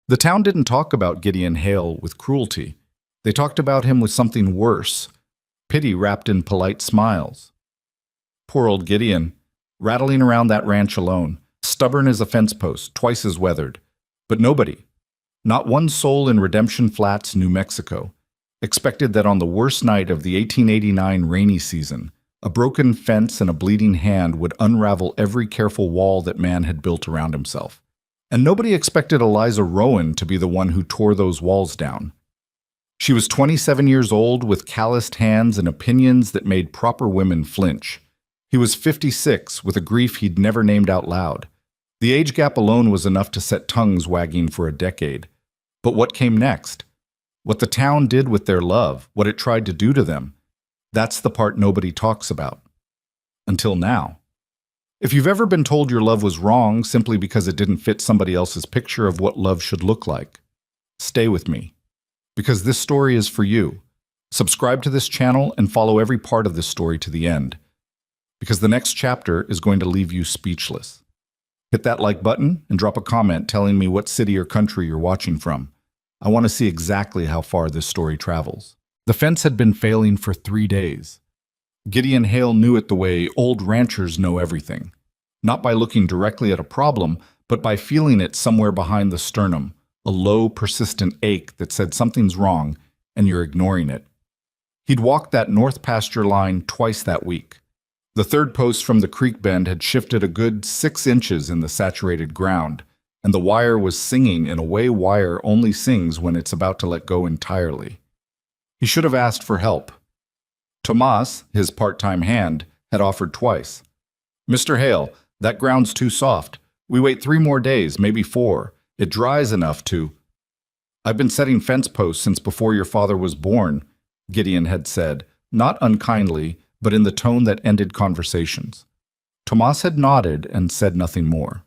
The town didn't talk about Gideon Hale with cruelty. They talked about him with something worse, pity wrapped in polite smiles. Poor old Gideon, rattling around that ranch alone, stubborn as a fence post, twice as weathered. But nobody, not one soul in Redemption Flats, New Mexico, expected that on the worst night of the 1889 rainy season, a broken fence and a bleeding hand would unravel every careful wall that man had built around himself. And nobody expected Eliza Rowan to be the one who tore those walls down. She was 27 years old with calloused hands and opinions that made proper women flinch. He was 56 with a grief he'd never named out loud. The age gap alone was enough to set tongues wagging for a decade. But what came next? What the town did with their love, what it tried to do to them, that's the part nobody talks about. Until now. If you've ever been told your love was wrong simply because it didn't fit somebody else's picture of what love should look like, stay with me. Because this story is for you. Subscribe to this channel and follow every part of this story to the end. Because the next chapter is going to leave you speechless. Hit that like button and drop a comment telling me what city or country you're watching from. I want to see exactly how far this story travels. The fence had been failing for 3 days. Gideon Hale knew it the way old ranchers know everything. Not by looking directly at a problem, but by feeling it somewhere behind the sternum, a low, persistent ache that said something's wrong and you're ignoring it. He'd walked that north pasture line twice that week. The third post from the creek bend had shifted a good 6 inches in the saturated ground, and the wire was singing in a way wire only sings when it's about to let go entirely. He should have asked for help. Tomas, his part-time hand, had offered twice. "Mr. Hale, that ground's too soft. We wait 3 more days, maybe 4. It dries enough to—" "I've been setting fence posts since before your father was born," Gideon had said, not unkindly, but in the tone that ended conversations. Tomas had nodded and said nothing more.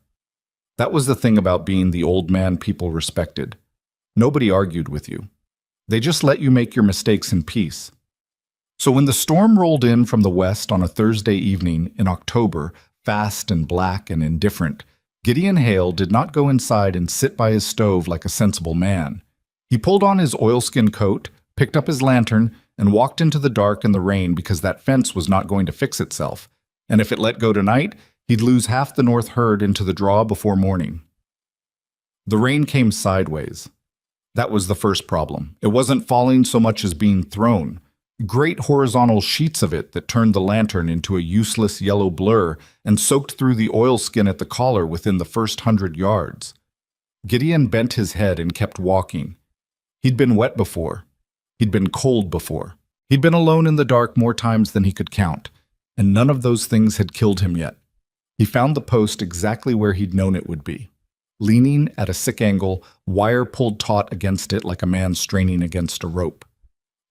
That was the thing about being the old man people respected. Nobody argued with you. They just let you make your mistakes in peace. So when the storm rolled in from the west on a Thursday evening in October, fast and black and indifferent, Gideon Hale did not go inside and sit by his stove like a sensible man. He pulled on his oilskin coat, picked up his lantern, and walked into the dark and the rain because that fence was not going to fix itself. And if it let go tonight, he'd lose half the north herd into the draw before morning. The rain came sideways. That was the first problem. It wasn't falling so much as being thrown. Great horizontal sheets of it that turned the lantern into a useless yellow blur and soaked through the oilskin at the collar within the first 100 yards. Gideon bent his head and kept walking. He'd been wet before. He'd been cold before. He'd been alone in the dark more times than he could count, and none of those things had killed him yet. He found the post exactly where he'd known it would be. Leaning at a sick angle, wire pulled taut against it like a man straining against a rope.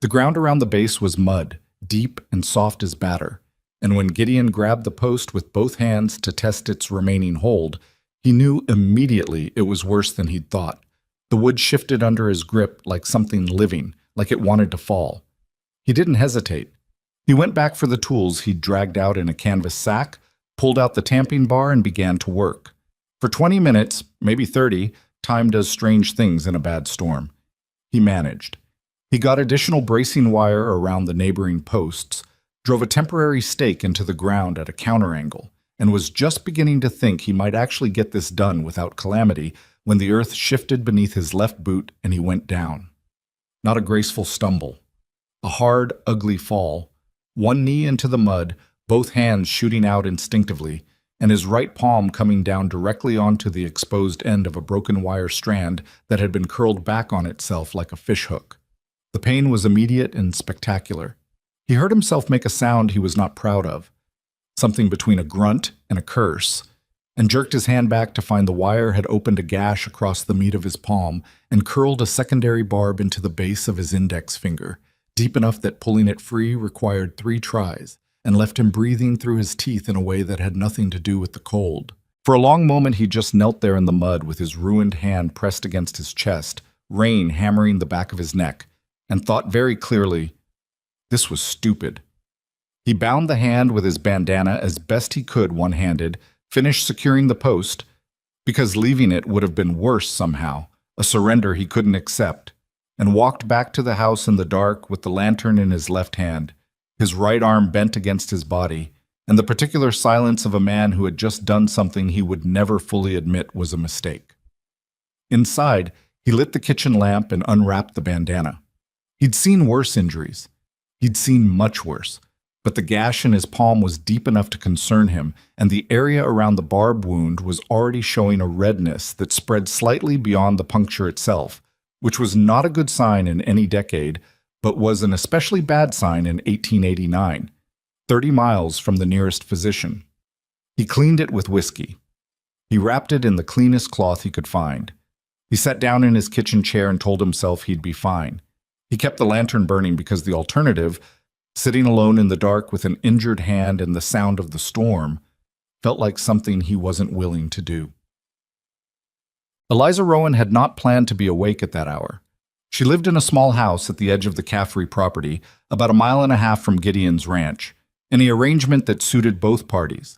The ground around the base was mud, deep and soft as batter, and when Gideon grabbed the post with both hands to test its remaining hold, he knew immediately it was worse than he'd thought. The wood shifted under his grip like something living, like it wanted to fall. He didn't hesitate. He went back for the tools he'd dragged out in a canvas sack, pulled out the tamping bar, and began to work. For 20 minutes, maybe 30, time does strange things in a bad storm. He managed. He got additional bracing wire around the neighboring posts, drove a temporary stake into the ground at a counter angle, and was just beginning to think he might actually get this done without calamity when the earth shifted beneath his left boot and he went down. Not a graceful stumble. A hard, ugly fall, one knee into the mud, both hands shooting out instinctively, and his right palm coming down directly onto the exposed end of a broken wire strand that had been curled back on itself like a fishhook. The pain was immediate and spectacular. He heard himself make a sound he was not proud of, something between a grunt and a curse, and jerked his hand back to find the wire had opened a gash across the meat of his palm and curled a secondary barb into the base of his index finger, deep enough that pulling it free required 3 tries, and left him breathing through his teeth in a way that had nothing to do with the cold. For a long moment he just knelt there in the mud with his ruined hand pressed against his chest, rain hammering the back of his neck, and thought very clearly, this was stupid. He bound the hand with his bandana as best he could one-handed, finished securing the post, because leaving it would have been worse somehow, a surrender he couldn't accept, and walked back to the house in the dark with the lantern in his left hand, his right arm bent against his body, and the particular silence of a man who had just done something he would never fully admit was a mistake. Inside, he lit the kitchen lamp and unwrapped the bandana. He'd seen worse injuries. He'd seen much worse, but the gash in his palm was deep enough to concern him, and the area around the barb wound was already showing a redness that spread slightly beyond the puncture itself, which was not a good sign in any decade, but was an especially bad sign in 1889, 30 miles from the nearest physician. He cleaned it with whiskey. He wrapped it in the cleanest cloth he could find. He sat down in his kitchen chair and told himself he'd be fine. He kept the lantern burning because the alternative, sitting alone in the dark with an injured hand and the sound of the storm, felt like something he wasn't willing to do. Eliza Rowan had not planned to be awake at that hour. She lived in a small house at the edge of the Caffrey property, about a mile and a half from Gideon's ranch, any arrangement that suited both parties.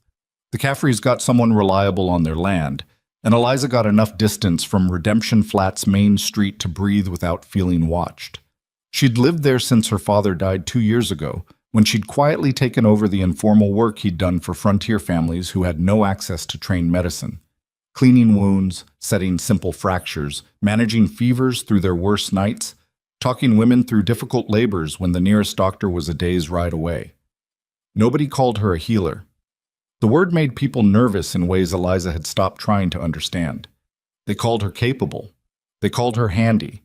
The Caffreys got someone reliable on their land, and Eliza got enough distance from Redemption Flats' main street to breathe without feeling watched. She'd lived there since her father died 2 years ago, when she'd quietly taken over the informal work he'd done for frontier families who had no access to trained medicine. Cleaning wounds, setting simple fractures, managing fevers through their worst nights, talking women through difficult labors when the nearest doctor was a day's ride away. Nobody called her a healer. The word made people nervous in ways Eliza had stopped trying to understand. They called her capable. They called her handy.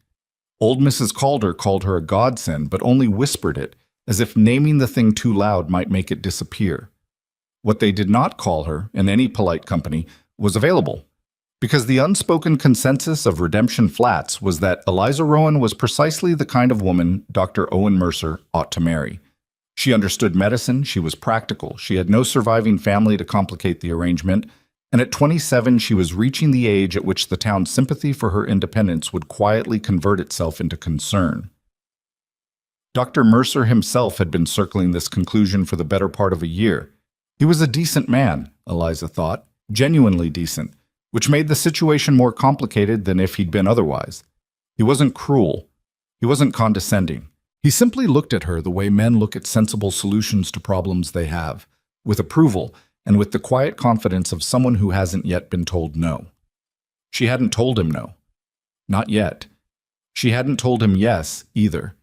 Old Mrs. Calder called her a godsend, but only whispered it, as if naming the thing too loud might make it disappear. What they did not call her, in any polite company, was available, because the unspoken consensus of Redemption Flats was that Eliza Rowan was precisely the kind of woman Dr. Owen Mercer ought to marry. She understood medicine, she was practical, she had no surviving family to complicate the arrangement, and at 27 she was reaching the age at which the town's sympathy for her independence would quietly convert itself into concern. Dr. Mercer himself had been circling this conclusion for the better part of a year. He was a decent man, Eliza thought, genuinely decent, which made the situation more complicated than if he'd been otherwise. He wasn't cruel. He wasn't condescending. He simply looked at her the way men look at sensible solutions to problems they have, with approval and with the quiet confidence of someone who hasn't yet been told no. She hadn't told him no. Not yet. She hadn't told him yes, either.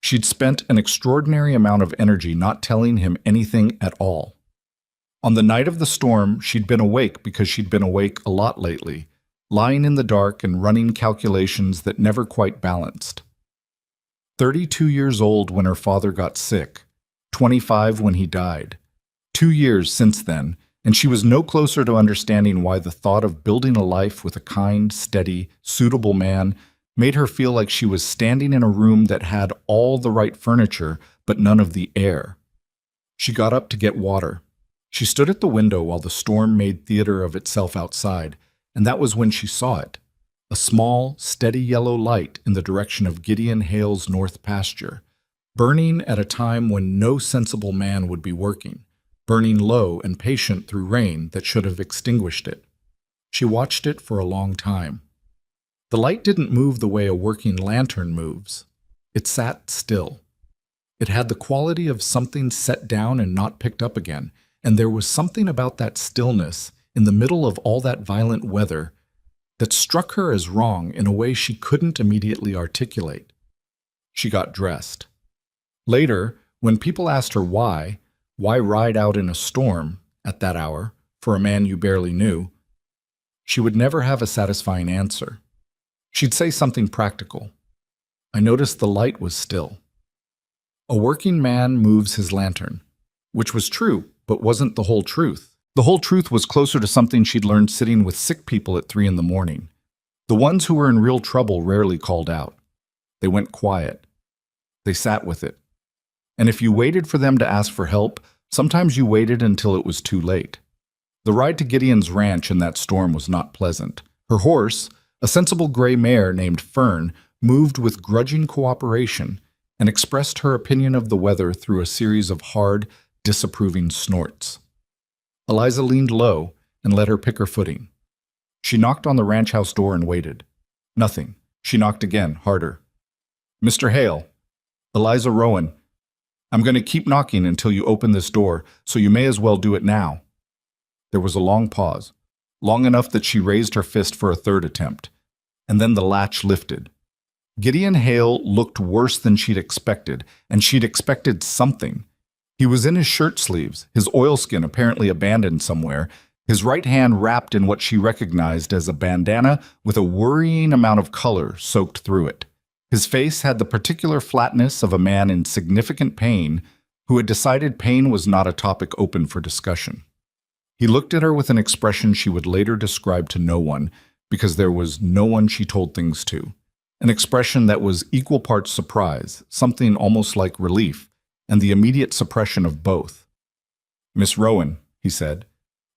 She'd spent an extraordinary amount of energy not telling him anything at all. On the night of the storm, she'd been awake because she'd been awake a lot lately, lying in the dark and running calculations that never quite balanced. 32 years old when her father got sick, 25 when he died. 2 years since then, and she was no closer to understanding why the thought of building a life with a kind, steady, suitable man made her feel like she was standing in a room that had all the right furniture, but none of the air. She got up to get water. She stood at the window while the storm made theater of itself outside, and that was when she saw it. A small, steady yellow light in the direction of Gideon Hale's north pasture, burning at a time when no sensible man would be working, burning low and patient through rain that should have extinguished it. She watched it for a long time. The light didn't move the way a working lantern moves. It sat still. It had the quality of something set down and not picked up again, and there was something about that stillness, in the middle of all that violent weather, that struck her as wrong in a way she couldn't immediately articulate. She got dressed. Later, when people asked her why ride out in a storm at that hour for a man you barely knew, she would never have a satisfying answer. She'd say something practical. I noticed the light was still. A working man moves his lantern, which was true, but wasn't the whole truth. The whole truth was closer to something she'd learned sitting with sick people at 3 a.m. The ones who were in real trouble rarely called out. They went quiet. They sat with it. And if you waited for them to ask for help, sometimes you waited until it was too late. The ride to Gideon's ranch in that storm was not pleasant. Her horse, a sensible gray mare named Fern, moved with grudging cooperation and expressed her opinion of the weather through a series of hard, disapproving snorts. Eliza leaned low and let her pick her footing. She knocked on the ranch house door and waited. Nothing. She knocked again, harder. Mr. Hale, Eliza Rowan, I'm going to keep knocking until you open this door, so you may as well do it now. There was a long pause, long enough that she raised her fist for a third attempt, and then the latch lifted. Gideon Hale looked worse than she'd expected, and she'd expected something. He was in his shirt sleeves, his oilskin apparently abandoned somewhere, his right hand wrapped in what she recognized as a bandana with a worrying amount of color soaked through it. His face had the particular flatness of a man in significant pain who had decided pain was not a topic open for discussion. He looked at her with an expression she would later describe to no one, because there was no one she told things to. An expression that was equal parts surprise, something almost like relief, and the immediate suppression of both. "Miss Rowan," he said.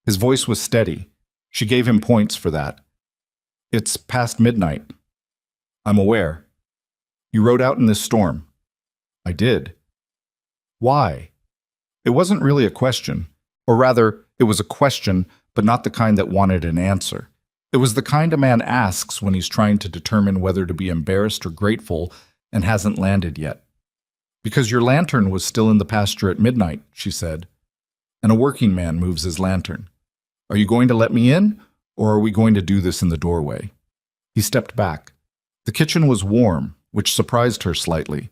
His voice was steady. She gave him points for that. "It's past midnight." "I'm aware." "You rode out in this storm." "I did." "Why?" It wasn't really a question, or rather, it was a question, but not the kind that wanted an answer. It was the kind a man asks when he's trying to determine whether to be embarrassed or grateful and hasn't landed yet. "Because your lantern was still in the pasture at midnight," she said. "And a working man moves his lantern. Are you going to let me in, or are we going to do this in the doorway?" He stepped back. The kitchen was warm, which surprised her slightly.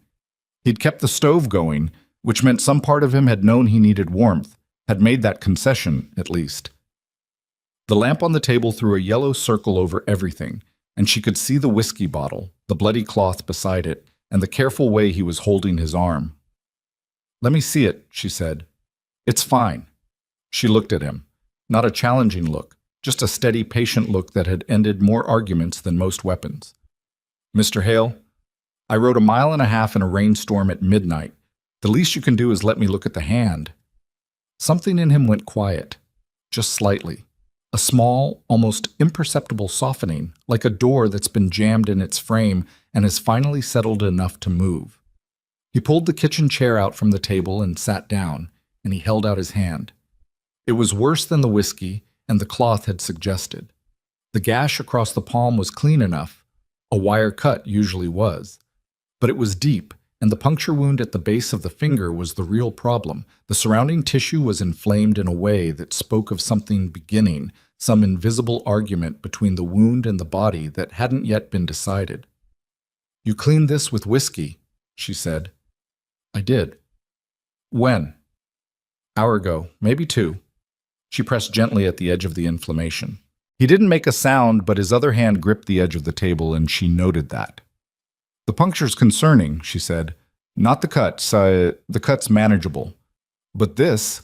He'd kept the stove going, which meant some part of him had known he needed warmth, had made that concession, at least. The lamp on the table threw a yellow circle over everything, and she could see the whiskey bottle, the bloody cloth beside it, and the careful way he was holding his arm. "Let me see it," she said. "It's fine." She looked at him. Not a challenging look, just a steady, patient look that had ended more arguments than most weapons. "Mr. Hale, I rode 1.5 miles in a rainstorm at midnight. The least you can do is let me look at the hand." Something in him went quiet, just slightly. A small, almost imperceptible softening, like a door that's been jammed in its frame and has finally settled enough to move. He pulled the kitchen chair out from the table and sat down, and he held out his hand. It was worse than the whiskey and the cloth had suggested. The gash across the palm was clean enough. A wire cut usually was. But it was deep, and the puncture wound at the base of the finger was the real problem. The surrounding tissue was inflamed in a way that spoke of something beginning, some invisible argument between the wound and the body that hadn't yet been decided. "You cleaned this with whiskey," she said. "I did." "When?" "Hour ago, maybe 2. She pressed gently at the edge of the inflammation. He didn't make a sound, but his other hand gripped the edge of the table, and she noted that. "The puncture's concerning," she said. "Not the cuts. The cut's manageable. But this—"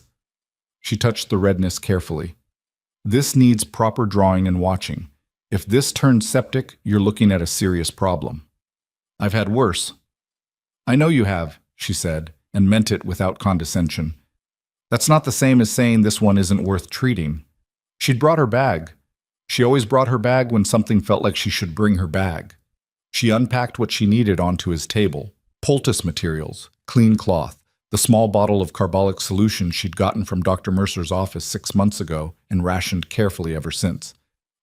She touched the redness carefully. "This needs proper drawing and watching. If this turns septic, you're looking at a serious problem." "I've had worse." "I know you have," she said, and meant it without condescension. "That's not the same as saying this one isn't worth treating." She'd brought her bag. She always brought her bag when something felt like she should bring her bag. She unpacked what she needed onto his table. Poultice materials, clean cloth, the small bottle of carbolic solution she'd gotten from Dr. Mercer's office 6 months ago and rationed carefully ever since.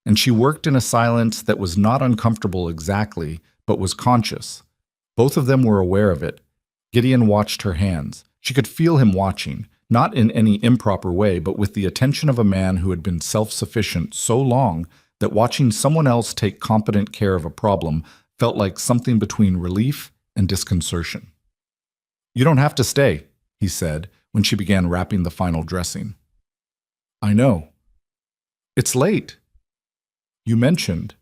And she worked in a silence that was not uncomfortable exactly, but was conscious. Both of them were aware of it. Gideon watched her hands. She could feel him watching. Not in any improper way, but with the attention of a man who had been self-sufficient so long that watching someone else take competent care of a problem felt like something between relief and disconcertion. "You don't have to stay," he said when she began wrapping the final dressing. "I know." "It's late." "You mentioned."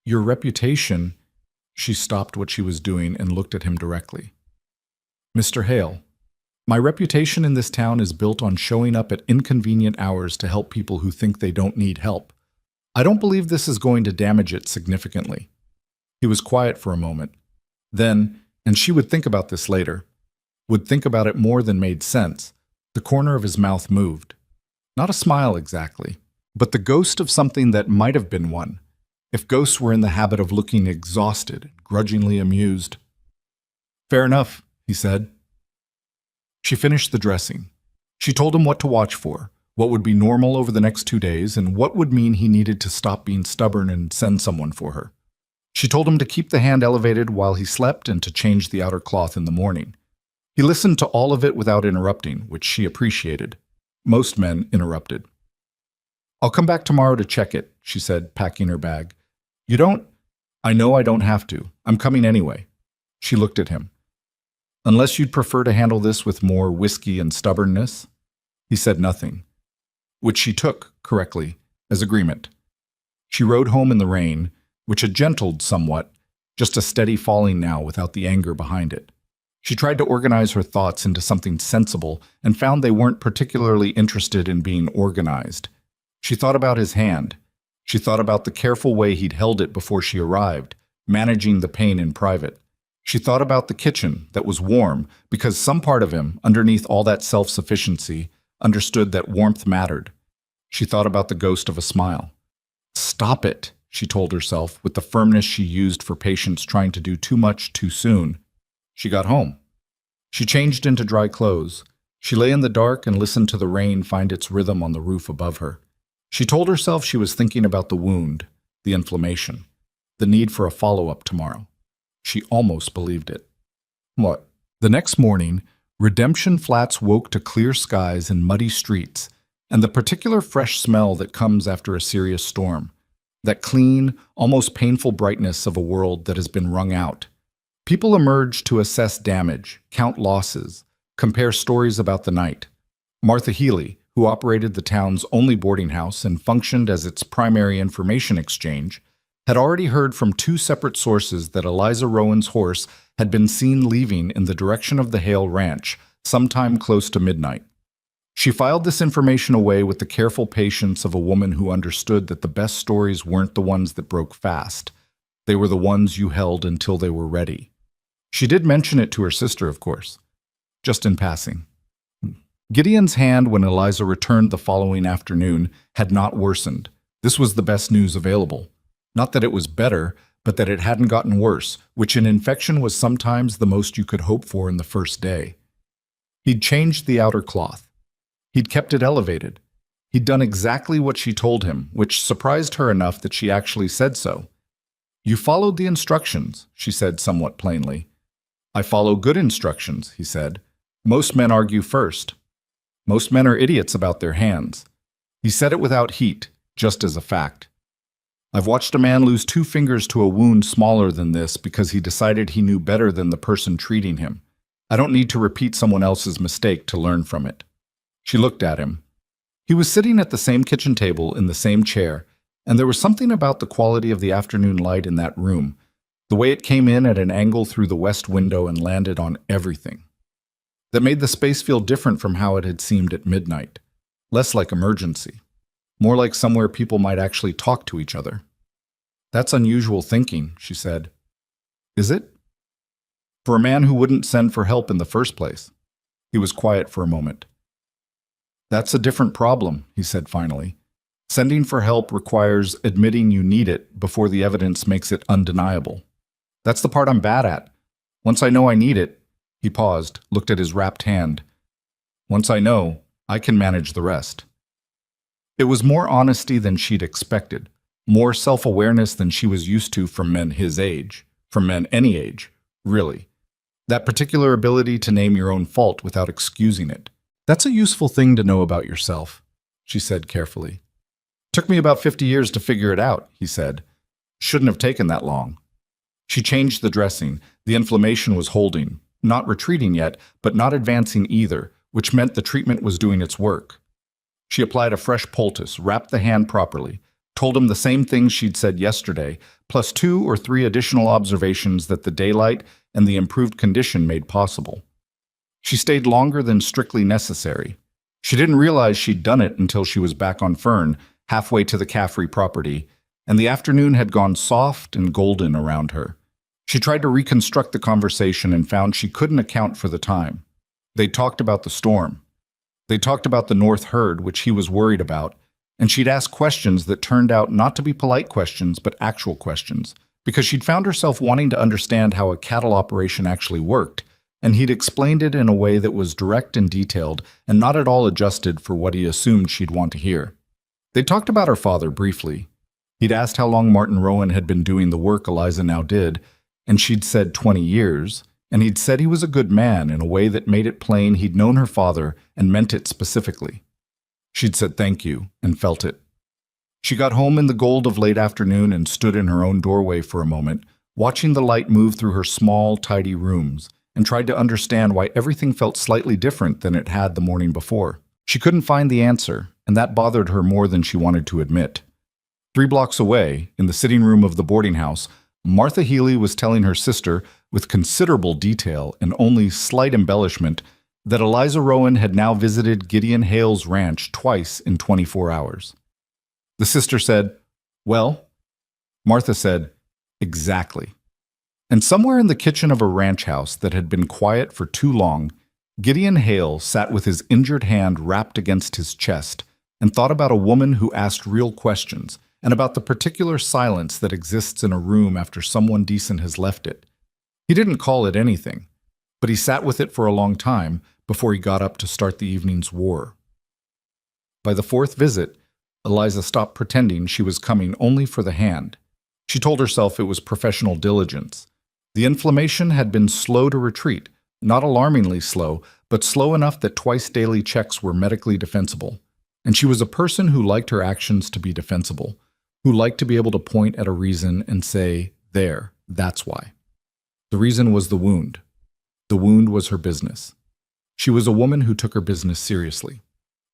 "Your reputation." She stopped what she was doing and looked at him directly. "Mr. Hale, my reputation in this town is built on showing up at inconvenient hours to help people who think they don't need help. I don't believe this is going to damage it significantly." He was quiet for a moment. Then, and she would think about this later, would think about it more than made sense, the corner of his mouth moved. Not a smile exactly, but the ghost of something that might have been one, if ghosts were in the habit of looking exhausted, grudgingly amused. "Fair enough," he said. She finished the dressing. She told him what to watch for, what would be normal over the next 2 days, and what would mean he needed to stop being stubborn and send someone for her. She told him to keep the hand elevated while he slept and to change the outer cloth in the morning. He listened to all of it without interrupting, which she appreciated. Most men interrupted. "I'll come back tomorrow to check it," she said, packing her bag. "You don't?" "I know I don't have to. I'm coming anyway." She looked at him. "Unless you'd prefer to handle this with more whiskey and stubbornness?" He said nothing, which she took, correctly, as agreement. She rode home in the rain, which had gentled somewhat, just a steady falling now without the anger behind it. She tried to organize her thoughts into something sensible and found they weren't particularly interested in being organized. She thought about his hand. She thought about the careful way he'd held it before she arrived, managing the pain in private. She thought about the kitchen that was warm because some part of him, underneath all that self-sufficiency, understood that warmth mattered. She thought about the ghost of a smile. "Stop it," she told herself with the firmness she used for patients trying to do too much too soon. She got home. She changed into dry clothes. She lay in the dark and listened to the rain find its rhythm on the roof above her. She told herself she was thinking about the wound, the inflammation, the need for a follow-up tomorrow. She almost believed it. What? The next morning, Redemption Flats woke to clear skies and muddy streets, and the particular fresh smell that comes after a serious storm. That clean, almost painful brightness of a world that has been wrung out. People emerged to assess damage, count losses, compare stories about the night. Martha Healy, who operated the town's only boarding house and functioned as its primary information exchange, had already heard from two separate sources that Eliza Rowan's horse had been seen leaving in the direction of the Hale Ranch sometime close to midnight. She filed this information away with the careful patience of a woman who understood that the best stories weren't the ones that broke fast. They were the ones you held until they were ready. She did mention it to her sister, of course, just in passing. Gideon's hand, when Eliza returned the following afternoon, had not worsened. This was the best news available. Not that it was better, but that it hadn't gotten worse, which in infection was sometimes the most you could hope for in the first day. He'd changed the outer cloth. He'd kept it elevated. He'd done exactly what she told him, which surprised her enough that she actually said so. "You followed the instructions," she said somewhat plainly. "I follow good instructions," he said. "Most men argue first. Most men are idiots about their hands." He said it without heat, just as a fact. "I've watched a man lose 2 fingers to a wound smaller than this because he decided he knew better than the person treating him. I don't need to repeat someone else's mistake to learn from it." She looked at him. He was sitting at the same kitchen table in the same chair, and there was something about the quality of the afternoon light in that room, the way it came in at an angle through the west window and landed on everything, that made the space feel different from how it had seemed at midnight, less like emergency, more like somewhere people might actually talk to each other. "That's unusual thinking," she said. "Is it? For a man who wouldn't send for help in the first place." He was quiet for a moment. "That's a different problem," he said finally. "Sending for help requires admitting you need it before the evidence makes it undeniable. That's the part I'm bad at. Once I know I need it," he paused, looked at his wrapped hand. "Once I know, I can manage the rest." It was more honesty than she'd expected, more self-awareness than she was used to from men his age, from men any age, really. That particular ability to name your own fault without excusing it. "That's a useful thing to know about yourself," she said carefully. "Took me about 50 years to figure it out," he said. "Shouldn't have taken that long." She changed the dressing. The inflammation was holding, not retreating yet, but not advancing either, which meant the treatment was doing its work. She applied a fresh poultice, wrapped the hand properly, told him the same things she'd said yesterday, plus 2 or 3 additional observations that the daylight and the improved condition made possible. She stayed longer than strictly necessary. She didn't realize she'd done it until she was back on Fern, halfway to the Caffrey property, and the afternoon had gone soft and golden around her. She tried to reconstruct the conversation and found she couldn't account for the time. They talked about the storm. They talked about the North herd, which he was worried about, and she'd asked questions that turned out not to be polite questions, but actual questions, because she'd found herself wanting to understand how a cattle operation actually worked, and he'd explained it in a way that was direct and detailed, and not at all adjusted for what he assumed she'd want to hear. They talked about her father briefly. He'd asked how long Martin Rowan had been doing the work Eliza now did, and she'd said 20 years, and he'd said he was a good man in a way that made it plain he'd known her father and meant it specifically. She'd said thank you and felt it. She got home in the gold of late afternoon and stood in her own doorway for a moment, watching the light move through her small, tidy rooms, and tried to understand why everything felt slightly different than it had the morning before. She couldn't find the answer, and that bothered her more than she wanted to admit. 3 blocks away, in the sitting room of the boarding house, Martha Healy was telling her sister, with considerable detail and only slight embellishment, that Eliza Rowan had now visited Gideon Hale's ranch twice in 24 hours. The sister said, "Well?" Martha said, "Exactly." And somewhere in the kitchen of a ranch house that had been quiet for too long, Gideon Hale sat with his injured hand wrapped against his chest and thought about a woman who asked real questions and about the particular silence that exists in a room after someone decent has left it. He didn't call it anything, but he sat with it for a long time before he got up to start the evening's war. By the 4th visit, Eliza stopped pretending she was coming only for the hand. She told herself it was professional diligence. The inflammation had been slow to retreat, not alarmingly slow, but slow enough that twice-daily checks were medically defensible. And she was a person who liked her actions to be defensible, who liked to be able to point at a reason and say, "There, that's why." The reason was the wound. The wound was her business. She was a woman who took her business seriously.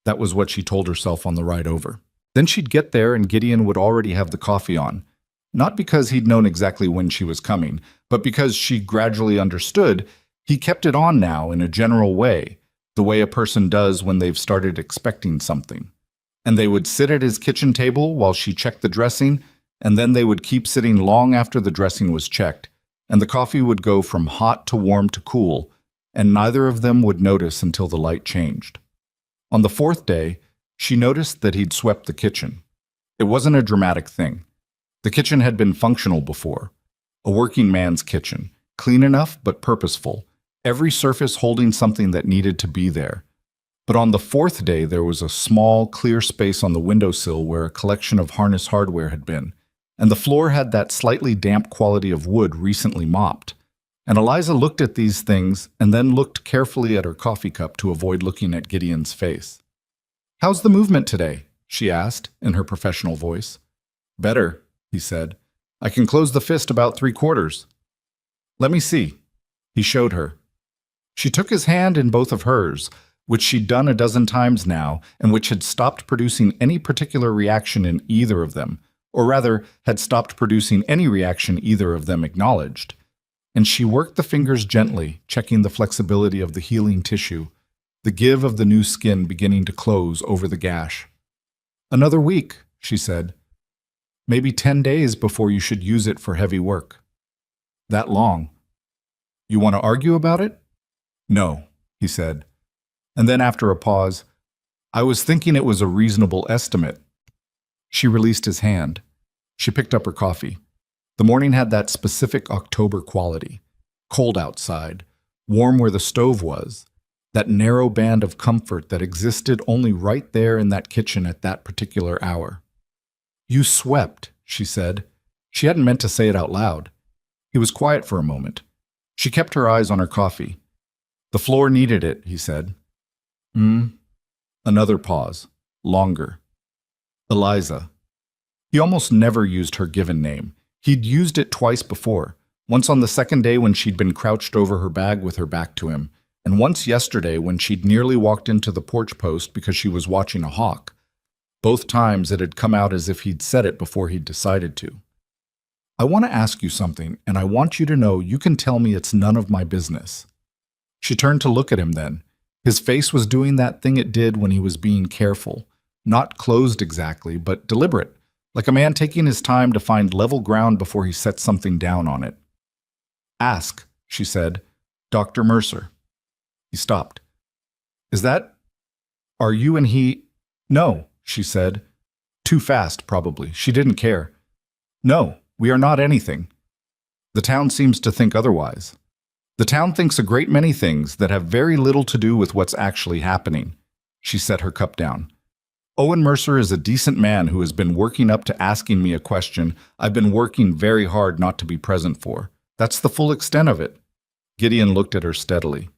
That was what she told herself on the ride over. Then she'd get there and Gideon would already have the coffee on, not because he'd known exactly when she was coming, but because she gradually understood he kept it on now in a general way, the way a person does when they've started expecting something. And they would sit at his kitchen table while she checked the dressing, and then they would keep sitting long after the dressing was checked, and the coffee would go from hot to warm to cool, and neither of them would notice until the light changed. On the 4th day, she noticed that he'd swept the kitchen. It wasn't a dramatic thing. The kitchen had been functional before. A working man's kitchen, clean enough but purposeful, every surface holding something that needed to be there. But on the 4th day, there was a small, clear space on the windowsill where a collection of harness hardware had been, and the floor had that slightly damp quality of wood recently mopped. And Eliza looked at these things and then looked carefully at her coffee cup to avoid looking at Gideon's face. "How's the movement today?" she asked in her professional voice. "Better," he said. "I can close the fist about 3/4. "Let me see." He showed her. She took his hand in both of hers, which she'd done a dozen times now, and which had stopped producing any particular reaction in either of them, or rather, had stopped producing any reaction either of them acknowledged. And she worked the fingers gently, checking the flexibility of the healing tissue, the give of the new skin beginning to close over the gash. "Another week," she said. "Maybe 10 days before you should use it for heavy work." "That long? You want to argue about it?" "No," he said. And then after a pause, "I was thinking it was a reasonable estimate." She released his hand. She picked up her coffee. The morning had that specific October quality. Cold outside, warm where the stove was, that narrow band of comfort that existed only right there in that kitchen at that particular hour. "You swept," she said. She hadn't meant to say it out loud. He was quiet for a moment. She kept her eyes on her coffee. "The floor needed it," he said. Another pause. Longer. "Eliza." He almost never used her given name. He'd used it twice before, once on the 2nd day when she'd been crouched over her bag with her back to him, and once yesterday when she'd nearly walked into the porch post because she was watching a hawk. Both times it had come out as if he'd said it before he'd decided to. "I want to ask you something, and I want you to know you can tell me it's none of my business." She turned to look at him then. His face was doing that thing it did when he was being careful, not closed exactly, but deliberate, like a man taking his time to find level ground before he sets something down on it. "Ask," she said. "Dr. Mercer." He stopped. Are you and he—" "No," she said. Too fast, probably. She didn't care. "No, we are not anything." The town seems to think otherwise. The town thinks a great many things that have very little to do with what's actually happening. She set her cup down. Owen Mercer is a decent man who has been working up to asking me a question I've been working very hard not to be present for. That's the full extent of it. Gideon looked at her steadily.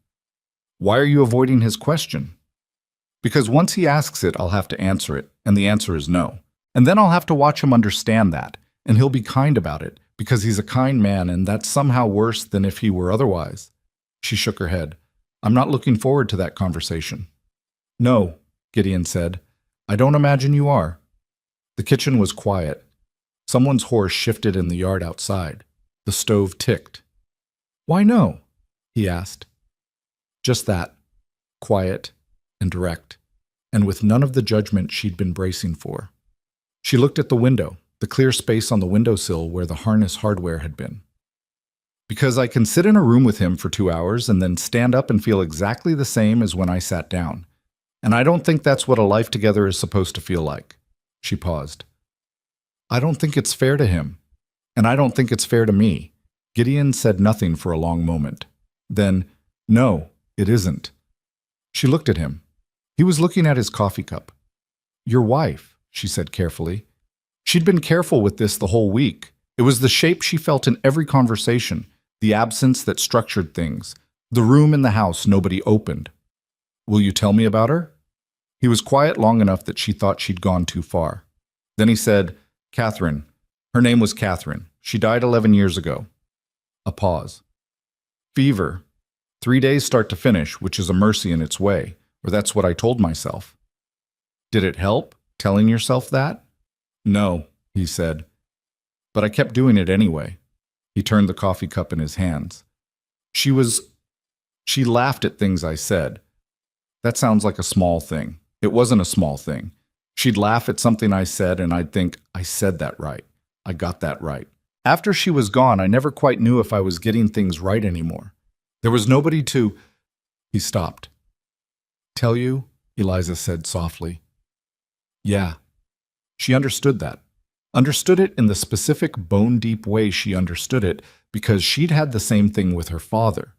Why are you avoiding his question? Because once he asks it, I'll have to answer it, and the answer is no. And then I'll have to watch him understand that, and he'll be kind about it, because he's a kind man, and that's somehow worse than if he were otherwise. She shook her head. I'm not looking forward to that conversation. No, Gideon said. I don't imagine you are. The kitchen was quiet. Someone's horse shifted in the yard outside. The stove ticked. Why no? He asked. Just that. Quiet and direct, and with none of the judgment she'd been bracing for. She looked at the window, the clear space on the windowsill where the harness hardware had been. Because I can sit in a room with him for 2 hours and then stand up and feel exactly the same as when I sat down. And I don't think that's what a life together is supposed to feel like. She paused. I don't think it's fair to him. And I don't think it's fair to me. Gideon said nothing for a long moment. Then, no, it isn't. She looked at him. He was looking at his coffee cup. Your wife, she said carefully. She'd been careful with this the whole week. It was the shape she felt in every conversation, the absence that structured things, the room in the house nobody opened. Will you tell me about her? He was quiet long enough that she thought she'd gone too far. Then he said, Catherine. Her name was Catherine. She died 11 years ago. A pause. Fever. 3 days start to finish, which is a mercy in its way, or that's what I told myself. Did it help, telling yourself that? No, he said. But I kept doing it anyway. He turned the coffee cup in his hands. She laughed at things I said. That sounds like a small thing. It wasn't a small thing. She'd laugh at something I said, and I'd think, I said that right. I got that right. After she was gone, I never quite knew if I was getting things right anymore. There was nobody to... He stopped. Tell you? Eliza said softly. Yeah. She understood that. Understood it in the specific bone-deep way she understood it because she'd had the same thing with her father.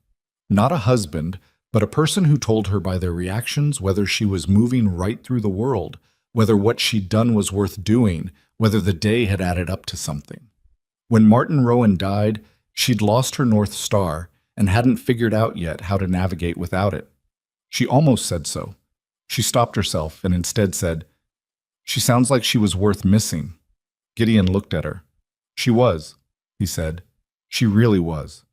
Not a husband, but a person who told her by their reactions whether she was moving right through the world, whether what she'd done was worth doing, whether the day had added up to something. When Martin Rowan died, she'd lost her North Star and hadn't figured out yet how to navigate without it. She almost said so. She stopped herself and instead said, She sounds like she was worth missing. Gideon looked at her. She was, he said. She really was.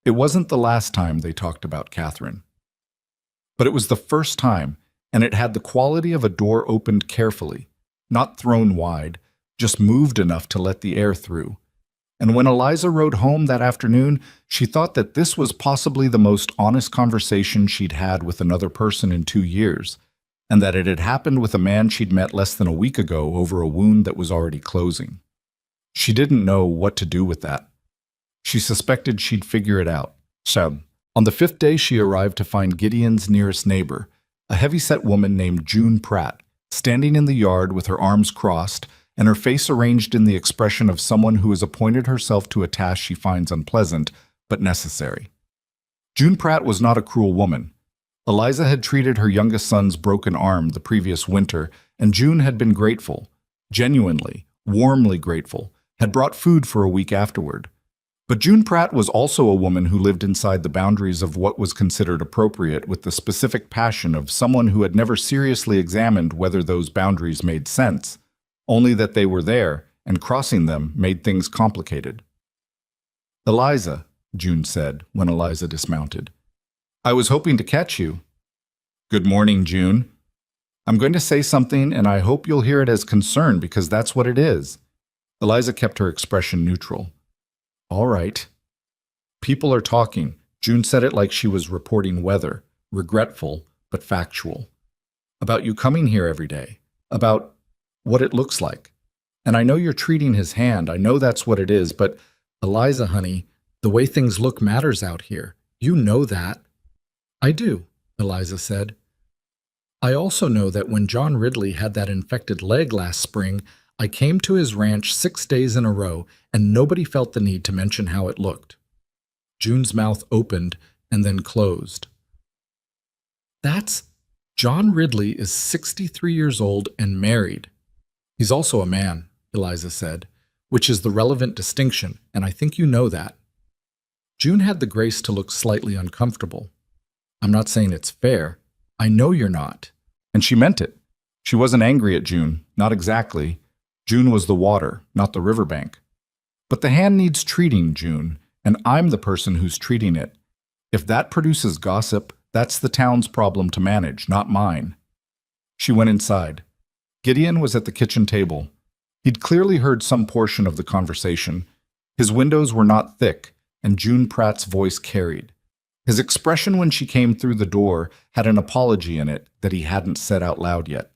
It wasn't the last time they talked about Catherine. But it was the first time, and it had the quality of a door opened carefully, not thrown wide, just moved enough to let the air through. And when Eliza rode home that afternoon, she thought that this was possibly the most honest conversation she'd had with another person in 2 years, and that it had happened with a man she'd met less than a week ago over a wound that was already closing. She didn't know what to do with that. She suspected she'd figure it out. So, on the 5th day she arrived to find Gideon's nearest neighbor, a heavy-set woman named June Pratt, standing in the yard with her arms crossed and her face arranged in the expression of someone who has appointed herself to a task she finds unpleasant, but necessary. June Pratt was not a cruel woman. Eliza had treated her youngest son's broken arm the previous winter, and June had been grateful, genuinely, warmly grateful, had brought food for a week afterward. But June Pratt was also a woman who lived inside the boundaries of what was considered appropriate with the specific passion of someone who had never seriously examined whether those boundaries made sense, only that they were there, and crossing them made things complicated. Eliza, June said when Eliza dismounted. I was hoping to catch you. Good morning, June. I'm going to say something, and I hope you'll hear it as concern because that's what it is. Eliza kept her expression neutral. All right. People are talking. June said it like she was reporting weather, regretful but factual. About you coming here every day. About what it looks like. And I know you're treating his hand. I know that's what it is, but Eliza, honey, the way things look matters out here. You know that. I do, Eliza said. I also know that when John Ridley had that infected leg last spring, I came to his ranch 6 days in a row, and nobody felt the need to mention how it looked. June's mouth opened and then closed. That's... John Ridley is 63 years old and married. He's also a man, Eliza said, which is the relevant distinction, and I think you know that. June had the grace to look slightly uncomfortable. I'm not saying it's fair. I know you're not. And she meant it. She wasn't angry at June, not exactly. June was the water, not the riverbank. But the hand needs treating, June, and I'm the person who's treating it. If that produces gossip, that's the town's problem to manage, not mine. She went inside. Gideon was at the kitchen table. He'd clearly heard some portion of the conversation. His windows were not thick, and June Pratt's voice carried. His expression when she came through the door had an apology in it that he hadn't said out loud yet.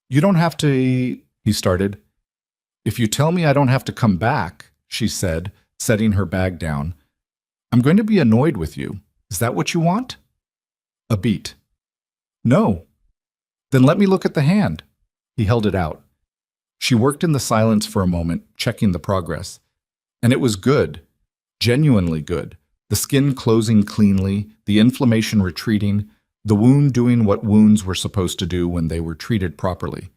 You don't have to, he started. If you tell me I don't have to come back, she said, setting her bag down. I'm going to be annoyed with you. Is that what you want? A beat. No. Then let me look at the hand. He held it out. She worked in the silence for a moment, checking the progress. And it was good. Genuinely good. The skin closing cleanly, the inflammation retreating, the wound doing what wounds were supposed to do when they were treated properly.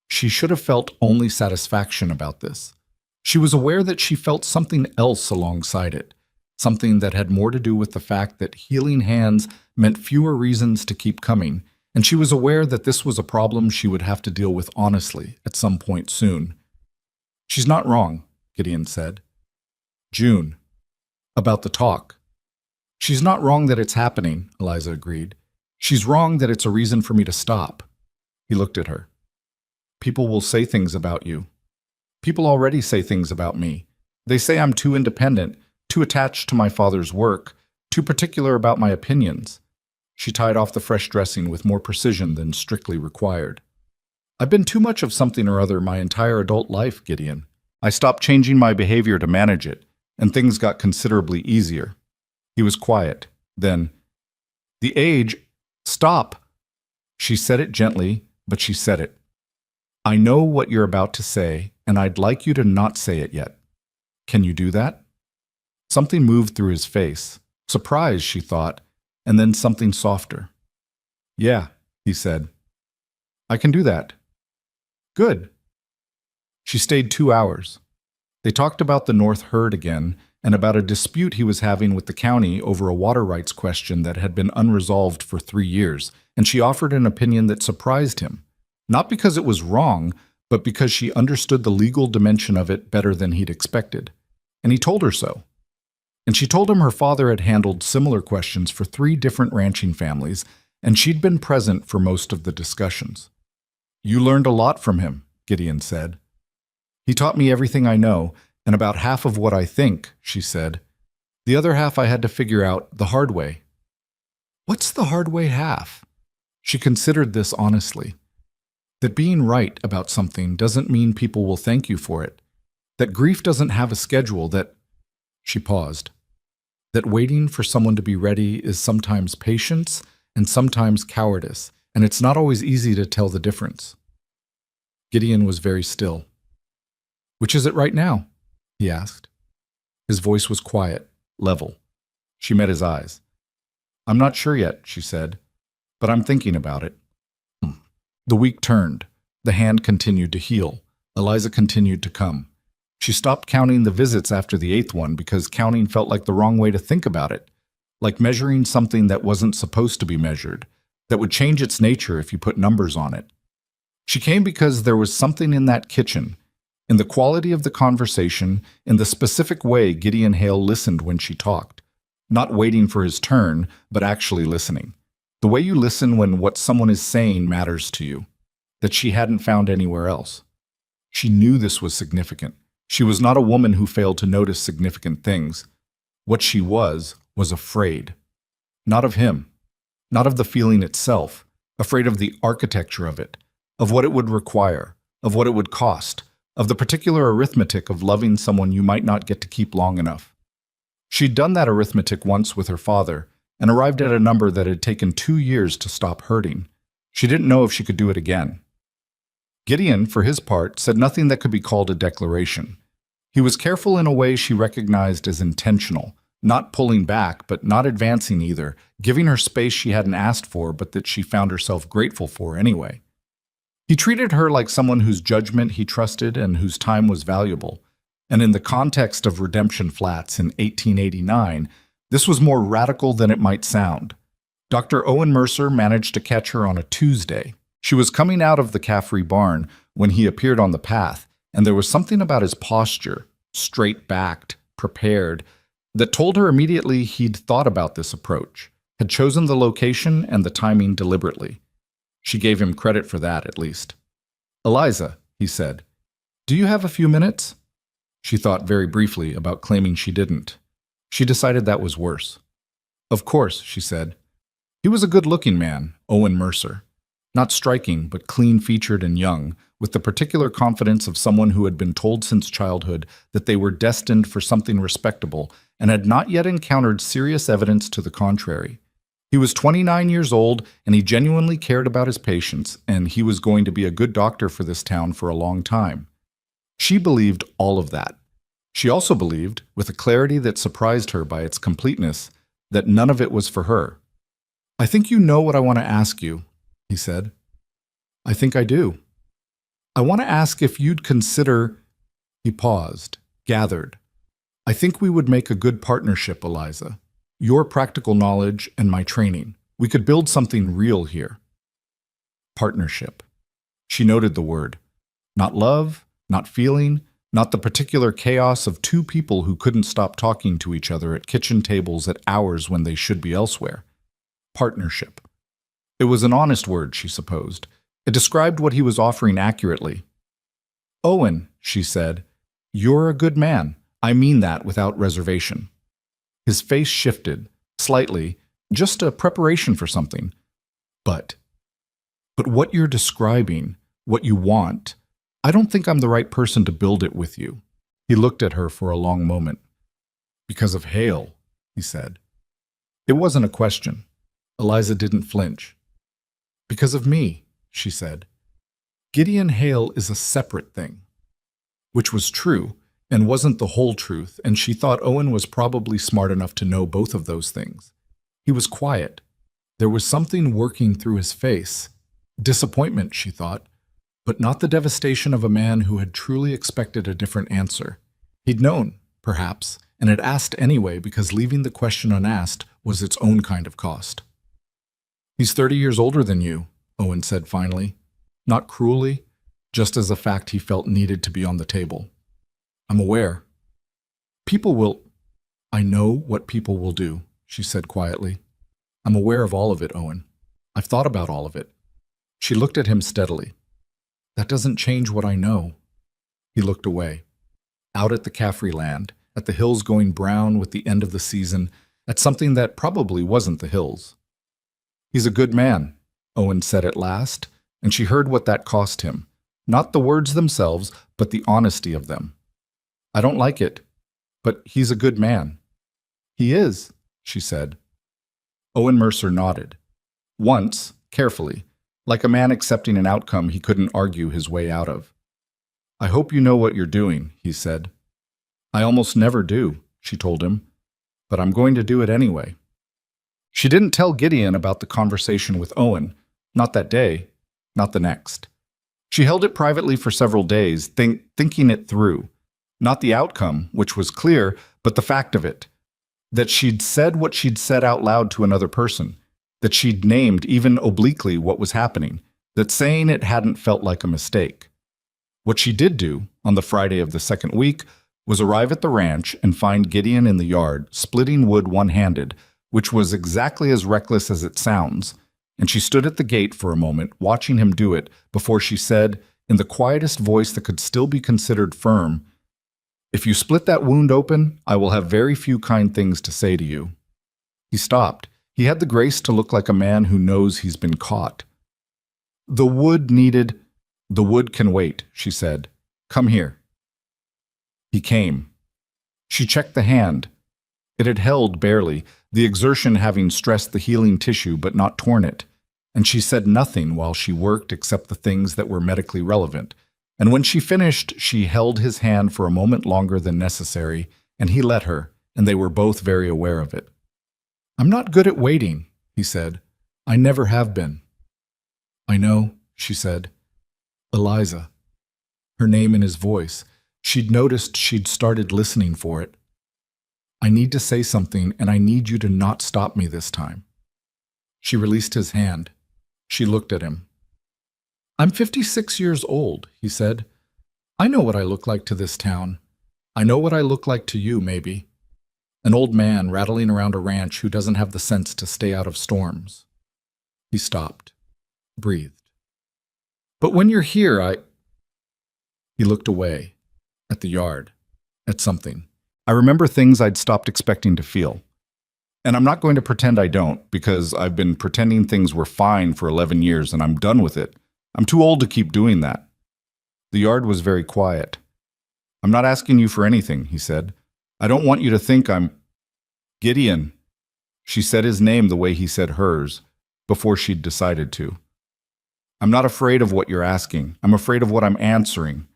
She should have felt only satisfaction about this. She was aware that she felt something else alongside it, something that had more to do with the fact that healing hands meant fewer reasons to keep coming, and she was aware that this was a problem she would have to deal with honestly at some point soon. She's not wrong, Gideon said. June. About the talk. She's not wrong that it's happening, Eliza agreed. She's wrong that it's a reason for me to stop. He looked at her. People will say things about you. People already say things about me. They say I'm too independent, too attached to my father's work, too particular about my opinions. She tied off the fresh dressing with more precision than strictly required. I've been too much of something or other my entire adult life, Gideon. I stopped changing my behavior to manage it, and things got considerably easier. He was quiet. Then, the age... Stop! She said it gently, but she said it. I know what you're about to say, and I'd like you to not say it yet. Can you do that? Something moved through his face. Surprise, she thought, and then something softer. Yeah, he said. I can do that. Good. She stayed 2 hours. They talked about the North Herd again, and about a dispute he was having with the county over a water rights question that had been unresolved for 3 years, and she offered an opinion that surprised him. Not because it was wrong, but because she understood the legal dimension of it better than he'd expected. And he told her so. And she told him her father had handled similar questions for 3 different ranching families, and she'd been present for most of the discussions. You learned a lot from him, Gideon said. He taught me everything I know, and about half of what I think, she said. The other half I had to figure out the hard way. What's the hard way half? She considered this honestly. That being right about something doesn't mean people will thank you for it. That grief doesn't have a schedule, that... She paused. That waiting for someone to be ready is sometimes patience and sometimes cowardice, and it's not always easy to tell the difference. Gideon was very still. Which is it right now? He asked. His voice was quiet, level. She met his eyes. I'm not sure yet, she said, but I'm thinking about it. The week turned. The hand continued to heal. Eliza continued to come. She stopped counting the visits after the 8th one because counting felt like the wrong way to think about it, like measuring something that wasn't supposed to be measured, that would change its nature if you put numbers on it. She came because there was something in that kitchen, in the quality of the conversation, in the specific way Gideon Hale listened when she talked, not waiting for his turn, but actually listening. The way you listen when what someone is saying matters to you, that she hadn't found anywhere else. She knew this was significant. She was not a woman who failed to notice significant things. What she was afraid. Not of him, not of the feeling itself, afraid of the architecture of it, of what it would require, of what it would cost, of the particular arithmetic of loving someone you might not get to keep long enough. She'd done that arithmetic once with her father, and arrived at a number that had taken 2 years to stop hurting. She didn't know if she could do it again. Gideon, for his part, said nothing that could be called a declaration. He was careful in a way she recognized as intentional, not pulling back, but not advancing either, giving her space she hadn't asked for, but that she found herself grateful for anyway. He treated her like someone whose judgment he trusted and whose time was valuable. And in the context of Redemption Flats in 1889, this was more radical than it might sound. Dr. Owen Mercer managed to catch her on a Tuesday. She was coming out of the Caffrey barn when he appeared on the path, and there was something about his posture, straight-backed, prepared, that told her immediately he'd thought about this approach, had chosen the location and the timing deliberately. She gave him credit for that, at least. "Eliza," he said, "do you have a few minutes?" She thought very briefly about claiming she didn't. She decided that was worse. "Of course," she said. He was a good-looking man, Owen Mercer. Not striking, but clean-featured and young, with the particular confidence of someone who had been told since childhood that they were destined for something respectable and had not yet encountered serious evidence to the contrary. He was 29 years old, and he genuinely cared about his patients, and he was going to be a good doctor for this town for a long time. She believed all of that. She also believed, with a clarity that surprised her by its completeness, that none of it was for her. "I think you know what I want to ask you," he said. "I think I do. I want to ask if you'd consider—" He paused, gathered. "I think we would make a good partnership, Eliza. Your practical knowledge and my training. We could build something real here." Partnership. She noted the word. Not love, not feeling, not the particular chaos of two people who couldn't stop talking to each other at kitchen tables at hours when they should be elsewhere. Partnership. It was an honest word, she supposed. It described what he was offering accurately. "Owen," she said, "you're a good man. I mean that without reservation." His face shifted, slightly, just a preparation for something. But what you're describing, what you want, I don't think I'm the right person to build it with you." He looked at her for a long moment. "Because of Hale," he said. It wasn't a question. Eliza didn't flinch. "Because of me," she said. "Gideon Hale is a separate thing." Which was true, and wasn't the whole truth, and she thought Owen was probably smart enough to know both of those things. He was quiet. There was something working through his face. Disappointment, she thought, but not the devastation of a man who had truly expected a different answer. He'd known, perhaps, and had asked anyway because leaving the question unasked was its own kind of cost. "He's 30 years older than you," Owen said finally. Not cruelly, just as a fact he felt needed to be on the table. "I'm aware. People will—" "I know what people will do," she said quietly. "I'm aware of all of it, Owen. I've thought about all of it." She looked at him steadily. "That doesn't change what I know." He looked away. Out at the Caffrey land, at the hills going brown with the end of the season, at something that probably wasn't the hills. "He's a good man," Owen said at last, and she heard what that cost him. Not the words themselves, but the honesty of them. "I don't like it, but he's a good man." "He is," she said. Owen Mercer nodded. Once, carefully, like a man accepting an outcome he couldn't argue his way out of. "I hope you know what you're doing," he said. "I almost never do," she told him, "but I'm going to do it anyway." She didn't tell Gideon about the conversation with Owen, not that day, not the next. She held it privately for several days, thinking it through. Not the outcome, which was clear, but the fact of it. That she'd said what she'd said out loud to another person. That she'd named, even obliquely, what was happening. That saying it hadn't felt like a mistake. What she did do, on the Friday of the second week, was arrive at the ranch and find Gideon in the yard, splitting wood one-handed, which was exactly as reckless as it sounds, and she stood at the gate for a moment, watching him do it, before she said, in the quietest voice that could still be considered firm, "If you split that wound open, I will have very few kind things to say to you." He stopped. He had the grace to look like a man who knows he's been caught. "The wood needed—" "The wood can wait," she said. "Come here." He came. She checked the hand. It had held barely, the exertion having stressed the healing tissue but not torn it, and she said nothing while she worked except the things that were medically relevant, and when she finished she held his hand for a moment longer than necessary, and he let her, and they were both very aware of it. "I'm not good at waiting," he said. "I never have been." "I know," she said. "Eliza." Her name in his voice. She'd noticed she'd started listening for it. "I need to say something, and I need you to not stop me this time." She released his hand. She looked at him. "I'm 56 years old," he said. "I know what I look like to this town. I know what I look like to you, maybe. An old man rattling around a ranch who doesn't have the sense to stay out of storms." He stopped, breathed. "But when you're here, He looked away, at the yard, at something. "I remember things I'd stopped expecting to feel. And I'm not going to pretend I don't, because I've been pretending things were fine for 11 years and I'm done with it. I'm too old to keep doing that." The yard was very quiet. "I'm not asking you for anything," he said. "I don't want you to think I'm—" "Gideon." She said his name the way he said hers, before she'd decided to. "I'm not afraid of what you're asking. I'm afraid of what I'm answering."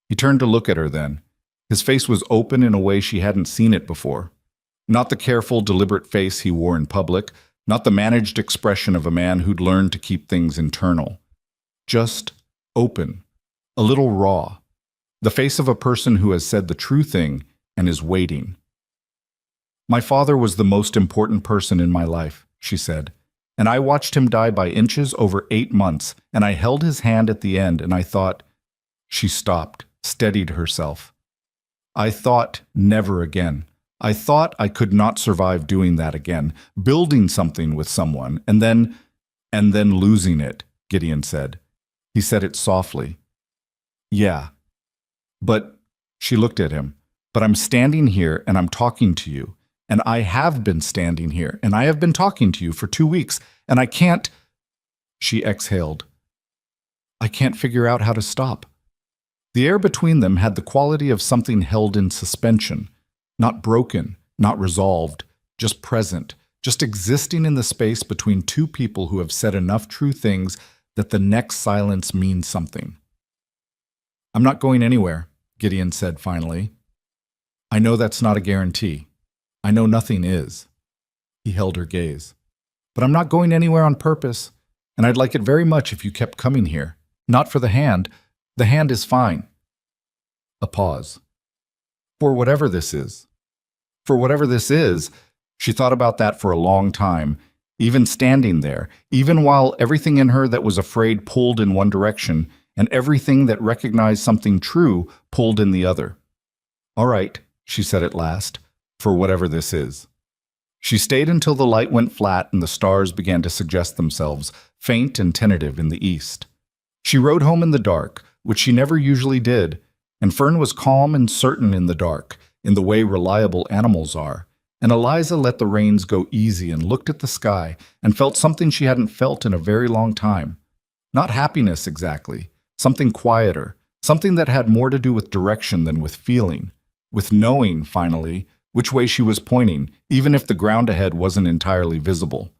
He turned to look at her then. His face was open in a way she hadn't seen it before. Not the careful, deliberate face he wore in public, not the managed expression of a man who'd learned to keep things internal. Just open, a little raw. The face of a person who has said the true thing and is waiting. "My father was the most important person in my life," she said, "and I watched him die by inches over 8 months, and I held his hand at the end, and I thought—" She stopped, steadied herself. "I thought never again. I thought I could not survive doing that again, building something with someone, and then losing it," Gideon said. He said it softly. "Yeah. But," she looked at him, "but I'm standing here and I'm talking to you, and I have been standing here, and I have been talking to you for 2 weeks, and I can't—" She exhaled. "I can't figure out how to stop." The air between them had the quality of something held in suspension. Not broken, not resolved, just present, just existing in the space between two people who have said enough true things that the next silence means something. "I'm not going anywhere," Gideon said finally. "I know that's not a guarantee. I know nothing is." He held her gaze. "But I'm not going anywhere on purpose, and I'd like it very much if you kept coming here. Not for the hand. The hand is fine." A pause. "For whatever this is." For whatever this is, she thought about that for a long time, even standing there, even while everything in her that was afraid pulled in one direction, and everything that recognized something true pulled in the other. "All right," she said at last, "for whatever this is." She stayed until the light went flat and the stars began to suggest themselves, faint and tentative in the east. She rode home in the dark, which she never usually did, and Fern was calm and certain in the dark, in the way reliable animals are, and Eliza let the reins go easy and looked at the sky and felt something she hadn't felt in a very long time. Not happiness exactly, something quieter, something that had more to do with direction than with feeling, with knowing, finally, which way she was pointing, even if the ground ahead wasn't entirely visible.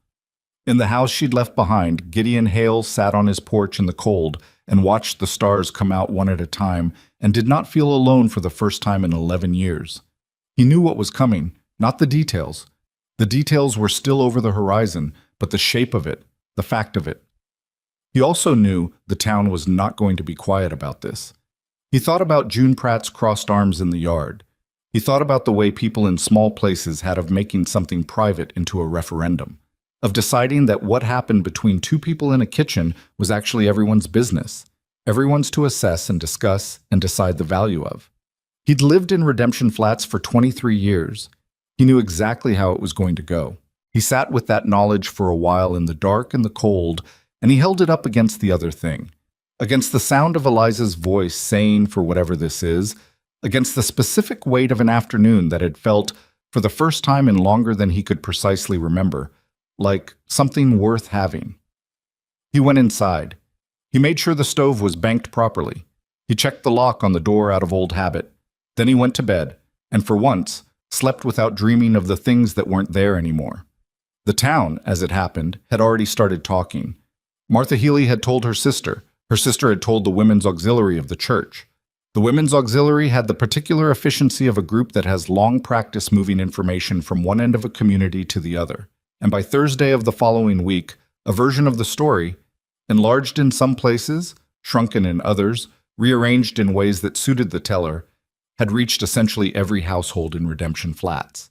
In the house she'd left behind, Gideon Hale sat on his porch in the cold and watched the stars come out one at a time and did not feel alone for the first time in 11 years. He knew what was coming, not the details. The details were still over the horizon, but the shape of it, the fact of it. He also knew the town was not going to be quiet about this. He thought about June Pratt's crossed arms in the yard. He thought about the way people in small places had of making something private into a referendum, of deciding that what happened between two people in a kitchen was actually everyone's business, everyone's to assess and discuss and decide the value of. He'd lived in Redemption Flats for 23 years. He knew exactly how it was going to go. He sat with that knowledge for a while in the dark and the cold, and he held it up against the other thing, against the sound of Eliza's voice saying, for whatever this is, against the specific weight of an afternoon that had felt, for the first time in longer than he could precisely remember, like something worth having. He went inside. He made sure the stove was banked properly. He checked the lock on the door out of old habit. Then he went to bed, and for once, slept without dreaming of the things that weren't there anymore. The town, as it happened, had already started talking. Martha Healy had told her sister had told the women's auxiliary of the church. The Women's Auxiliary had the particular efficiency of a group that has long practice moving information from one end of a community to the other. And by Thursday of the following week, a version of the story, enlarged in some places, shrunken in others, rearranged in ways that suited the teller, had reached essentially every household in Redemption Flats.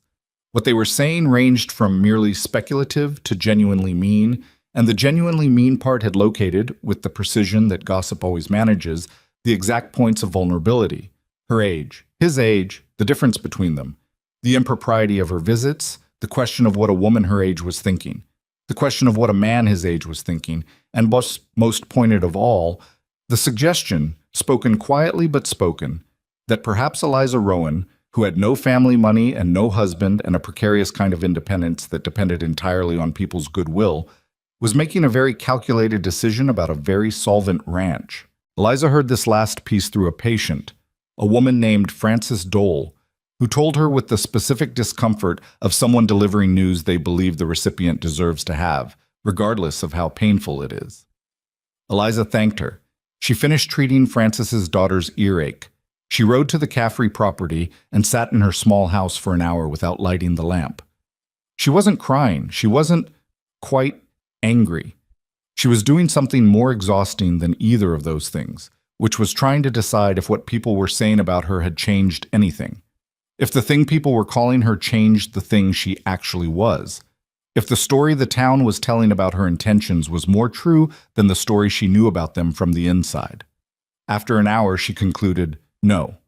What they were saying ranged from merely speculative to genuinely mean, and the genuinely mean part had located, with the precision that gossip always manages, the exact points of vulnerability: her age, his age, the difference between them, the impropriety of her visits, the question of what a woman her age was thinking, the question of what a man his age was thinking, and most pointed of all, the suggestion, spoken quietly but spoken, that perhaps Eliza Rowan, who had no family money and no husband and a precarious kind of independence that depended entirely on people's goodwill, was making a very calculated decision about a very solvent ranch. Eliza heard this last piece through a patient, a woman named Frances Dole, who told her with the specific discomfort of someone delivering news they believe the recipient deserves to have, regardless of how painful it is. Eliza thanked her. She finished treating Frances's daughter's earache. She rode to the Caffrey property and sat in her small house for an hour without lighting the lamp. She wasn't crying. She wasn't quite angry. She was doing something more exhausting than either of those things, which was trying to decide if what people were saying about her had changed anything. If the thing people were calling her changed the thing she actually was. If the story the town was telling about her intentions was more true than the story she knew about them from the inside. After an hour, she concluded, no,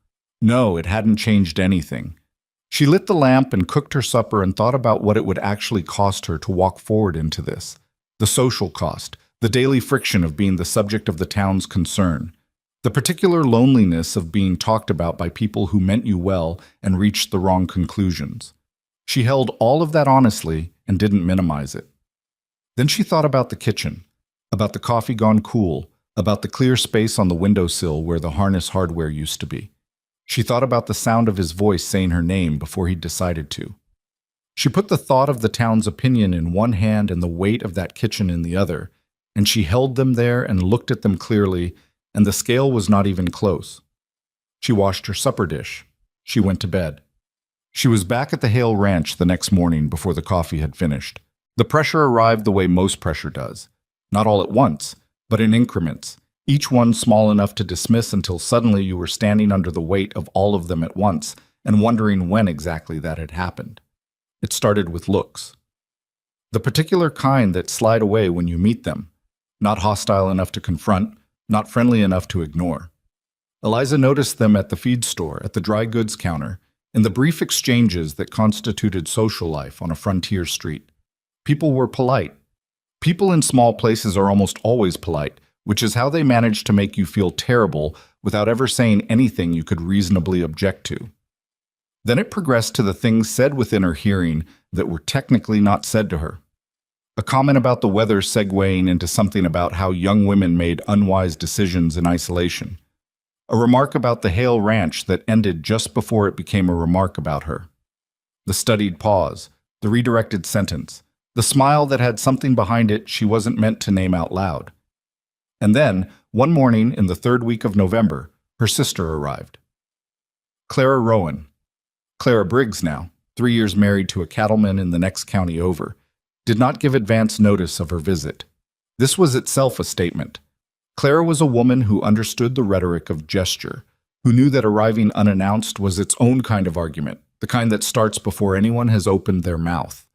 it hadn't changed anything. She lit the lamp and cooked her supper and thought about what it would actually cost her to walk forward into this. The social cost, the daily friction of being the subject of the town's concern, the particular loneliness of being talked about by people who meant you well and reached the wrong conclusions. She held all of that honestly and didn't minimize it. Then she thought about the kitchen, about the coffee gone cool, about the clear space on the windowsill where the harness hardware used to be. She thought about the sound of his voice saying her name before he'd decided to. She put the thought of the town's opinion in one hand and the weight of that kitchen in the other, and she held them there and looked at them clearly, and the scale was not even close. She washed her supper dish. She went to bed. She was back at the Hale Ranch the next morning before the coffee had finished. The pressure arrived the way most pressure does. Not all at once, but in increments, each one small enough to dismiss until suddenly you were standing under the weight of all of them at once and wondering when exactly that had happened. It started with looks. The particular kind that slide away when you meet them, not hostile enough to confront, not friendly enough to ignore. Eliza noticed them at the feed store, at the dry goods counter, in the brief exchanges that constituted social life on a frontier street. People were polite. People in small places are almost always polite, which is how they manage to make you feel terrible without ever saying anything you could reasonably object to. Then it progressed to the things said within her hearing that were technically not said to her. A comment about the weather segueing into something about how young women made unwise decisions in isolation. A remark about the Hale Ranch that ended just before it became a remark about her. The studied pause, the redirected sentence, the smile that had something behind it she wasn't meant to name out loud. And then, one morning in the third week of November, her sister arrived. Clara Rowan. Clara Briggs now, 3 years married to a cattleman in the next county over, did not give advance notice of her visit. This was itself a statement. Clara was a woman who understood the rhetoric of gesture, who knew that arriving unannounced was its own kind of argument, the kind that starts before anyone has opened their mouth.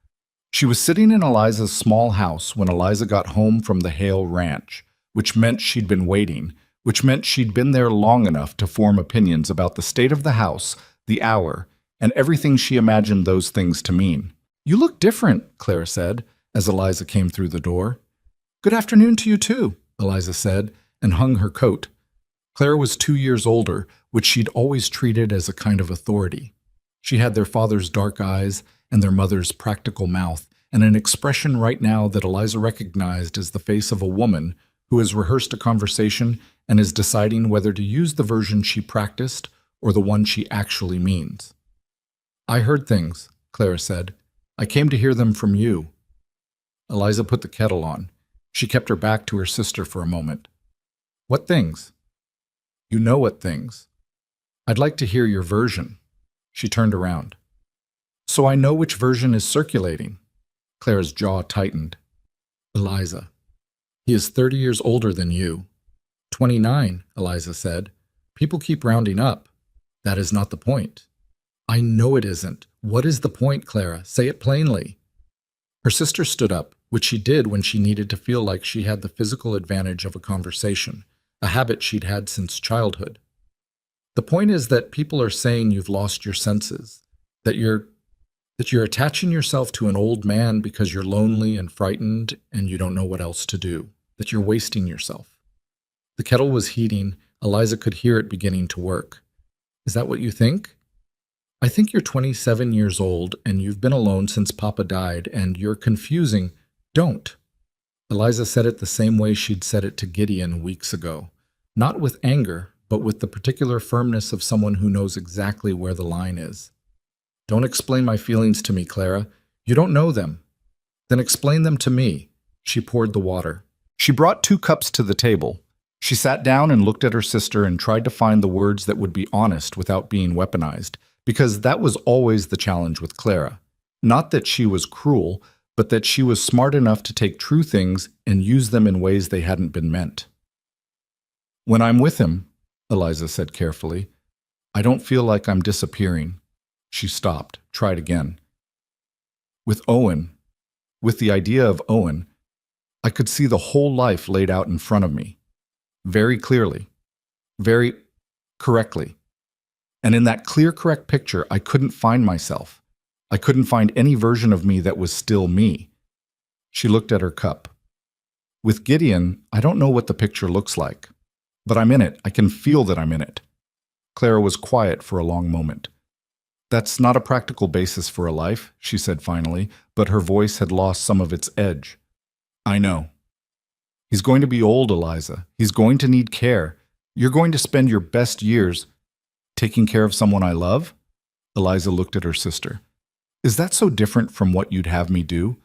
She was sitting in Eliza's small house when Eliza got home from the Hale Ranch, which meant she'd been waiting, which meant she'd been there long enough to form opinions about the state of the house, the hour, and everything she imagined those things to mean. "You look different," Clara said, as Eliza came through the door. "Good afternoon to you too," Eliza said, and hung her coat. Clara was 2 years older, which she'd always treated as a kind of authority. She had their father's dark eyes and their mother's practical mouth, and an expression right now that Eliza recognized as the face of a woman who has rehearsed a conversation and is deciding whether to use the version she practiced or the one she actually means. "I heard things," Clara said. "I came to hear them from you." Eliza put the kettle on. She kept her back to her sister for a moment. "What things?" "You know what things." I'd like to hear your version. She turned around. So I know which version is circulating. Clara's jaw tightened. Eliza. He is 30 years older than you. 29, Eliza said. People keep rounding up. That is not the point. I know it isn't. What is the point, Clara? Say it plainly. Her sister stood up, which she did when she needed to feel like she had the physical advantage of a conversation, a habit she'd had since childhood. The point is that people are saying you've lost your senses, that you're attaching yourself to an old man because you're lonely and frightened and you don't know what else to do, that you're wasting yourself. The kettle was heating. Eliza could hear it beginning to work. Is that what you think? I think you're 27 years old and you've been alone since Papa died and you're confusing. Don't. Eliza said it the same way she'd said it to Gideon weeks ago. Not with anger, but with the particular firmness of someone who knows exactly where the line is. Don't explain my feelings to me, Clara. You don't know them. Then explain them to me. She poured the water. She brought 2 cups to the table. She sat down and looked at her sister and tried to find the words that would be honest without being weaponized, because that was always the challenge with Clara. Not that she was cruel, but that she was smart enough to take true things and use them in ways they hadn't been meant. When I'm with him, Eliza said carefully, I don't feel like I'm disappearing. She stopped, tried again. With Owen, with the idea of Owen, I could see the whole life laid out in front of me. Very clearly, very correctly. And in that clear, correct picture, I couldn't find myself. I couldn't find any version of me that was still me. She looked at her cup. With Gideon, I don't know what the picture looks like, but I'm in it. I can feel that I'm in it. Clara was quiet for a long moment. That's not a practical basis for a life, she said finally, but her voice had lost some of its edge. I know. He's going to be old, Eliza. He's going to need care. You're going to spend your best years taking care of someone I love? Eliza looked at her sister. Is that so different from what you'd have me do?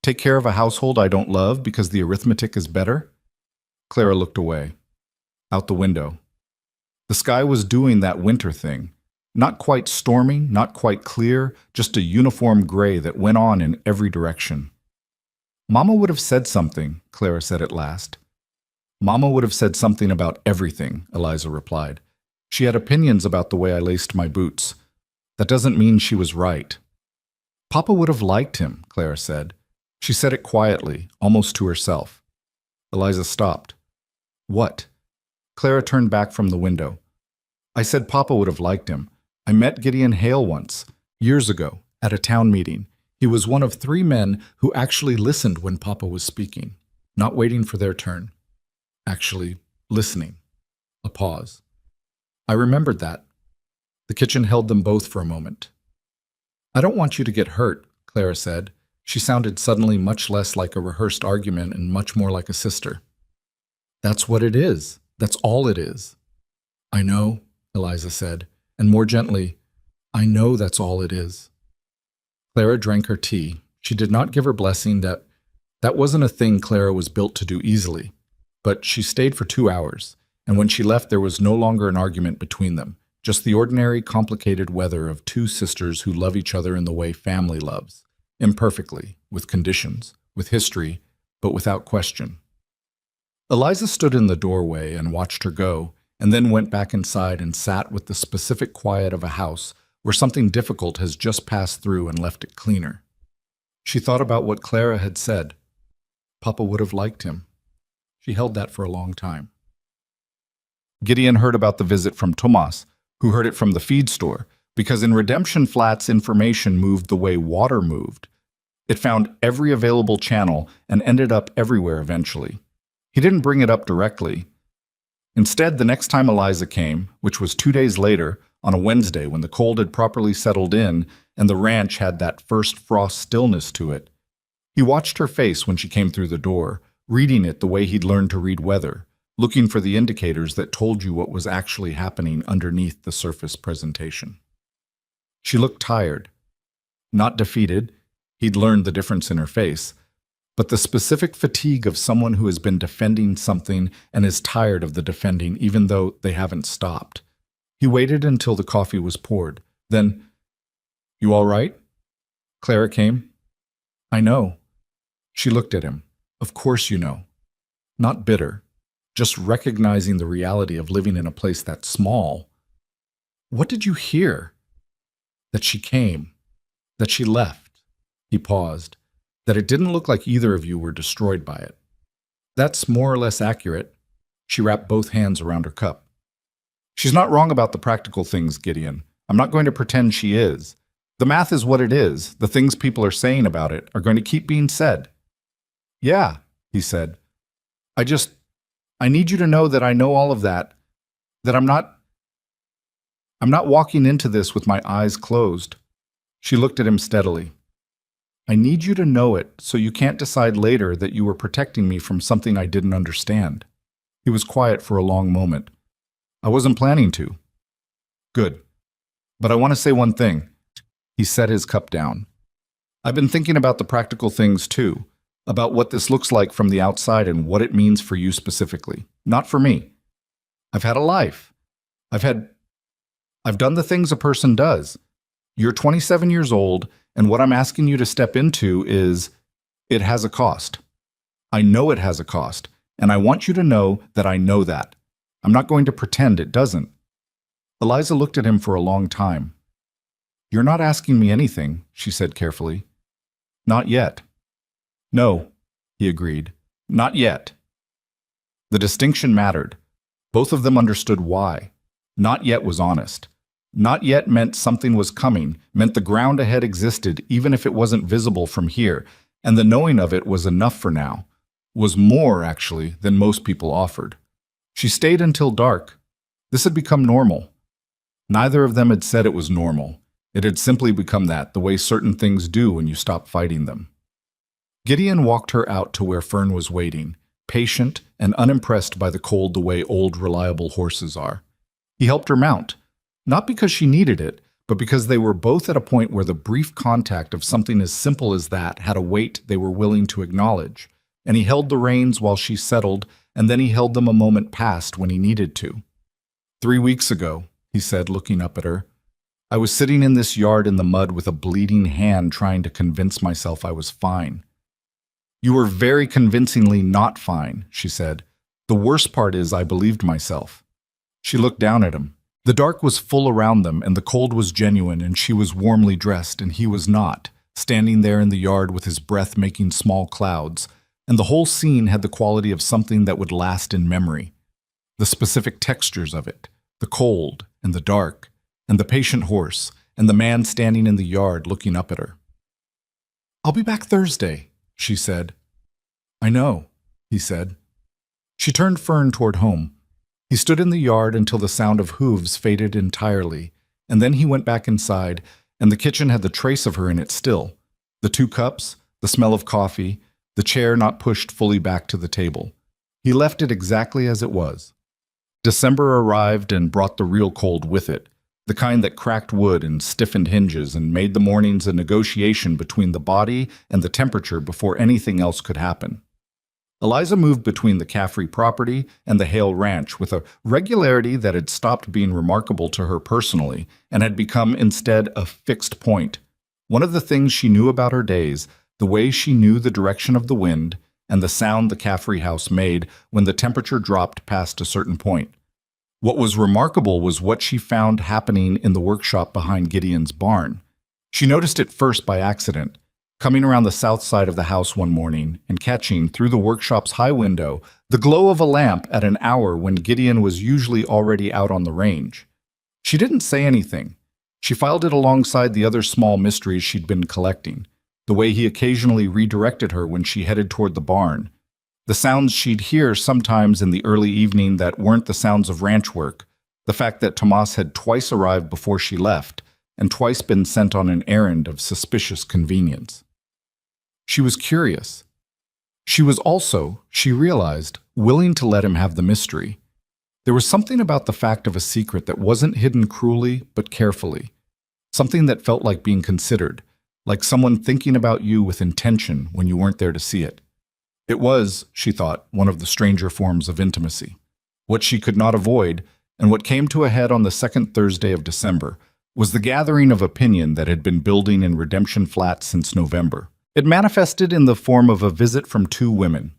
Take care of a household I don't love because the arithmetic is better? Clara looked away. Out the window. The sky was doing that winter thing. Not quite stormy, not quite clear, just a uniform gray that went on in every direction. Mama would have said something, Clara said at last. Mama would have said something about everything, Eliza replied. She had opinions about the way I laced my boots. That doesn't mean she was right. Papa would have liked him, Clara said. She said it quietly, almost to herself. Eliza stopped. What? Clara turned back from the window. I said Papa would have liked him. I met Gideon Hale once, years ago, at a town meeting. He was one of 3 men who actually listened when Papa was speaking, not waiting for their turn. Actually, listening. A pause. I remembered that. The kitchen held them both for a moment. I don't want you to get hurt, Clara said. She sounded suddenly much less like a rehearsed argument and much more like a sister. That's what it is. That's all it is. I know, Eliza said, and more gently, I know that's all it is. Clara drank her tea. She did not give her blessing. That wasn't a thing Clara was built to do easily. But she stayed for 2 hours, and when she left there was no longer an argument between them, just the ordinary, complicated weather of 2 sisters who love each other in the way family loves, imperfectly, with conditions, with history, but without question. Eliza stood in the doorway and watched her go, and then went back inside and sat with the specific quiet of a house where something difficult has just passed through and left it cleaner. She thought about what Clara had said. Papa would have liked him. She held that for a long time. Gideon heard about the visit from Tomas, who heard it from the feed store, because in Redemption Flats information moved the way water moved. It found every available channel and ended up everywhere eventually. He didn't bring it up directly. Instead, the next time Eliza came, which was 2 days later, on a Wednesday when the cold had properly settled in and the ranch had that first frost stillness to it, he watched her face when she came through the door, reading it the way he'd learned to read weather, looking for the indicators that told you what was actually happening underneath the surface presentation. She looked tired. Not defeated, he'd learned the difference in her face, but the specific fatigue of someone who has been defending something and is tired of the defending even though they haven't stopped. He waited until the coffee was poured. Then, "You all right?" Clara came. "I know." She looked at him. "Of course you know." Not bitter, just recognizing the reality of living in a place that small. "What did you hear?" "That she came. That she left." He paused. "That it didn't look like either of you were destroyed by it." "That's more or less accurate." She wrapped both hands around her cup. "She's not wrong about the practical things, Gideon. I'm not going to pretend she is. The math is what it is. The things people are saying about it are going to keep being said." "Yeah," he said. I need you to know that I know all of that. That I'm not walking into this with my eyes closed." She looked at him steadily. "I need you to know it so you can't decide later that you were protecting me from something I didn't understand." He was quiet for a long moment. "I wasn't planning to." "Good. But I want to say one thing." He set his cup down. "I've been thinking about the practical things too, about what this looks like from the outside and what it means for you specifically. Not for me. I've had a life. I've done the things a person does. You're 27 years old, and what I'm asking you to step into is, it has a cost. I know it has a cost, and I want you to know that I know that. I'm not going to pretend it doesn't." Eliza looked at him for a long time. "You're not asking me anything," she said carefully. "Not yet." "No," he agreed. "Not yet." The distinction mattered. Both of them understood why. Not yet was honest. Not yet meant something was coming, meant the ground ahead existed even if it wasn't visible from here, and the knowing of it was enough for now. Was more, actually, than most people offered. She stayed until dark. This had become normal. Neither of them had said it was normal. It had simply become that, the way certain things do when you stop fighting them. Gideon walked her out to where Fern was waiting, patient and unimpressed by the cold the way old, reliable horses are. He helped her mount, not because she needed it, but because they were both at a point where the brief contact of something as simple as that had a weight they were willing to acknowledge, and he held the reins while she settled, and then he held them a moment past when he needed to. 3 weeks ago, he said, looking up at her, I was sitting in this yard in the mud with a bleeding hand trying to convince myself I was fine. You were very convincingly not fine, she said. The worst part is I believed myself. She looked down at him. The dark was full around them, and the cold was genuine, and she was warmly dressed, and he was not, standing there in the yard with his breath making small clouds, and the whole scene had the quality of something that would last in memory. The specific textures of it, the cold and the dark, and the patient horse, and the man standing in the yard looking up at her. I'll be back Thursday, she said. I know, he said. She turned Fern toward home. He stood in the yard until the sound of hooves faded entirely, and then he went back inside, and the kitchen had the trace of her in it still. The 2 cups, the smell of coffee, the chair not pushed fully back to the table. He left it exactly as it was. December arrived and brought the real cold with it, the kind that cracked wood and stiffened hinges and made the mornings a negotiation between the body and the temperature before anything else could happen. Eliza moved between the Caffrey property and the Hale Ranch with a regularity that had stopped being remarkable to her personally and had become instead a fixed point. One of the things she knew about her days, the way she knew the direction of the wind and the sound the Caffrey house made when the temperature dropped past a certain point. What was remarkable was what she found happening in the workshop behind Gideon's barn. She noticed it first by accident, coming around the south side of the house one morning and catching, through the workshop's high window, the glow of a lamp at an hour when Gideon was usually already out on the range. She didn't say anything. She filed it alongside the other small mysteries she'd been collecting, the way he occasionally redirected her when she headed toward the barn, the sounds she'd hear sometimes in the early evening that weren't the sounds of ranch work, the fact that Tomas had twice arrived before she left and twice been sent on an errand of suspicious convenience. She was curious. She was also, she realized, willing to let him have the mystery. There was something about the fact of a secret that wasn't hidden cruelly but carefully, something that felt like being considered, like someone thinking about you with intention when you weren't there to see it. It was, she thought, one of the stranger forms of intimacy. What she could not avoid, and what came to a head on the second Thursday of December was the gathering of opinion that had been building in Redemption Flat since November. It manifested in the form of a visit from two women,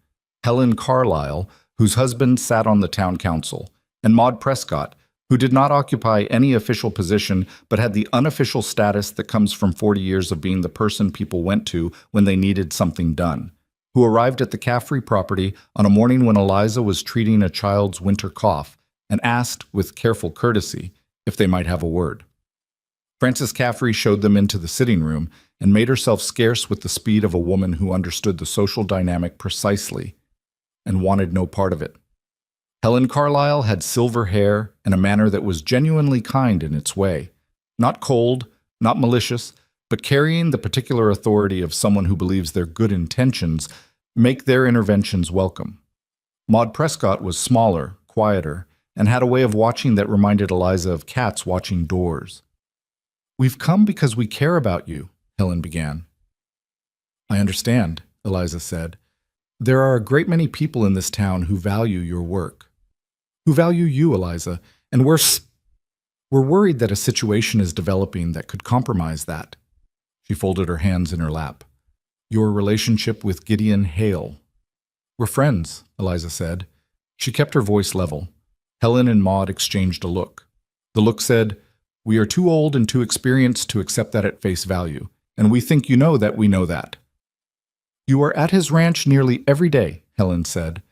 Helen Carlisle, whose husband sat on the town council, and Maud Prescott, who did not occupy any official position but had the unofficial status that comes from 40 years of being the person people went to when they needed something done, who arrived at the Caffrey property on a morning when Eliza was treating a child's winter cough and asked, with careful courtesy, if they might have a word. Frances Caffrey showed them into the sitting room and made herself scarce with the speed of a woman who understood the social dynamic precisely and wanted no part of it. Helen Carlisle had silver hair and a manner that was genuinely kind in its way, not cold, not malicious, but carrying the particular authority of someone who believes their good intentions make their interventions welcome. Maud Prescott was smaller, quieter, and had a way of watching that reminded Eliza of cats watching doors. "We've come because we care about you," Helen began. "I understand," Eliza said. "There are a great many people in this town who value your work. Who value you, Eliza, and we're worried that a situation is developing that could compromise that." She folded her hands in her lap. "Your relationship with Gideon Hale." "We're friends," Eliza said. She kept her voice level. Helen and Maud exchanged a look. The look said, "We are too old and too experienced to accept that at face value, and we think you know that we know that." "You are at his ranch nearly every day," Helen said.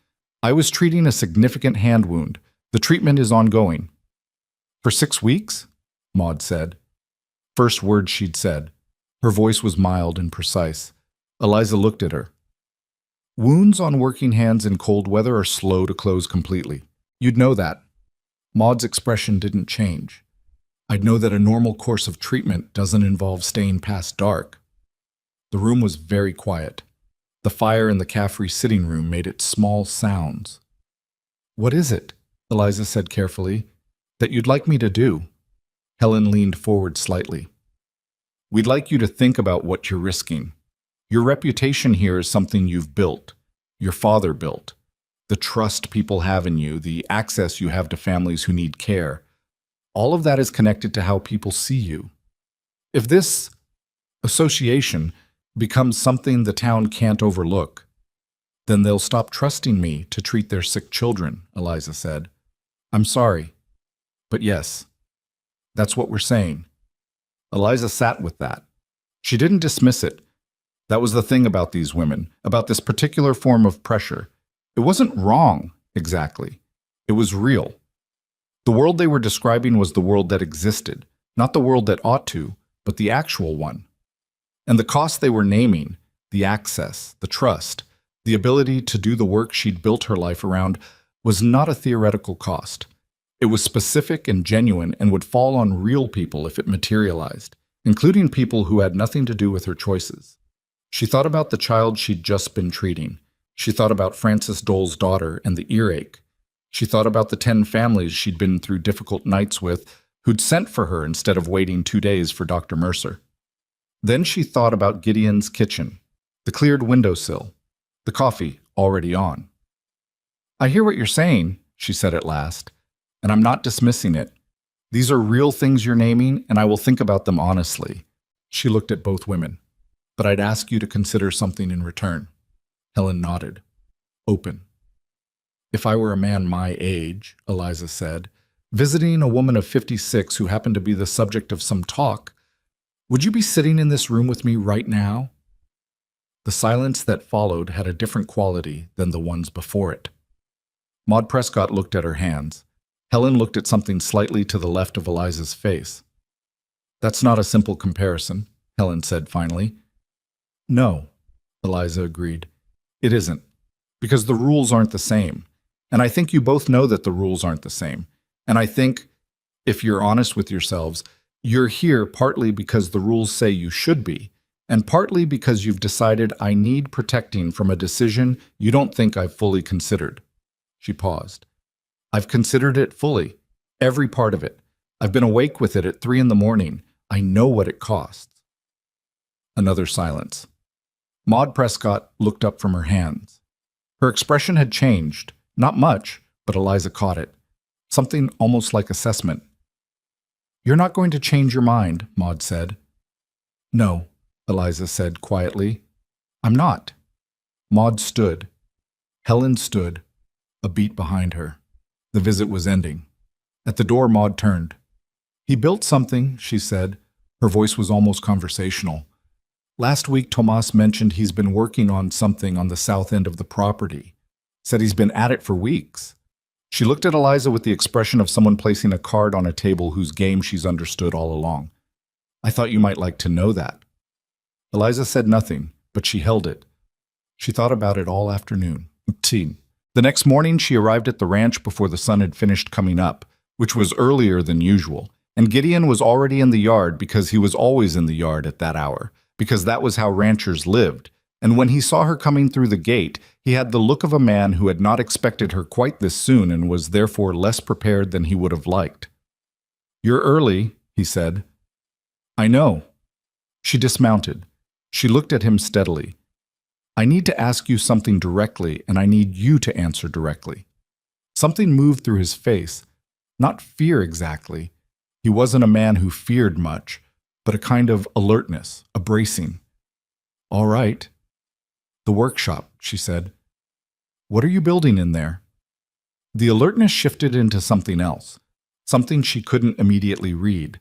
"I was treating a significant hand wound. The treatment is ongoing." "For 6 weeks?" Maud said. First word she'd said. Her voice was mild and precise. Eliza looked at her. "Wounds on working hands in cold weather are slow to close completely. You'd know that." Maud's expression didn't change. "I'd know that a normal course of treatment doesn't involve staying past dark." The room was very quiet. The fire in the Caffrey sitting room made its small sounds. "What is it?" Eliza said carefully. "That you'd like me to do?" Helen leaned forward slightly. "We'd like you to think about what you're risking. Your reputation here is something you've built, your father built. The trust people have in you, the access you have to families who need care. All of that is connected to how people see you. If this association becomes something the town can't overlook, then they'll stop trusting me to treat their sick children," Eliza said. "I'm sorry, but yes, that's what we're saying." Eliza sat with that. She didn't dismiss it. That was the thing about these women, about this particular form of pressure. It wasn't wrong, exactly. It was real. The world they were describing was the world that existed, not the world that ought to, but the actual one. And the cost they were naming, the access, the trust, the ability to do the work she'd built her life around, was not a theoretical cost. It was specific and genuine and would fall on real people if it materialized, including people who had nothing to do with her choices. She thought about the child she'd just been treating. She thought about Frances Dole's daughter and the earache. She thought about the 10 families she'd been through difficult nights with who'd sent for her instead of waiting 2 days for Dr. Mercer. Then she thought about Gideon's kitchen, the cleared windowsill, the coffee already on. "I hear what you're saying," she said at last, "and I'm not dismissing it. These are real things you're naming, and I will think about them honestly." She looked at both women. "But I'd ask you to consider something in return." Helen nodded. "Open." "If I were a man my age," Eliza said, "visiting a woman of 56 who happened to be the subject of some talk, would you be sitting in this room with me right now?" The silence that followed had a different quality than the ones before it. Maud Prescott looked at her hands. Helen looked at something slightly to the left of Eliza's face. "That's not a simple comparison," Helen said finally. "No," Eliza agreed. "It isn't, because the rules aren't the same. And I think you both know that the rules aren't the same. And I think, if you're honest with yourselves, you're here partly because the rules say you should be, and partly because you've decided I need protecting from a decision you don't think I've fully considered." She paused. "I've considered it fully, every part of it. I've been awake with it at 3 a.m. I know what it costs." Another silence. Maud Prescott looked up from her hands. Her expression had changed, not much, but Eliza caught it. something almost like assessment. "You're not going to change your mind," Maud said. "No," Eliza said quietly. "I'm not." Maud stood. Helen stood, a beat behind her. The visit was ending. At the door, Maud turned. "He built something," she said. Her voice was almost conversational. "Last week, Tomas mentioned he's been working on something on the south end of the property. Said he's been at it for weeks." She looked at Eliza with the expression of someone placing a card on a table whose game she's understood all along. "I thought you might like to know that." Eliza said nothing, but she held it. She thought about it all afternoon. The next morning, she arrived at the ranch before the sun had finished coming up, which was earlier than usual, and Gideon was already in the yard because he was always in the yard at that hour, because that was how ranchers lived. And when he saw her coming through the gate, he had the look of a man who had not expected her quite this soon and was therefore less prepared than he would have liked. "You're early," he said. "I know." She dismounted. She looked at him steadily. "I need to ask you something directly, and I need you to answer directly." Something moved through his face. Not fear exactly. He wasn't a man who feared much, but a kind of alertness, a bracing. "All right." "The workshop," she said. "What are you building in there?" The alertness shifted into something else, something she couldn't immediately read.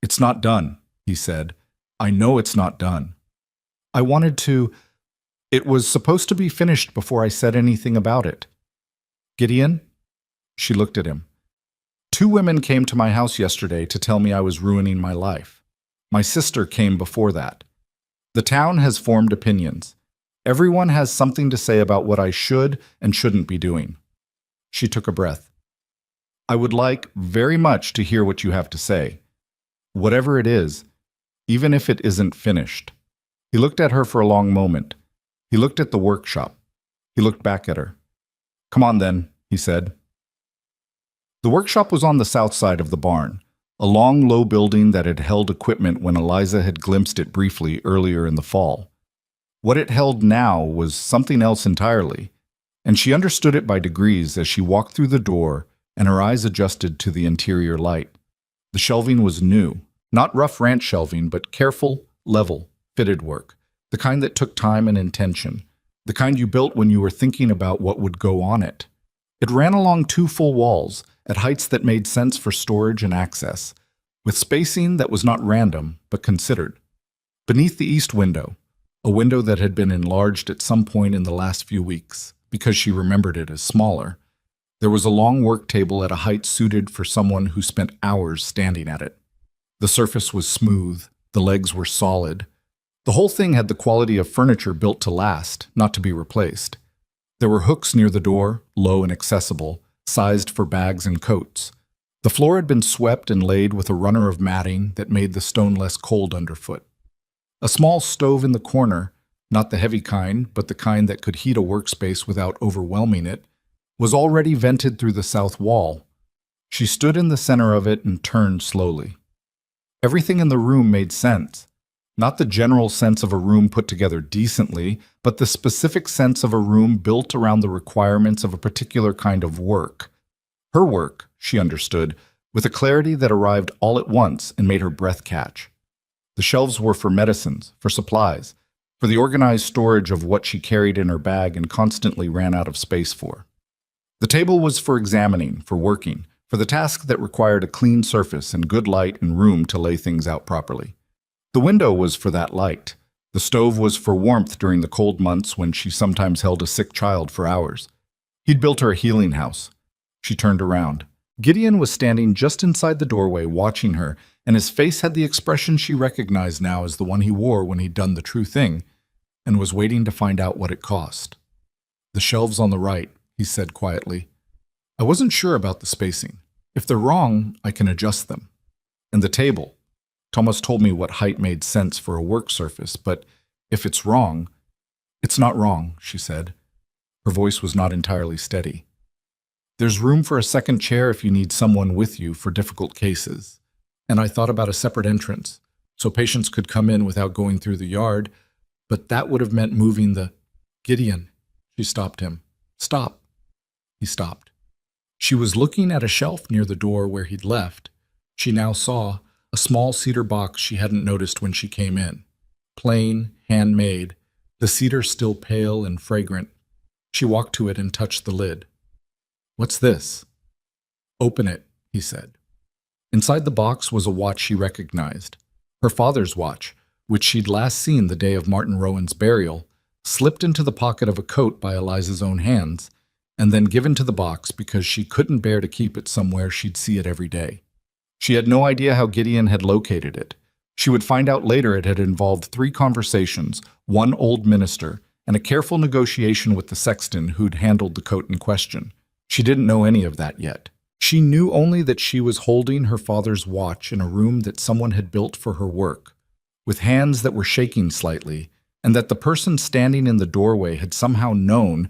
"It's not done," he said. "I know it's not done. I wanted to... It was supposed to be finished before I said anything about it." "Gideon?" She looked at him. "Two women came to my house yesterday to tell me I was ruining my life. My sister came before that. The town has formed opinions. Everyone has something to say about what I should and shouldn't be doing." She took a breath. "I would like very much to hear what you have to say. Whatever it is, even if it isn't finished." He looked at her for a long moment. He looked at the workshop. He looked back at her. "Come on then," he said. The workshop was on the south side of the barn, a long, low building that had held equipment when Eliza had glimpsed it briefly earlier in the fall. What it held now was something else entirely, and she understood it by degrees as she walked through the door and her eyes adjusted to the interior light. The shelving was new, not rough ranch shelving, but careful, level, fitted work, the kind that took time and intention, the kind you built when you were thinking about what would go on it. It ran along two full walls, at heights that made sense for storage and access, with spacing that was not random, but considered. Beneath the east window, a window that had been enlarged at some point in the last few weeks, because she remembered it as smaller, there was a long work table at a height suited for someone who spent hours standing at it. The surface was smooth, the legs were solid. The whole thing had the quality of furniture built to last, not to be replaced. There were hooks near the door, low and accessible, sized for bags and coats. The floor had been swept and laid with a runner of matting that made the stone less cold underfoot. A small stove in the corner, not the heavy kind, but the kind that could heat a workspace without overwhelming it, was already vented through the south wall. She stood in the center of it and turned slowly. Everything in the room made sense. Not the general sense of a room put together decently, but the specific sense of a room built around the requirements of a particular kind of work. Her work, she understood, with a clarity that arrived all at once and made her breath catch. The shelves were for medicines, for supplies, for the organized storage of what she carried in her bag and constantly ran out of space for. The table was for examining, for working, for the task that required a clean surface and good light and room to lay things out properly. The window was for that light. The stove was for warmth during the cold months when she sometimes held a sick child for hours. He'd built her a healing house. She turned around. Gideon was standing just inside the doorway watching her, and his face had the expression she recognized now as the one he wore when he'd done the true thing, and was waiting to find out what it cost. "The shelves on the right," he said quietly. "I wasn't sure about the spacing. If they're wrong, I can adjust them. And the table. Thomas told me what height made sense for a work surface, but if it's wrong..." "It's not wrong," she said. Her voice was not entirely steady. "There's room for a second chair if you need someone with you for difficult cases. And I thought about a separate entrance, so patients could come in without going through the yard, but that would have meant moving the..." "Gideon," she stopped him. "Stop." He stopped. She was looking at a shelf near the door where he'd left. She now saw a small cedar box she hadn't noticed when she came in. Plain, handmade, the cedar still pale and fragrant. She walked to it and touched the lid. "What's this?" "Open it," he said. Inside the box was a watch she recognized. Her father's watch, which she'd last seen the day of Martin Rowan's burial, slipped into the pocket of a coat by Eliza's own hands, and then given to the box because she couldn't bear to keep it somewhere she'd see it every day. She had no idea how Gideon had located it. She would find out later it had involved 3 conversations, 1 old minister, and a careful negotiation with the sexton who'd handled the coat in question. She didn't know any of that yet. She knew only that she was holding her father's watch in a room that someone had built for her work, with hands that were shaking slightly, and that the person standing in the doorway had somehow known,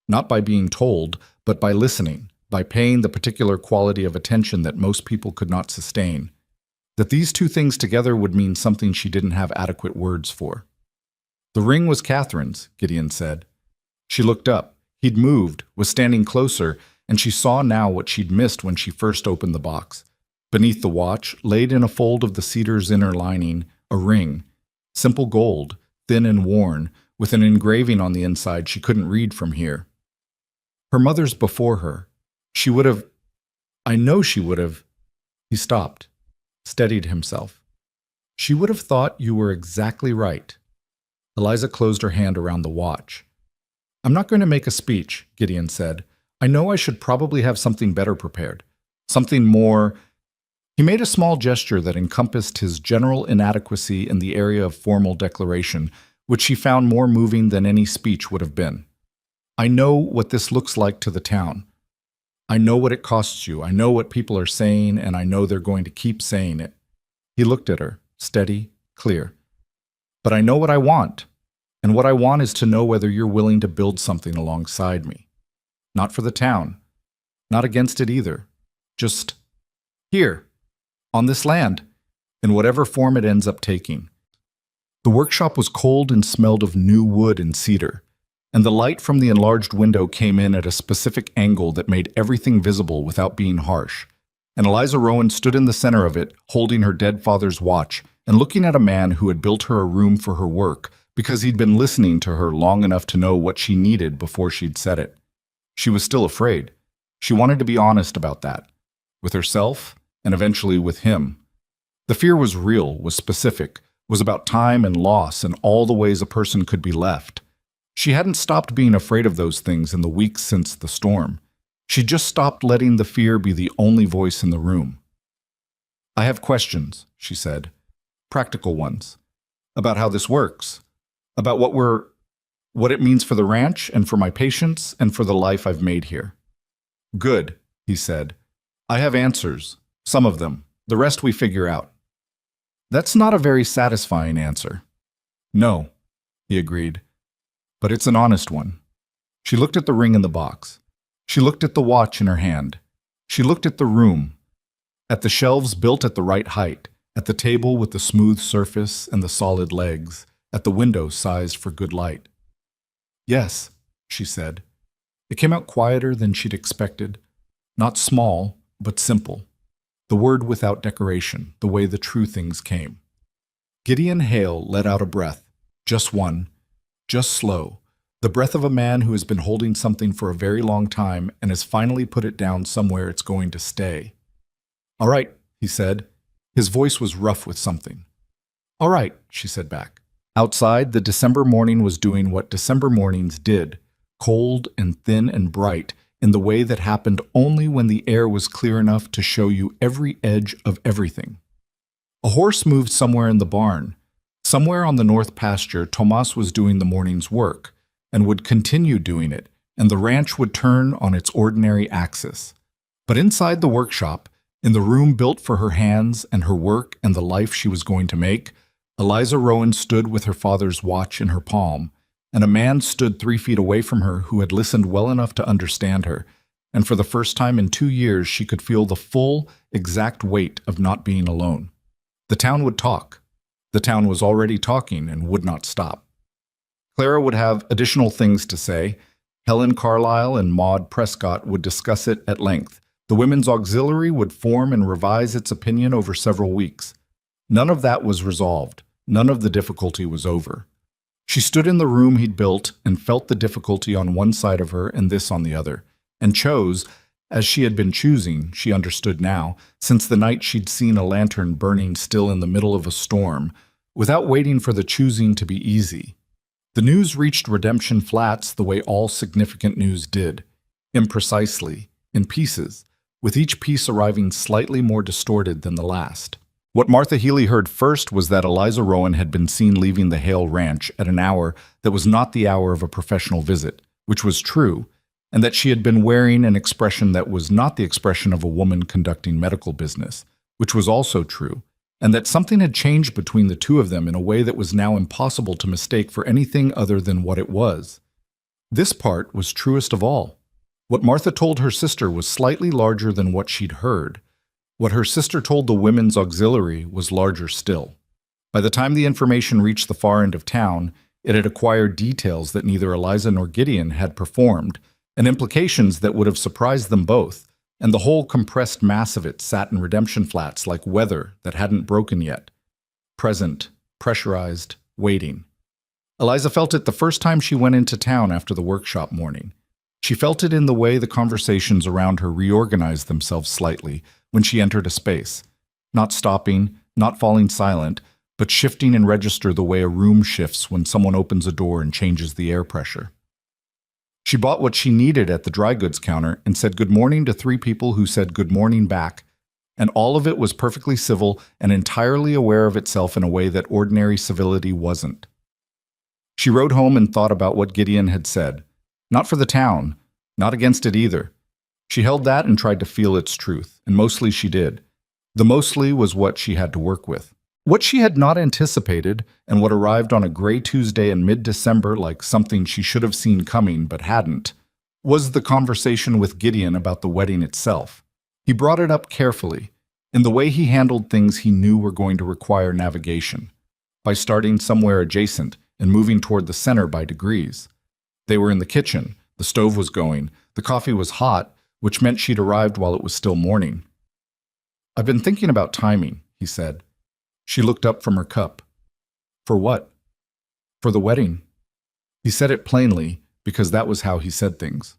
not by being told, but by listening, by paying the particular quality of attention that most people could not sustain, that these 2 things together would mean something she didn't have adequate words for. "The ring was Catherine's," Gideon said. She looked up. He'd moved, was standing closer, and she saw now what she'd missed when she first opened the box. Beneath the watch, laid in a fold of the cedar's inner lining, a ring, simple gold, thin and worn, with an engraving on the inside she couldn't read from here. Her mother's before her. She would have... I know she would have... He stopped, steadied himself. "She would have thought you were exactly right." Eliza closed her hand around the watch. "I'm not going to make a speech," Gideon said. "I know I should probably have something better prepared. Something more..." He made a small gesture that encompassed his general inadequacy in the area of formal declaration, which she found more moving than any speech would have been. "I know what this looks like to the town. I know what it costs you. I know what people are saying, and I know they're going to keep saying it." He looked at her, steady, clear. "But I know what I want, and what I want is to know whether you're willing to build something alongside me. Not for the town, not against it either. Just here, on this land, in whatever form it ends up taking." The workshop was cold and smelled of new wood and cedar, and the light from the enlarged window came in at a specific angle that made everything visible without being harsh. And Eliza Rowan stood in the center of it, holding her dead father's watch, and looking at a man who had built her a room for her work because he'd been listening to her long enough to know what she needed before she'd said it. She was still afraid. She wanted to be honest about that, with herself and eventually with him. The fear was real, was specific, was about time and loss and all the ways a person could be left. She hadn't stopped being afraid of those things in the weeks since the storm. She just stopped letting the fear be the only voice in the room. "I have questions," she said. "Practical ones. About how this works. About what it means for the ranch and for my patients and for the life I've made here." "Good," he said. "I have answers. Some of them. The rest we figure out." "That's not a very satisfying answer." "No," he agreed. "But it's an honest one." She looked at the ring in the box. She looked at the watch in her hand. She looked at the room, at the shelves built at the right height, at the table with the smooth surface and the solid legs, at the window sized for good light. "Yes," she said. It came out quieter than she'd expected. Not small, but simple. The word without decoration, the way the true things came. Gideon Hale let out a breath. Just one. Just slow. The breath of a man who has been holding something for a very long time and has finally put it down somewhere it's going to stay. "All right," he said. His voice was rough with something. "All right," she said back. Outside, the December morning was doing what December mornings did, cold and thin and bright, in the way that happened only when the air was clear enough to show you every edge of everything. A horse moved somewhere in the barn. Somewhere on the north pasture, Tomas was doing the morning's work, and would continue doing it, and the ranch would turn on its ordinary axis. But inside the workshop, in the room built for her hands and her work and the life she was going to make, Eliza Rowan stood with her father's watch in her palm, and a man stood 3 feet away from her who had listened well enough to understand her, and for the first time in 2 years she could feel the full, exact weight of not being alone. The town would talk. The town was already talking and would not stop. Clara would have additional things to say, Helen Carlyle and Maud Prescott would discuss it at length. The Women's Auxiliary would form and revise its opinion over several weeks. None of that was resolved. None of the difficulty was over. She stood in the room he'd built and felt the difficulty on one side of her and this on the other, and chose, as she had been choosing, she understood now, since the night she'd seen a lantern burning still in the middle of a storm, without waiting for the choosing to be easy. The news reached Redemption Flats the way all significant news did, imprecisely, in pieces, with each piece arriving slightly more distorted than the last. What Martha Healy heard first was that Eliza Rowan had been seen leaving the Hale Ranch at an hour that was not the hour of a professional visit, which was true, and that she had been wearing an expression that was not the expression of a woman conducting medical business, which was also true, and that something had changed between the two of them in a way that was now impossible to mistake for anything other than what it was. This part was truest of all. What Martha told her sister was slightly larger than what she'd heard. What her sister told the Women's Auxiliary was larger still. By the time the information reached the far end of town, it had acquired details that neither Eliza nor Gideon had performed, and implications that would have surprised them both, and the whole compressed mass of it sat in Redemption Flats like weather that hadn't broken yet. Present, pressurized, waiting. Eliza felt it the first time she went into town after the workshop morning. She felt it in the way the conversations around her reorganized themselves slightly when she entered a space, not stopping, not falling silent, but shifting in register the way a room shifts when someone opens a door and changes the air pressure. She bought what she needed at the dry goods counter and said good morning to 3 people who said good morning back, and all of it was perfectly civil and entirely aware of itself in a way that ordinary civility wasn't. She rode home and thought about what Gideon had said. Not for the town, not against it either. She held that and tried to feel its truth, and mostly she did. The mostly was what she had to work with. What she had not anticipated, and what arrived on a gray Tuesday in mid-December like something she should have seen coming but hadn't, was the conversation with Gideon about the wedding itself. He brought it up carefully, in the way he handled things he knew were going to require navigation, by starting somewhere adjacent and moving toward the center by degrees. They were in the kitchen, the stove was going, the coffee was hot, which meant she'd arrived while it was still morning. "I've been thinking about timing," he said. She looked up from her cup. "For what?" "For the wedding." He said it plainly, because that was how he said things.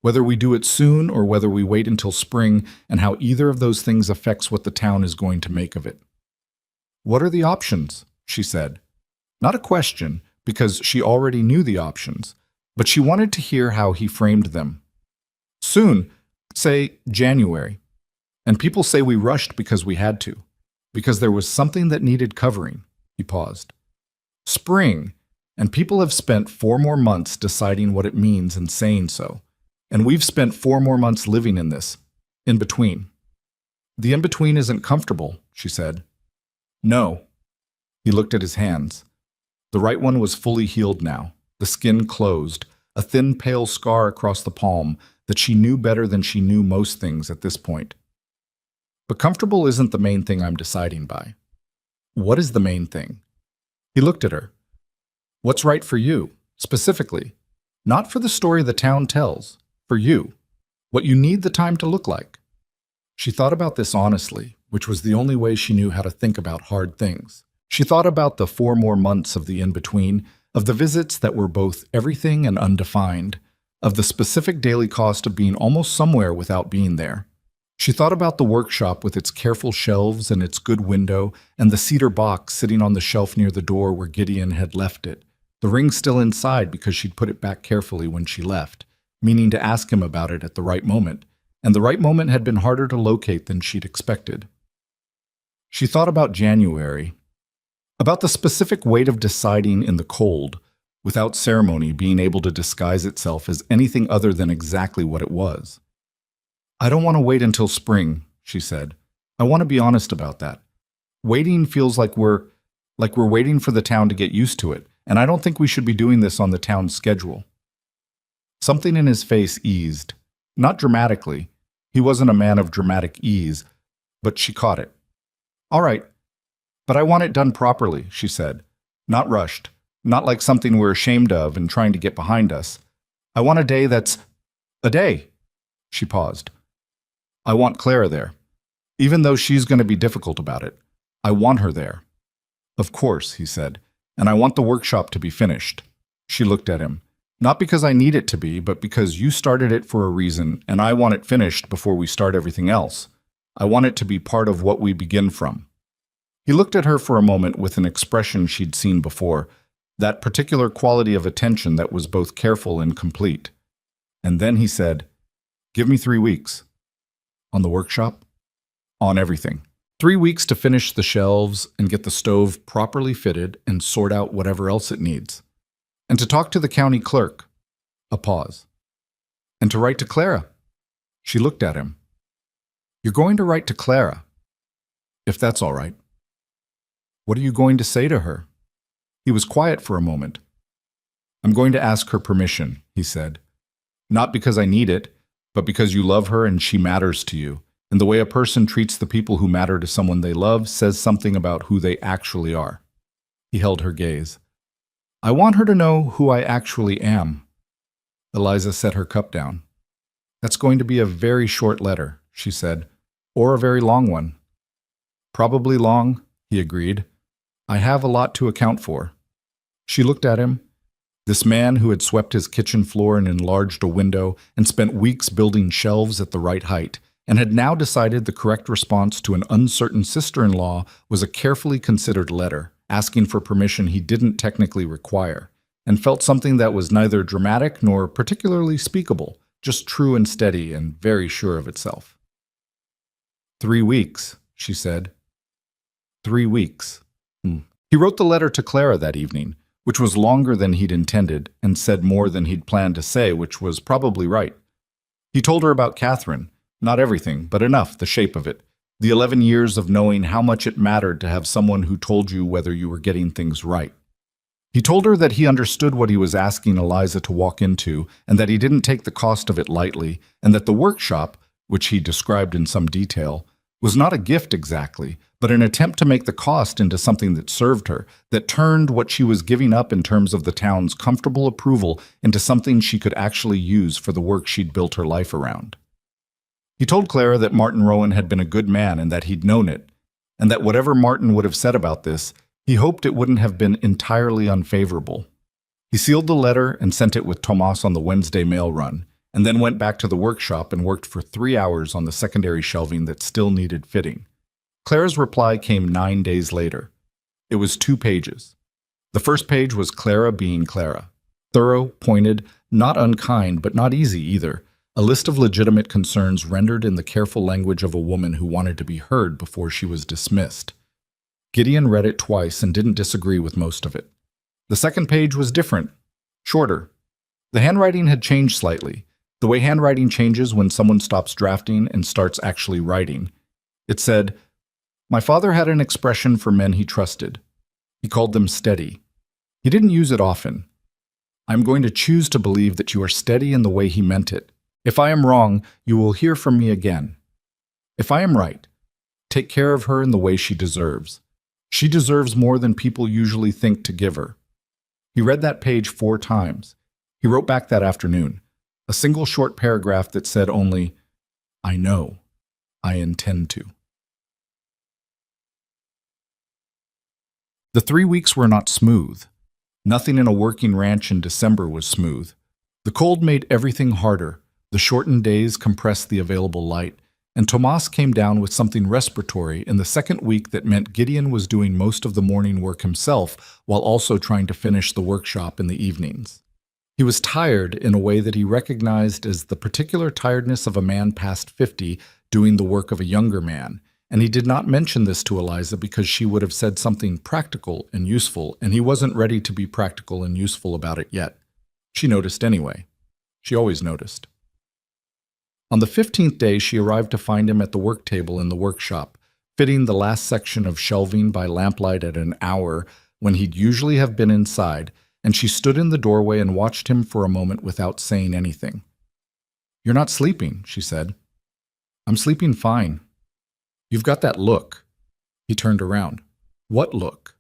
Whether we do it soon or whether we wait until spring, and how either of those things affects what the town is going to make of it. "What are the options?" she said. Not a question, because she already knew the options, but she wanted to hear how he framed them. "Soon, say January. And people say we rushed because we had to. Because there was something that needed covering." He paused. "Spring, and people have spent 4 more months deciding what it means and saying so. And we've spent 4 more months living in this, in between." "The in-between isn't comfortable," she said. "No." He looked at his hands. The right one was fully healed now, the skin closed, a thin pale scar across the palm that she knew better than she knew most things at this point. "But comfortable isn't the main thing I'm deciding by." "What is the main thing?" He looked at her. "What's right for you, specifically? Not for the story the town tells, for you. What you need the time to look like." She thought about this honestly, which was the only way she knew how to think about hard things. She thought about the 4 more months of the in-between, of the visits that were both everything and undefined, of the specific daily cost of being almost somewhere without being there. She thought about the workshop with its careful shelves and its good window and the cedar box sitting on the shelf near the door where Gideon had left it, the ring still inside because she'd put it back carefully when she left, meaning to ask him about it at the right moment, and the right moment had been harder to locate than she'd expected. She thought about January, about the specific weight of deciding in the cold, without ceremony being able to disguise itself as anything other than exactly what it was. "I don't want to wait until spring," she said. "I want to be honest about that. Waiting feels like we're waiting for the town to get used to it, and I don't think we should be doing this on the town's schedule." Something in his face eased. Not dramatically. He wasn't a man of dramatic ease, but she caught it. "All right, but I want it done properly," she said. "Not rushed. Not like something we're ashamed of and trying to get behind us. I want a day that's a day. She paused. I want Clara there. Even though she's going to be difficult about it, I want her there. Of course, he said, and I want the workshop to be finished. She looked at him. Not because I need it to be, but because you started it for a reason, and I want it finished before we start everything else. I want it to be part of what we begin from. He looked at her for a moment with an expression she'd seen before, that particular quality of attention that was both careful and complete. And then he said, Give me 3 weeks. On the workshop? On everything. 3 weeks to finish the shelves and get the stove properly fitted and sort out whatever else it needs. And to talk to the county clerk. A pause. And to write to Clara. She looked at him. You're going to write to Clara. If that's all right. What are you going to say to her? He was quiet for a moment. I'm going to ask her permission, he said. Not because I need it, but because you love her and she matters to you. And the way a person treats the people who matter to someone they love says something about who they actually are. He held her gaze. I want her to know who I actually am. Eliza set her cup down. That's going to be a very short letter, she said, or a very long one. Probably long, he agreed. I have a lot to account for. She looked at him. This man who had swept his kitchen floor and enlarged a window and spent weeks building shelves at the right height, and had now decided the correct response to an uncertain sister-in-law was a carefully considered letter, asking for permission he didn't technically require, and felt something that was neither dramatic nor particularly speakable, just true and steady and very sure of itself. 3 weeks, she said. 3 weeks. He wrote the letter to Clara that evening, which was longer than he'd intended and said more than he'd planned to say, which was probably right. He told her about Catherine, not everything, but enough, the shape of it, the 11 years of knowing how much it mattered to have someone who told you whether you were getting things right. He told her that he understood what he was asking Eliza to walk into and that he didn't take the cost of it lightly, and that the workshop, which he described in some detail, was not a gift exactly, but an attempt to make the cost into something that served her, that turned what she was giving up in terms of the town's comfortable approval into something she could actually use for the work she'd built her life around. He told Clara that Martin Rowan had been a good man and that he'd known it, and that whatever Martin would have said about this, he hoped it wouldn't have been entirely unfavorable. He sealed the letter and sent it with Tomas on the Wednesday mail run, and then went back to the workshop and worked for 3 hours on the secondary shelving that still needed fitting. Clara's reply came 9 days later. It was 2 pages. The first page was Clara being Clara. Thorough, pointed, not unkind, but not easy either. A list of legitimate concerns rendered in the careful language of a woman who wanted to be heard before she was dismissed. Gideon read it twice and didn't disagree with most of it. The second page was different, shorter. The handwriting had changed slightly, the way handwriting changes when someone stops drafting and starts actually writing. It said, My father had an expression for men he trusted. He called them steady. He didn't use it often. I'm going to choose to believe that you are steady in the way he meant it. If I am wrong, you will hear from me again. If I am right, take care of her in the way she deserves. She deserves more than people usually think to give her. He read that page 4 times. He wrote back that afternoon, a single short paragraph that said only, I know, I intend to. The 3 weeks were not smooth. Nothing in a working ranch in December was smooth. The cold made everything harder. The shortened days compressed the available light, and Tomas came down with something respiratory in the second week that meant Gideon was doing most of the morning work himself while also trying to finish the workshop in the evenings. He was tired in a way that he recognized as the particular tiredness of a man past 50 doing the work of a younger man, and he did not mention this to Eliza because she would have said something practical and useful, and he wasn't ready to be practical and useful about it yet. She noticed anyway. She always noticed. On the 15th day, she arrived to find him at the work table in the workshop, fitting the last section of shelving by lamplight at an hour when he'd usually have been inside, and she stood in the doorway and watched him for a moment without saying anything. You're not sleeping, she said. I'm sleeping fine. You've got that look. He turned around. What look?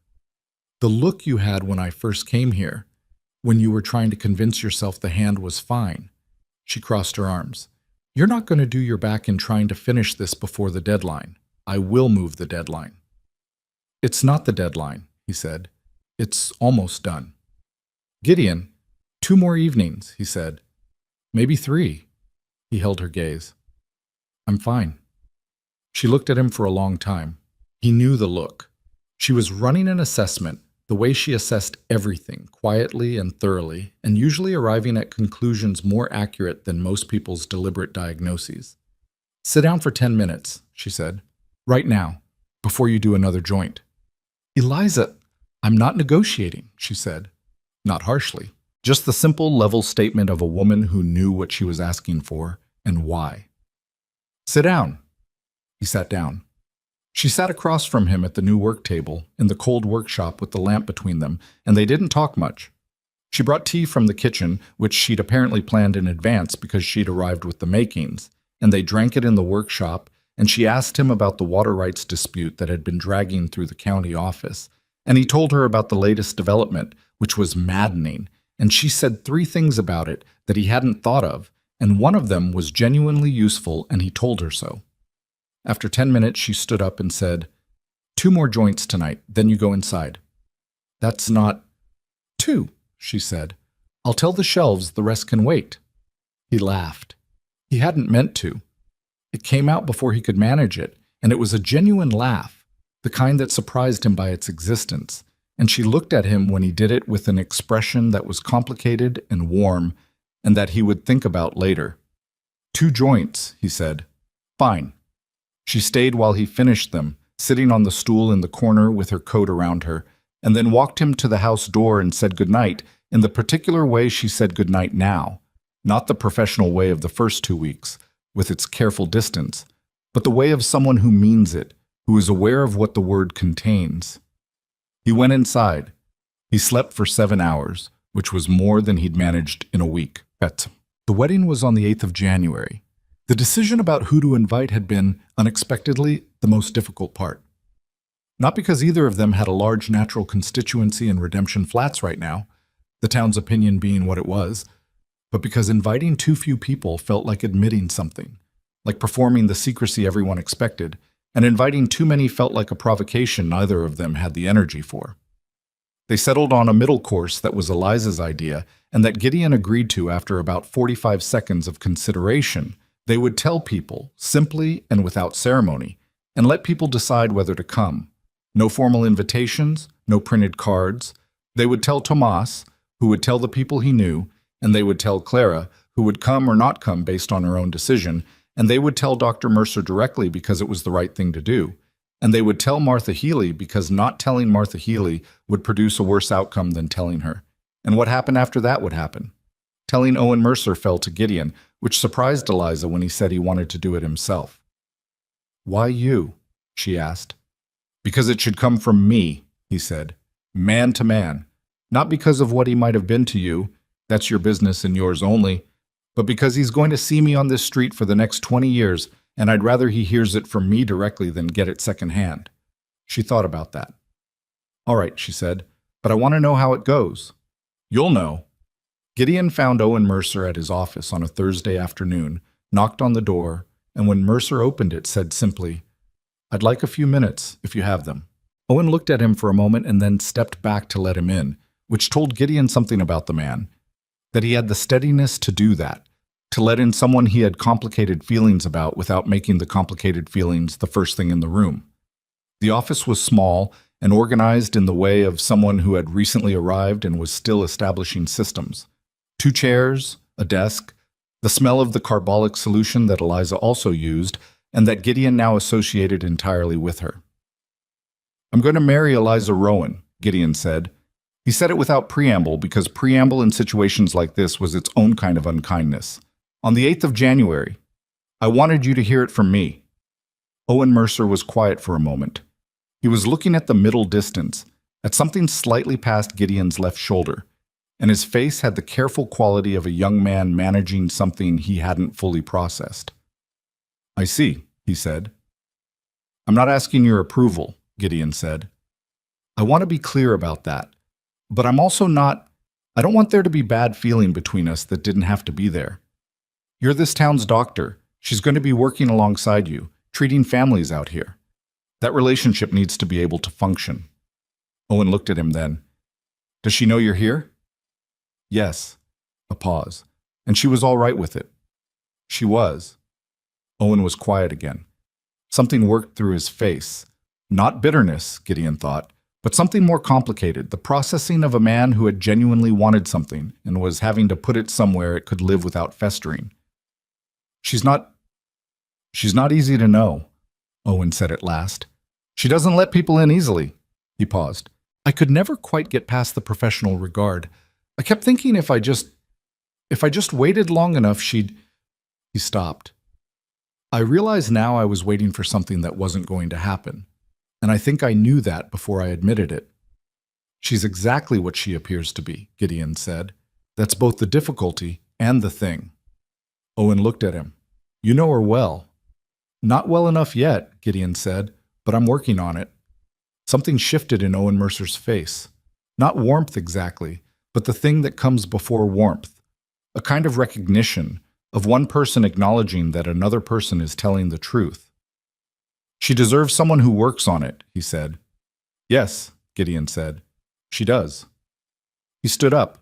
The look you had when I first came here. When you were trying to convince yourself the hand was fine. She crossed her arms. You're not going to do your back in trying to finish this before the deadline. I will move the deadline. It's not the deadline, he said. It's almost done. Gideon, 2 more evenings, he said. Maybe 3. He held her gaze. I'm fine. She looked at him for a long time. He knew the look. She was running an assessment, the way she assessed everything, quietly and thoroughly, and usually arriving at conclusions more accurate than most people's deliberate diagnoses. Sit down for 10 minutes, she said. Right now, before you do another joint. Eliza, I'm not negotiating, she said. Not harshly. Just the simple, level statement of a woman who knew what she was asking for and why. Sit down. He sat down. She sat across from him at the new work table in the cold workshop with the lamp between them, and they didn't talk much. She brought tea from the kitchen, which she'd apparently planned in advance because she'd arrived with the makings, and they drank it in the workshop, and she asked him about the water rights dispute that had been dragging through the county office, and he told her about the latest development, which was maddening, and she said 3 things about it that he hadn't thought of, and one of them was genuinely useful, and he told her so. After 10 minutes, she stood up and said, 2 more joints tonight, then you go inside. That's not 2, she said. I'll tell the shelves the rest can wait. He laughed. He hadn't meant to. It came out before he could manage it, and it was a genuine laugh, the kind that surprised him by its existence, and she looked at him when he did it with an expression that was complicated and warm, and that he would think about later. 2 joints, he said. Fine. She stayed while he finished them, sitting on the stool in the corner with her coat around her, and then walked him to the house door and said goodnight in the particular way she said goodnight now, not the professional way of the first 2 weeks, with its careful distance, but the way of someone who means it, who is aware of what the word contains. He went inside. He slept for 7 hours, which was more than he'd managed in a week. The wedding was on the 8th of January. The decision about who to invite had been, unexpectedly, the most difficult part. Not because either of them had a large natural constituency in Redemption Flats right now, the town's opinion being what it was, but because inviting too few people felt like admitting something, like performing the secrecy everyone expected, and inviting too many felt like a provocation neither of them had the energy for. They settled on a middle course that was Eliza's idea, and that Gideon agreed to after about 45 seconds of consideration. They would tell people, simply and without ceremony, and let people decide whether to come. No formal invitations, no printed cards. They would tell Tomas, who would tell the people he knew, and they would tell Clara, who would come or not come based on her own decision, and they would tell Dr. Mercer directly because it was the right thing to do, and they would tell Martha Healy because not telling Martha Healy would produce a worse outcome than telling her. And what happened after that would happen. Telling Owen Mercer fell to Gideon, which surprised Eliza when he said he wanted to do it himself. Why you? She asked. Because it should come from me, he said, man to man. Not because of what he might have been to you, that's your business and yours only, but because he's going to see me on this street for the next 20 years, and I'd rather he hears it from me directly than get it secondhand. She thought about that. All right, she said, but I want to know how it goes. You'll know. Gideon found Owen Mercer at his office on a Thursday afternoon, knocked on the door, and when Mercer opened it, said simply, I'd like a few minutes, if you have them. Owen looked at him for a moment and then stepped back to let him in, which told Gideon something about the man, that he had the steadiness to do that, to let in someone he had complicated feelings about without making the complicated feelings the first thing in the room. The office was small and organized in the way of someone who had recently arrived and was still establishing systems. 2 chairs, a desk, the smell of the carbolic solution that Eliza also used, and that Gideon now associated entirely with her. I'm going to marry Eliza Rowan, Gideon said. He said it without preamble because preamble in situations like this was its own kind of unkindness. On the 8th of January, I wanted you to hear it from me. Owen Mercer was quiet for a moment. He was looking at the middle distance, at something slightly past Gideon's left shoulder, and his face had the careful quality of a young man managing something he hadn't fully processed. I see, he said. I'm not asking your approval, Gideon said. I want to be clear about that, but I'm also not, I don't want there to be bad feeling between us that didn't have to be there. You're this town's doctor. She's going to be working alongside you, treating families out here. That relationship needs to be able to function. Owen looked at him then. Does she know you're here? Yes. A pause. And she was all right with it. She was. Owen was quiet again. Something worked through his face. Not bitterness, Gideon thought, but something more complicated, the processing of a man who had genuinely wanted something and was having to put it somewhere it could live without festering. She's not easy to know, Owen said at last. She doesn't let people in easily. He paused. I could never quite get past the professional regard. I kept thinking if I just waited long enough, she'd... He stopped. I realized now I was waiting for something that wasn't going to happen, and I think I knew that before I admitted it. She's exactly what she appears to be, Gideon said. That's both the difficulty and the thing. Owen looked at him. You know her well. Not well enough yet, Gideon said, but I'm working on it. Something shifted in Owen Mercer's face. Not warmth exactly, but the thing that comes before warmth. A kind of recognition of one person acknowledging that another person is telling the truth. She deserves someone who works on it, he said. Yes, Gideon said. She does. He stood up.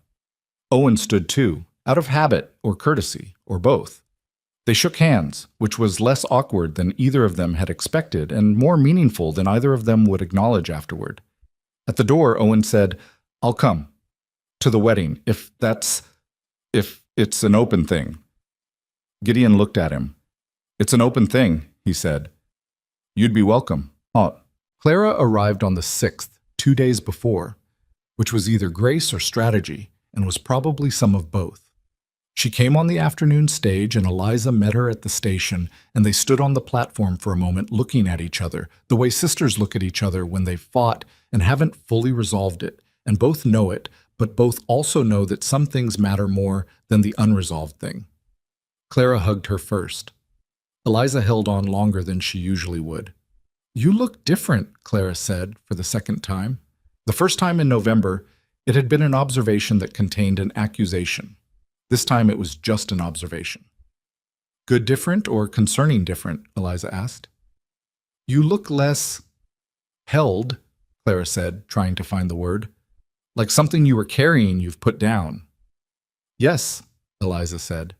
Owen stood too, out of habit or courtesy, or both. They shook hands, which was less awkward than either of them had expected and more meaningful than either of them would acknowledge afterward. At the door, Owen said, I'll come. To the wedding, if it's an open thing. Gideon looked at him. It's an open thing, he said. You'd be welcome. Clara arrived on the 6th, 2 days before, which was either grace or strategy, and was probably some of both. She came on the afternoon stage, and Eliza met her at the station, and they stood on the platform for a moment looking at each other, the way sisters look at each other when they've fought and haven't fully resolved it, and both know it, but both also know that some things matter more than the unresolved thing. Clara hugged her first. Eliza held on longer than she usually would. You look different, Clara said for the second time. The first time in November, it had been an observation that contained an accusation. This time it was just an observation. Good different or concerning different? Eliza asked. You look less held, Clara said, trying to find the word. Like something you were carrying you've put down. Yes, Eliza said.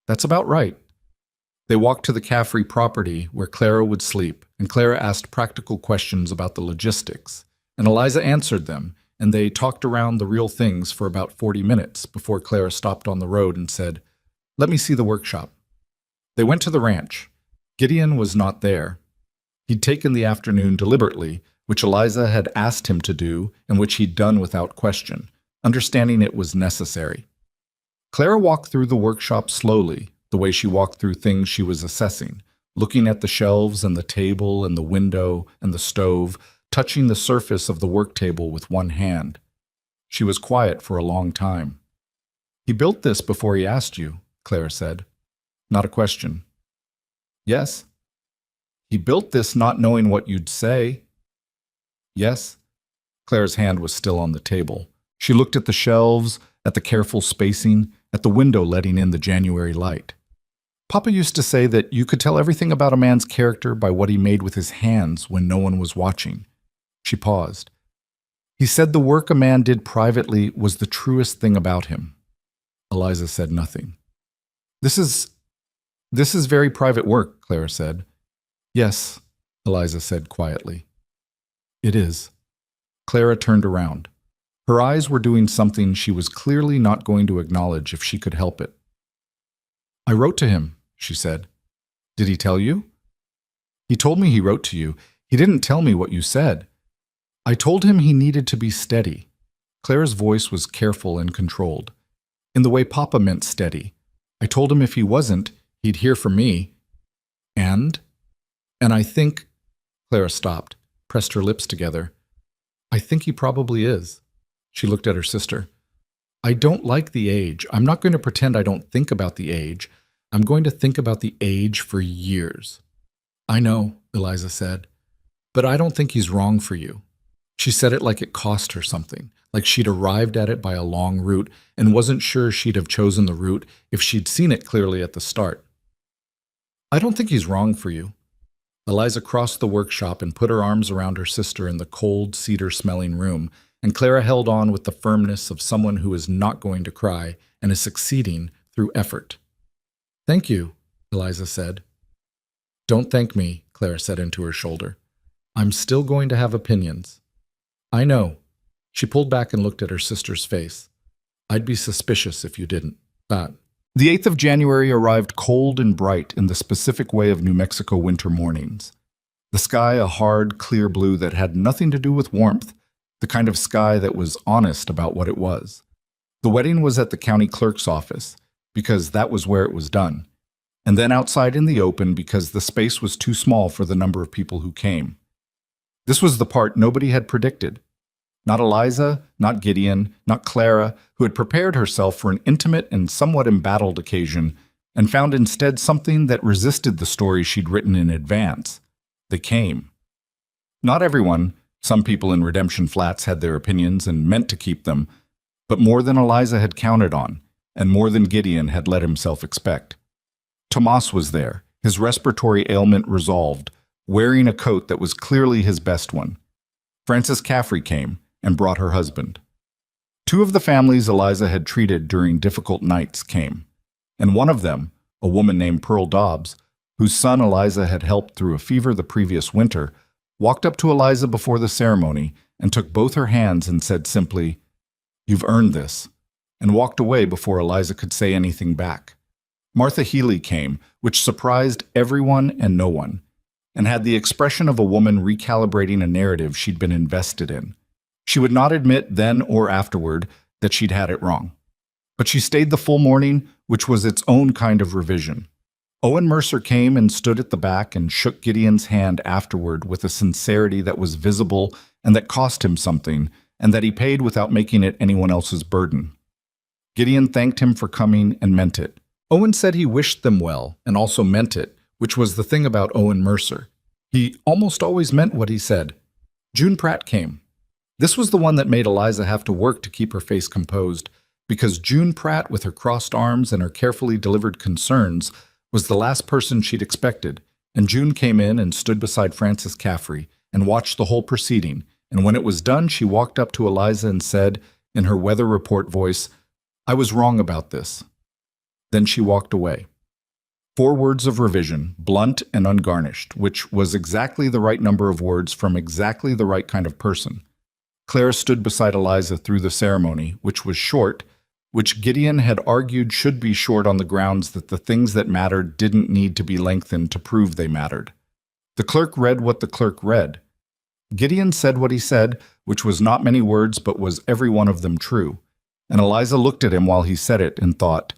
That's about right. They walked to the Caffrey property where Clara would sleep, and Clara asked practical questions about the logistics, and Eliza answered them, and they talked around the real things for about 40 minutes before Clara stopped on the road and said, Let me see the workshop. They went to the ranch. Gideon was not there. He'd taken the afternoon deliberately, which Eliza had asked him to do and which he'd done without question, understanding it was necessary. Clara walked through the workshop slowly, the way she walked through things she was assessing, looking at the shelves and the table and the window and the stove, touching the surface of the work table with one hand. She was quiet for a long time. He built this before he asked you, Clara said. Not a question. Yes. He built this not knowing what you'd say. Yes. Clara's hand was still on the table. She looked at the shelves, at the careful spacing, at the window letting in the January light. Papa used to say that you could tell everything about a man's character by what he made with his hands when no one was watching. She paused. He said the work a man did privately was the truest thing about him. Eliza said nothing. This is very private work, Clara said. Yes, Eliza said quietly. It is. Clara turned around. Her eyes were doing something she was clearly not going to acknowledge if she could help it. I wrote to him, she said. Did he tell you? He told me he wrote to you. He didn't tell me what you said. I told him he needed to be steady. Clara's voice was careful and controlled, in the way Papa meant steady. I told him if he wasn't, he'd hear from me. And I think... Clara stopped, pressed her lips together. I think he probably is. She looked at her sister. I don't like the age. I'm not going to pretend I don't think about the age. I'm going to think about the age for years. I know, Eliza said, but I don't think he's wrong for you. She said it like it cost her something, like she'd arrived at it by a long route and wasn't sure she'd have chosen the route if she'd seen it clearly at the start. "I don't think he's wrong for you." Eliza crossed the workshop and put her arms around her sister in the cold, cedar-smelling room, and Clara held on with the firmness of someone who is not going to cry and is succeeding through effort. "Thank you," Eliza said. "Don't thank me," Clara said into her shoulder. "I'm still going to have opinions." "I know." She pulled back and looked at her sister's face. "I'd be suspicious if you didn't, but—" The 8th of January arrived cold and bright in the specific way of New Mexico winter mornings. The sky a hard, clear blue that had nothing to do with warmth, the kind of sky that was honest about what it was. The wedding was at the county clerk's office, because that was where it was done, and then outside in the open because the space was too small for the number of people who came. This was the part nobody had predicted. Not Eliza, not Gideon, not Clara, who had prepared herself for an intimate and somewhat embattled occasion, and found instead something that resisted the story she'd written in advance. They came. Not everyone, some people in Redemption Flats had their opinions and meant to keep them, but more than Eliza had counted on, and more than Gideon had let himself expect. Tomas was there, his respiratory ailment resolved, wearing a coat that was clearly his best one. Frances Caffrey came, and brought her husband. 2 of the families Eliza had treated during difficult nights came, and one of them, a woman named Pearl Dobbs, whose son Eliza had helped through a fever the previous winter, walked up to Eliza before the ceremony and took both her hands and said simply, "You've earned this," and walked away before Eliza could say anything back. Martha Healy came, which surprised everyone and no one, and had the expression of a woman recalibrating a narrative she'd been invested in. She would not admit then or afterward that she'd had it wrong. But she stayed the full morning, which was its own kind of revision. Owen Mercer came and stood at the back and shook Gideon's hand afterward with a sincerity that was visible and that cost him something, and that he paid without making it anyone else's burden. Gideon thanked him for coming and meant it. Owen said he wished them well and also meant it, which was the thing about Owen Mercer. He almost always meant what he said. June Pratt came. This was the one that made Eliza have to work to keep her face composed, because June Pratt, with her crossed arms and her carefully delivered concerns, was the last person she'd expected, and June came in and stood beside Frances Caffrey and watched the whole proceeding, and when it was done, she walked up to Eliza and said, in her weather report voice, "I was wrong about this." Then she walked away. 4 words of revision, blunt and ungarnished, which was exactly the right number of words from exactly the right kind of person. Clara stood beside Eliza through the ceremony, which was short, which Gideon had argued should be short on the grounds that the things that mattered didn't need to be lengthened to prove they mattered. The clerk read what the clerk read. Gideon said what he said, which was not many words but was every one of them true, and Eliza looked at him while he said it and thought,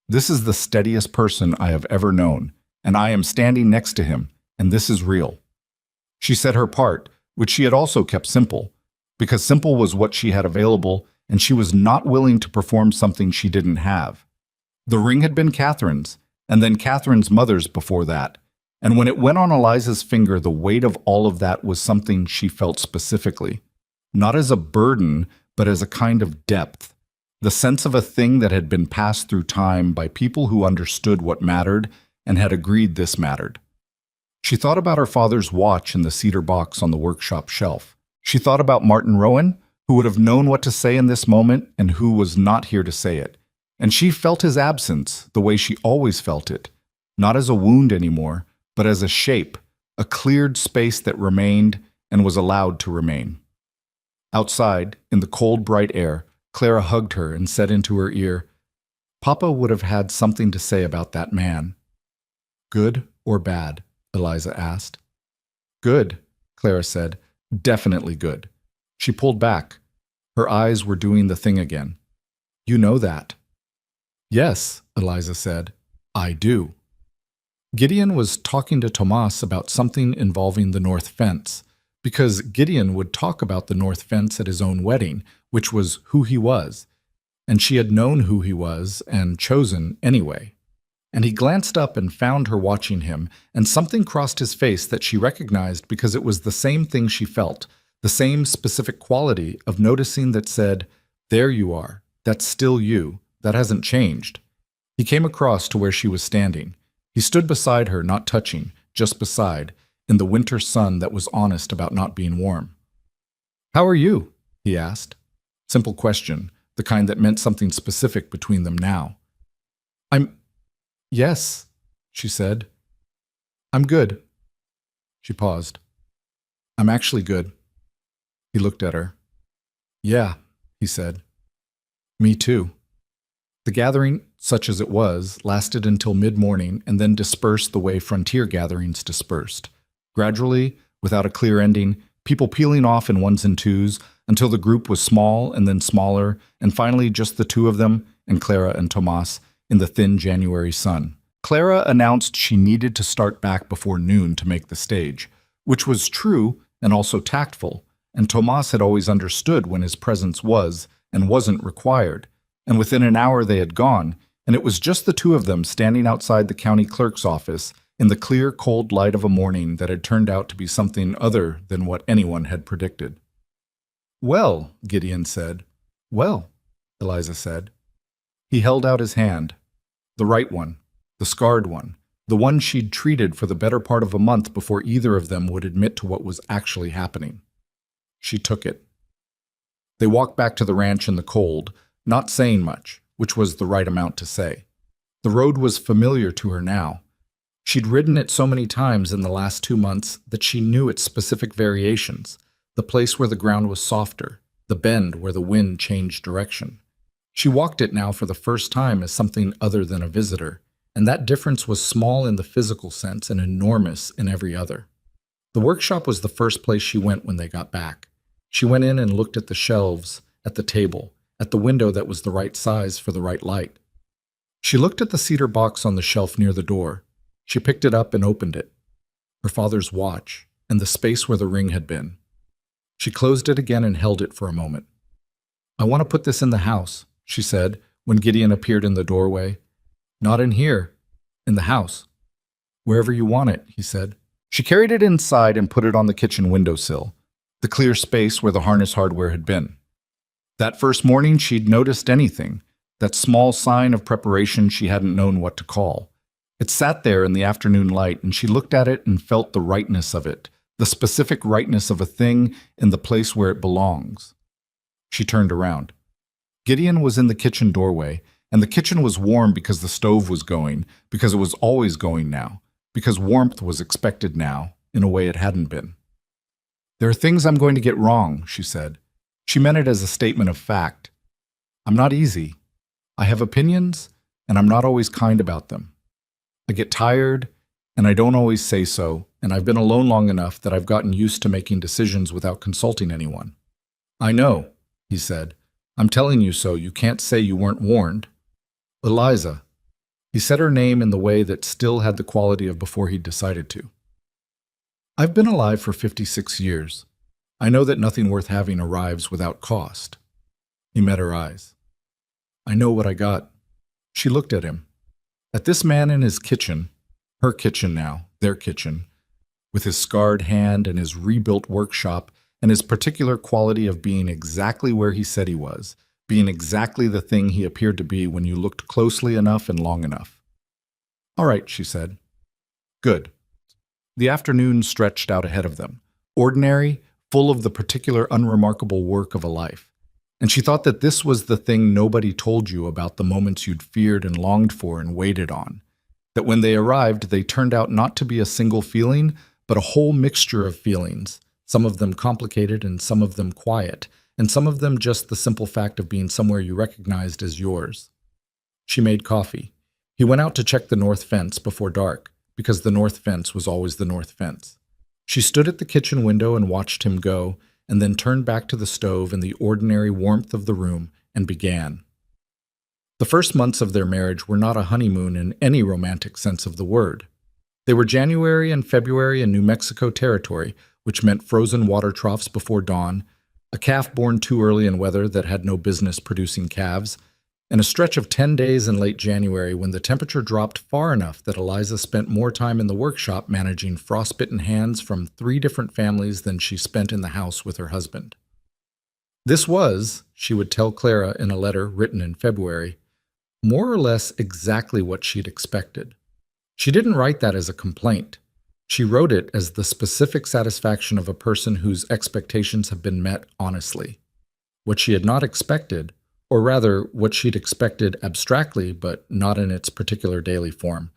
"This is the steadiest person I have ever known, and I am standing next to him, and this is real." She said her part, which she had also kept simple, because simple was what she had available, and she was not willing to perform something she didn't have. The ring had been Catherine's, and then Catherine's mother's before that, and when it went on Eliza's finger, the weight of all of that was something she felt specifically, not as a burden, but as a kind of depth, the sense of a thing that had been passed through time by people who understood what mattered and had agreed this mattered. She thought about her father's watch in the cedar box on the workshop shelf. She thought about Martin Rowan, who would have known what to say in this moment and who was not here to say it. And she felt his absence the way she always felt it, not as a wound anymore, but as a shape, a cleared space that remained and was allowed to remain. Outside, in the cold, bright air, Clara hugged her and said into her ear, "Papa would have had something to say about that man." "Good or bad?" Eliza asked. "Good," Clara said. "Definitely good." She pulled back. Her eyes were doing the thing again. "You know that." "Yes," Eliza said. "I do." Gideon was talking to Tomas about something involving the north fence, because Gideon would talk about the north fence at his own wedding, which was who he was, and she had known who he was and chosen anyway. And he glanced up and found her watching him, and something crossed his face that she recognized because it was the same thing she felt, The same specific quality of noticing that said, "There you are, that's still you, that hasn't changed." He came across to where she was standing. He stood beside her, not touching, just beside, in the winter sun that was honest about not being warm. "How are you?" he asked. Simple question, the kind that meant something specific between them now. Yes, she said. "I'm good." She paused. "I'm actually good." He looked at her. "Yeah," he said. "Me too." The gathering, such as it was, lasted until mid-morning and then dispersed the way frontier gatherings dispersed. Gradually, without a clear ending, people peeling off in ones and twos until the group was small and then smaller, and finally just the two of them, and Clara and Tomas, in the thin January sun. Clara announced she needed to start back before noon to make the stage, which was true and also tactful, and Tomas had always understood when his presence was and wasn't required, and within an hour they had gone, and it was just the two of them standing outside the county clerk's office in the clear, cold light of a morning that had turned out to be something other than what anyone had predicted. "Well," Gideon said. "Well," Eliza said. He held out his hand. The right one, the scarred one, the one she'd treated for the better part of a month before either of them would admit to what was actually happening. She took it. They walked back to the ranch in the cold, not saying much, which was the right amount to say. The road was familiar to her now. She'd ridden it so many times in the last 2 months that she knew its specific variations, the place where the ground was softer, the bend where the wind changed direction. She walked it now for the first time as something other than a visitor, and that difference was small in the physical sense and enormous in every other. The workshop was the first place she went when they got back. She went in and looked at the shelves, at the table, at the window that was the right size for the right light. She looked at the cedar box on the shelf near the door. She picked it up and opened it. Her father's watch, and the space where the ring had been. She closed it again and held it for a moment. "I want to put this in the house," she said, when Gideon appeared in the doorway. "Not in here. In the house." "Wherever you want it," he said. She carried it inside and put it on the kitchen windowsill, the clear space where the harness hardware had been. That first morning she'd noticed anything, that small sign of preparation she hadn't known what to call. It sat there in the afternoon light, and she looked at it and felt the rightness of it, the specific rightness of a thing in the place where it belongs. She turned around. Gideon was in the kitchen doorway, and the kitchen was warm because the stove was going, because it was always going now, because warmth was expected now, in a way it hadn't been. "There are things I'm going to get wrong," she said. She meant it as a statement of fact. "I'm not easy. I have opinions, and I'm not always kind about them. I get tired, and I don't always say so, and I've been alone long enough that I've gotten used to making decisions without consulting anyone." "I know," he said. "I'm telling you so. You can't say you weren't warned." "Eliza." He said her name in the way that still had the quality of before he'd decided to. "I've been alive for 56 years. I know that nothing worth having arrives without cost." He met her eyes. "I know what I got." She looked at him. At this man in his kitchen, her kitchen now, their kitchen, with his scarred hand and his rebuilt workshop and his particular quality of being exactly where he said he was, being exactly the thing he appeared to be when you looked closely enough and long enough. "All right," she said. "Good." The afternoon stretched out ahead of them, ordinary, full of the particular unremarkable work of a life. And she thought that this was the thing nobody told you about the moments you'd feared and longed for and waited on. That when they arrived, they turned out not to be a single feeling, but a whole mixture of feelings, some of them complicated and some of them quiet, and some of them just the simple fact of being somewhere you recognized as yours. She made coffee. He went out to check the north fence before dark, because the north fence was always the north fence. She stood at the kitchen window and watched him go, and then turned back to the stove in the ordinary warmth of the room and began. The first months of their marriage were not a honeymoon in any romantic sense of the word. They were January and February in New Mexico territory, which meant frozen water troughs before dawn, a calf born too early in weather that had no business producing calves, and a stretch of 10 days in late January when the temperature dropped far enough that Eliza spent more time in the workshop managing frostbitten hands from 3 different families than she spent in the house with her husband. This was, she would tell Clara in a letter written in February, more or less exactly what she'd expected. She didn't write that as a complaint. She wrote it as the specific satisfaction of a person whose expectations have been met honestly. What she had not expected, or rather what she'd expected abstractly but not in its particular daily form,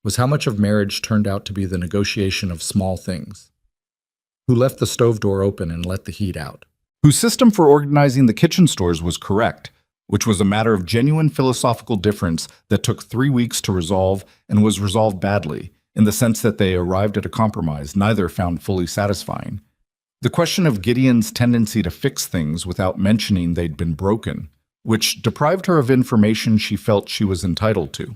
was how much of marriage turned out to be the negotiation of small things. Who left the stove door open and let the heat out? Whose system for organizing the kitchen stores was correct, which was a matter of genuine philosophical difference that took 3 weeks to resolve and was resolved badly, in the sense that they arrived at a compromise neither found fully satisfying. The question of Gideon's tendency to fix things without mentioning they'd been broken, which deprived her of information she felt she was entitled to.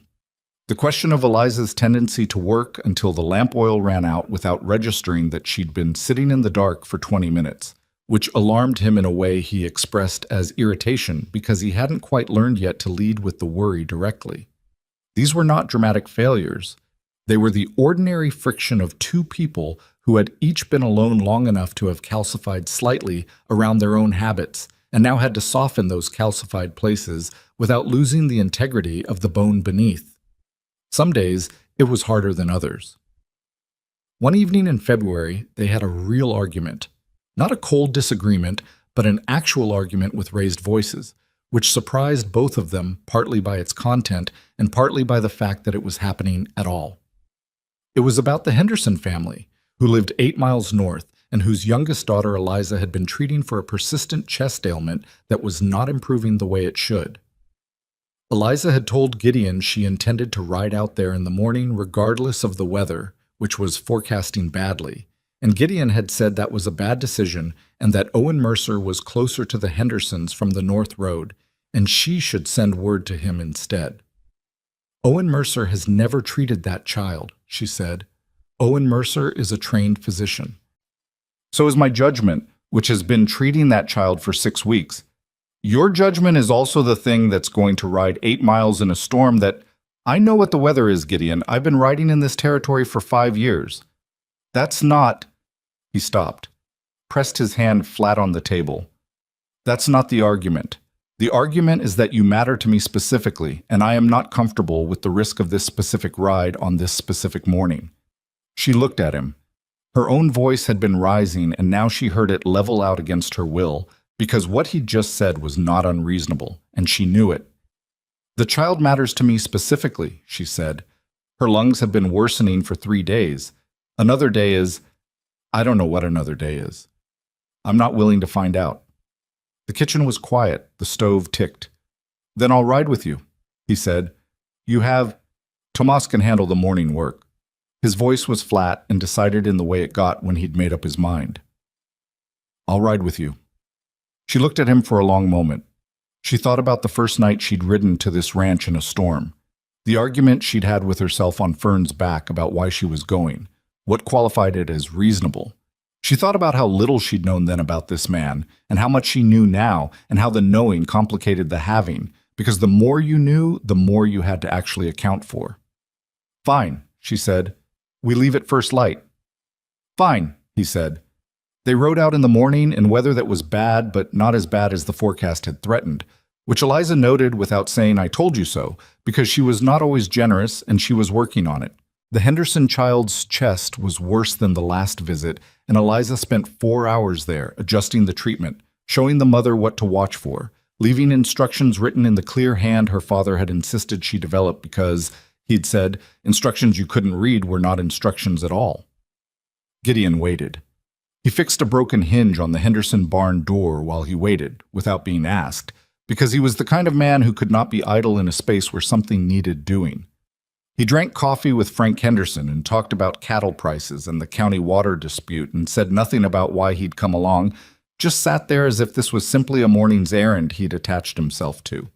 The question of Eliza's tendency to work until the lamp oil ran out without registering that she'd been sitting in the dark for 20 minutes, which alarmed him in a way he expressed as irritation because he hadn't quite learned yet to lead with the worry directly. These were not dramatic failures. They were the ordinary friction of 2 people who had each been alone long enough to have calcified slightly around their own habits and now had to soften those calcified places without losing the integrity of the bone beneath. Some days, it was harder than others. One evening in February, they had a real argument. Not a cold disagreement, but an actual argument with raised voices, which surprised both of them partly by its content and partly by the fact that it was happening at all. It was about the Henderson family, who lived 8 miles north and whose youngest daughter Eliza had been treating for a persistent chest ailment that was not improving the way it should. Eliza had told Gideon she intended to ride out there in the morning regardless of the weather, which was forecasting badly, and Gideon had said that was a bad decision and that Owen Mercer was closer to the Hendersons from the North Road, and she should send word to him instead. Owen Mercer has never treated that child, she said. Owen Mercer is a trained physician. So is my judgment, which has been treating that child for 6 weeks. Your judgment is also the thing that's going to ride 8 miles in a storm that, I know what the weather is, Gideon. I've been riding in this territory for 5 years. That's not... He stopped, pressed his hand flat on the table. That's not the argument. The argument is that you matter to me specifically, and I am not comfortable with the risk of this specific ride on this specific morning. She looked at him. Her own voice had been rising, and now she heard it level out against her will, because what he'd just said was not unreasonable, and she knew it. The child matters to me specifically, she said. Her lungs have been worsening for 3 days. Another day is... I don't know what another day is. I'm not willing to find out. The kitchen was quiet. The stove ticked. Then I'll ride with you, he said. You have... Tomas can handle the morning work. His voice was flat and decided in the way it got when he'd made up his mind. I'll ride with you. She looked at him for a long moment. She thought about the first night she'd ridden to this ranch in a storm, the argument she'd had with herself on Fern's back about why she was going, what qualified it as reasonable. She thought about how little she'd known then about this man, and how much she knew now, and how the knowing complicated the having, because the more you knew, the more you had to actually account for. Fine, she said. We leave at first light. Fine, he said. They rode out in the morning in weather that was bad, but not as bad as the forecast had threatened, which Eliza noted without saying I told you so, because she was not always generous and she was working on it. The Henderson child's chest was worse than the last visit, and Eliza spent 4 hours there, adjusting the treatment, showing the mother what to watch for, leaving instructions written in the clear hand her father had insisted she develop because, he'd said, instructions you couldn't read were not instructions at all. Gideon waited. He fixed a broken hinge on the Henderson barn door while he waited, without being asked, because he was the kind of man who could not be idle in a space where something needed doing. He drank coffee with Frank Henderson and talked about cattle prices and the county water dispute and said nothing about why he'd come along, just sat there as if this was simply a morning's errand he'd attached himself to.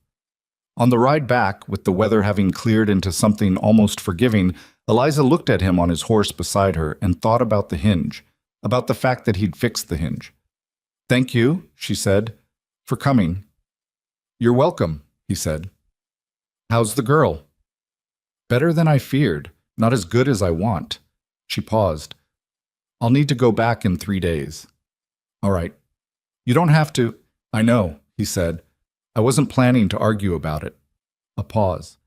On the ride back, with the weather having cleared into something almost forgiving, Eliza looked at him on his horse beside her and thought about the hinge, about the fact that he'd fixed the hinge. Thank you, she said, for coming. You're welcome, he said. How's the girl? Better than I feared, not as good as I want. She paused. I'll need to go back in 3 days. All right. You don't have to. I know, he said. I wasn't planning to argue about it. A pause.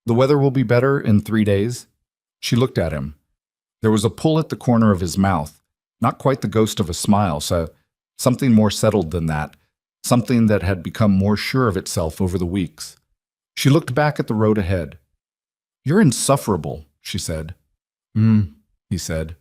The weather will be better in 3 days? She looked at him. There was a pull at the corner of his mouth, not quite the ghost of a smile, something more settled than that, something that had become more sure of itself over the weeks. She looked back at the road ahead. You're insufferable, she said. He said.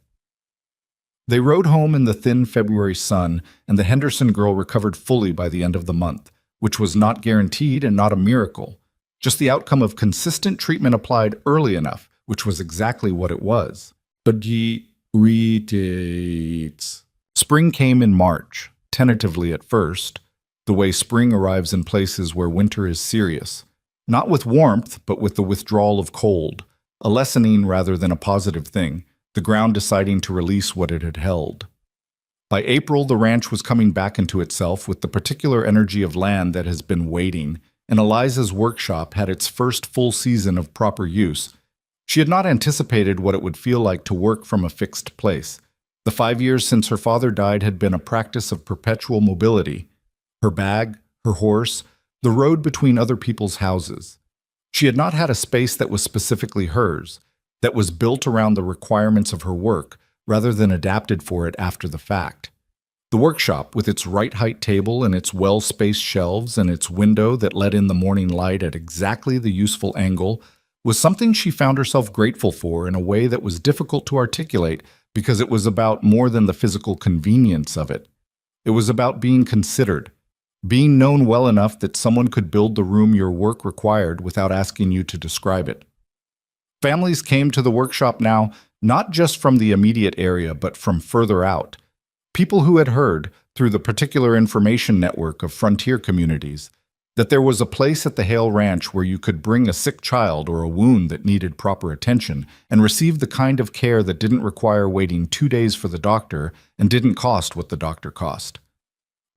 They rode home in the thin February sun, and the Henderson girl recovered fully by the end of the month, which was not guaranteed and not a miracle, just the outcome of consistent treatment applied early enough, which was exactly what it was. But ye redates. Spring came in March, tentatively at first, the way spring arrives in places where winter is serious, not with warmth, but with the withdrawal of cold, a lessening rather than a positive thing, the ground deciding to release what it had held. By April, the ranch was coming back into itself with the particular energy of land that has been waiting, and Eliza's workshop had its first full season of proper use. She had not anticipated what it would feel like to work from a fixed place. The 5 years since her father died had been a practice of perpetual mobility. Her bag, her horse, the road between other people's houses. She had not had a space that was specifically hers, that was built around the requirements of her work, rather than adapted for it after the fact. The workshop, with its right-height table and its well-spaced shelves and its window that let in the morning light at exactly the useful angle, was something she found herself grateful for in a way that was difficult to articulate because it was about more than the physical convenience of it. It was about being considered, being known well enough that someone could build the room your work required without asking you to describe it. Families came to the workshop now, not just from the immediate area, but from further out. People who had heard, through the particular information network of frontier communities, that there was a place at the Hale Ranch where you could bring a sick child or a wound that needed proper attention and receive the kind of care that didn't require waiting 2 days for the doctor and didn't cost what the doctor cost.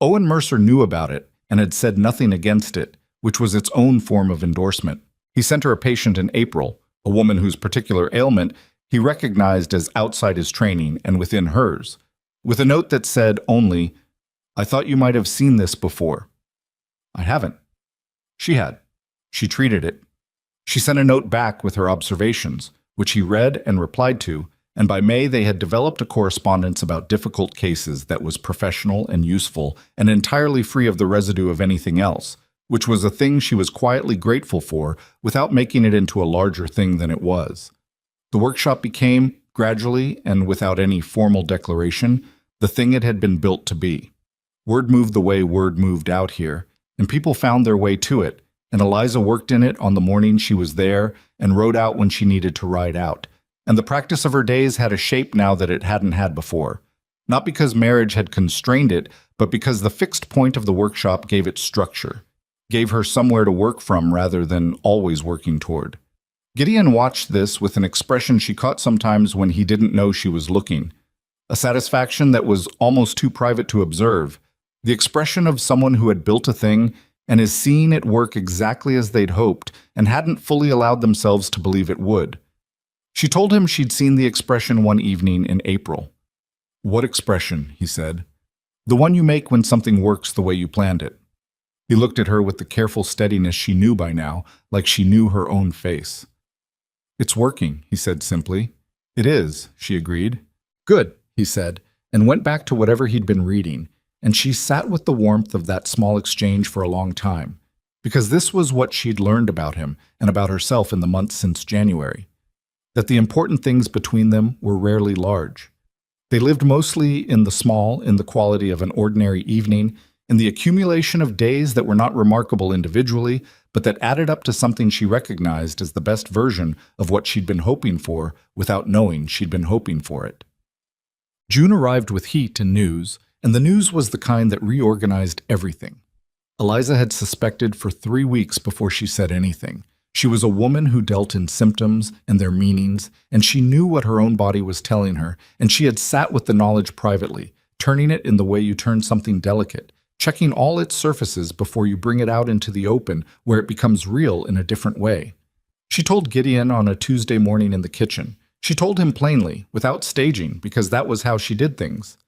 Owen Mercer knew about it and had said nothing against it, which was its own form of endorsement. He sent her a patient in April, a woman whose particular ailment he recognized as outside his training and within hers, with a note that said only, "I thought you might have seen this before." I haven't. She had. She treated it. She sent a note back with her observations, which he read and replied to, and by May they had developed a correspondence about difficult cases that was professional and useful and entirely free of the residue of anything else, which was a thing she was quietly grateful for without making it into a larger thing than it was. The workshop became, gradually and without any formal declaration, the thing it had been built to be. Word moved the way word moved out here, and people found their way to it, and Eliza worked in it on the morning she was there and rode out when she needed to ride out. And the practice of her days had a shape now that it hadn't had before. Not because marriage had constrained it, but because the fixed point of the workshop gave it structure, gave her somewhere to work from rather than always working toward. Gideon watched this with an expression she caught sometimes when he didn't know she was looking, a satisfaction that was almost too private to observe, the expression of someone who had built a thing and is seeing it work exactly as they'd hoped and hadn't fully allowed themselves to believe it would. She told him she'd seen the expression one evening in April. "What expression?" he said. "The one you make when something works the way you planned it." He looked at her with the careful steadiness she knew by now, like she knew her own face. "It's working," he said simply. "It is," she agreed. "Good," he said, and went back to whatever he'd been reading, and she sat with the warmth of that small exchange for a long time, because this was what she'd learned about him and about herself in the months since January, that the important things between them were rarely large. They lived mostly in the small, in the quality of an ordinary evening, in the accumulation of days that were not remarkable individually, but that added up to something she recognized as the best version of what she'd been hoping for without knowing she'd been hoping for it. June arrived with heat and news, and the news was the kind that reorganized everything. Eliza had suspected for 3 weeks before she said anything. She was a woman who dealt in symptoms and their meanings, and she knew what her own body was telling her, and she had sat with the knowledge privately, turning it in the way you turn something delicate, checking all its surfaces before you bring it out into the open where it becomes real in a different way. She told Gideon on a Tuesday morning in the kitchen. She told him plainly, without staging, because that was how she did things.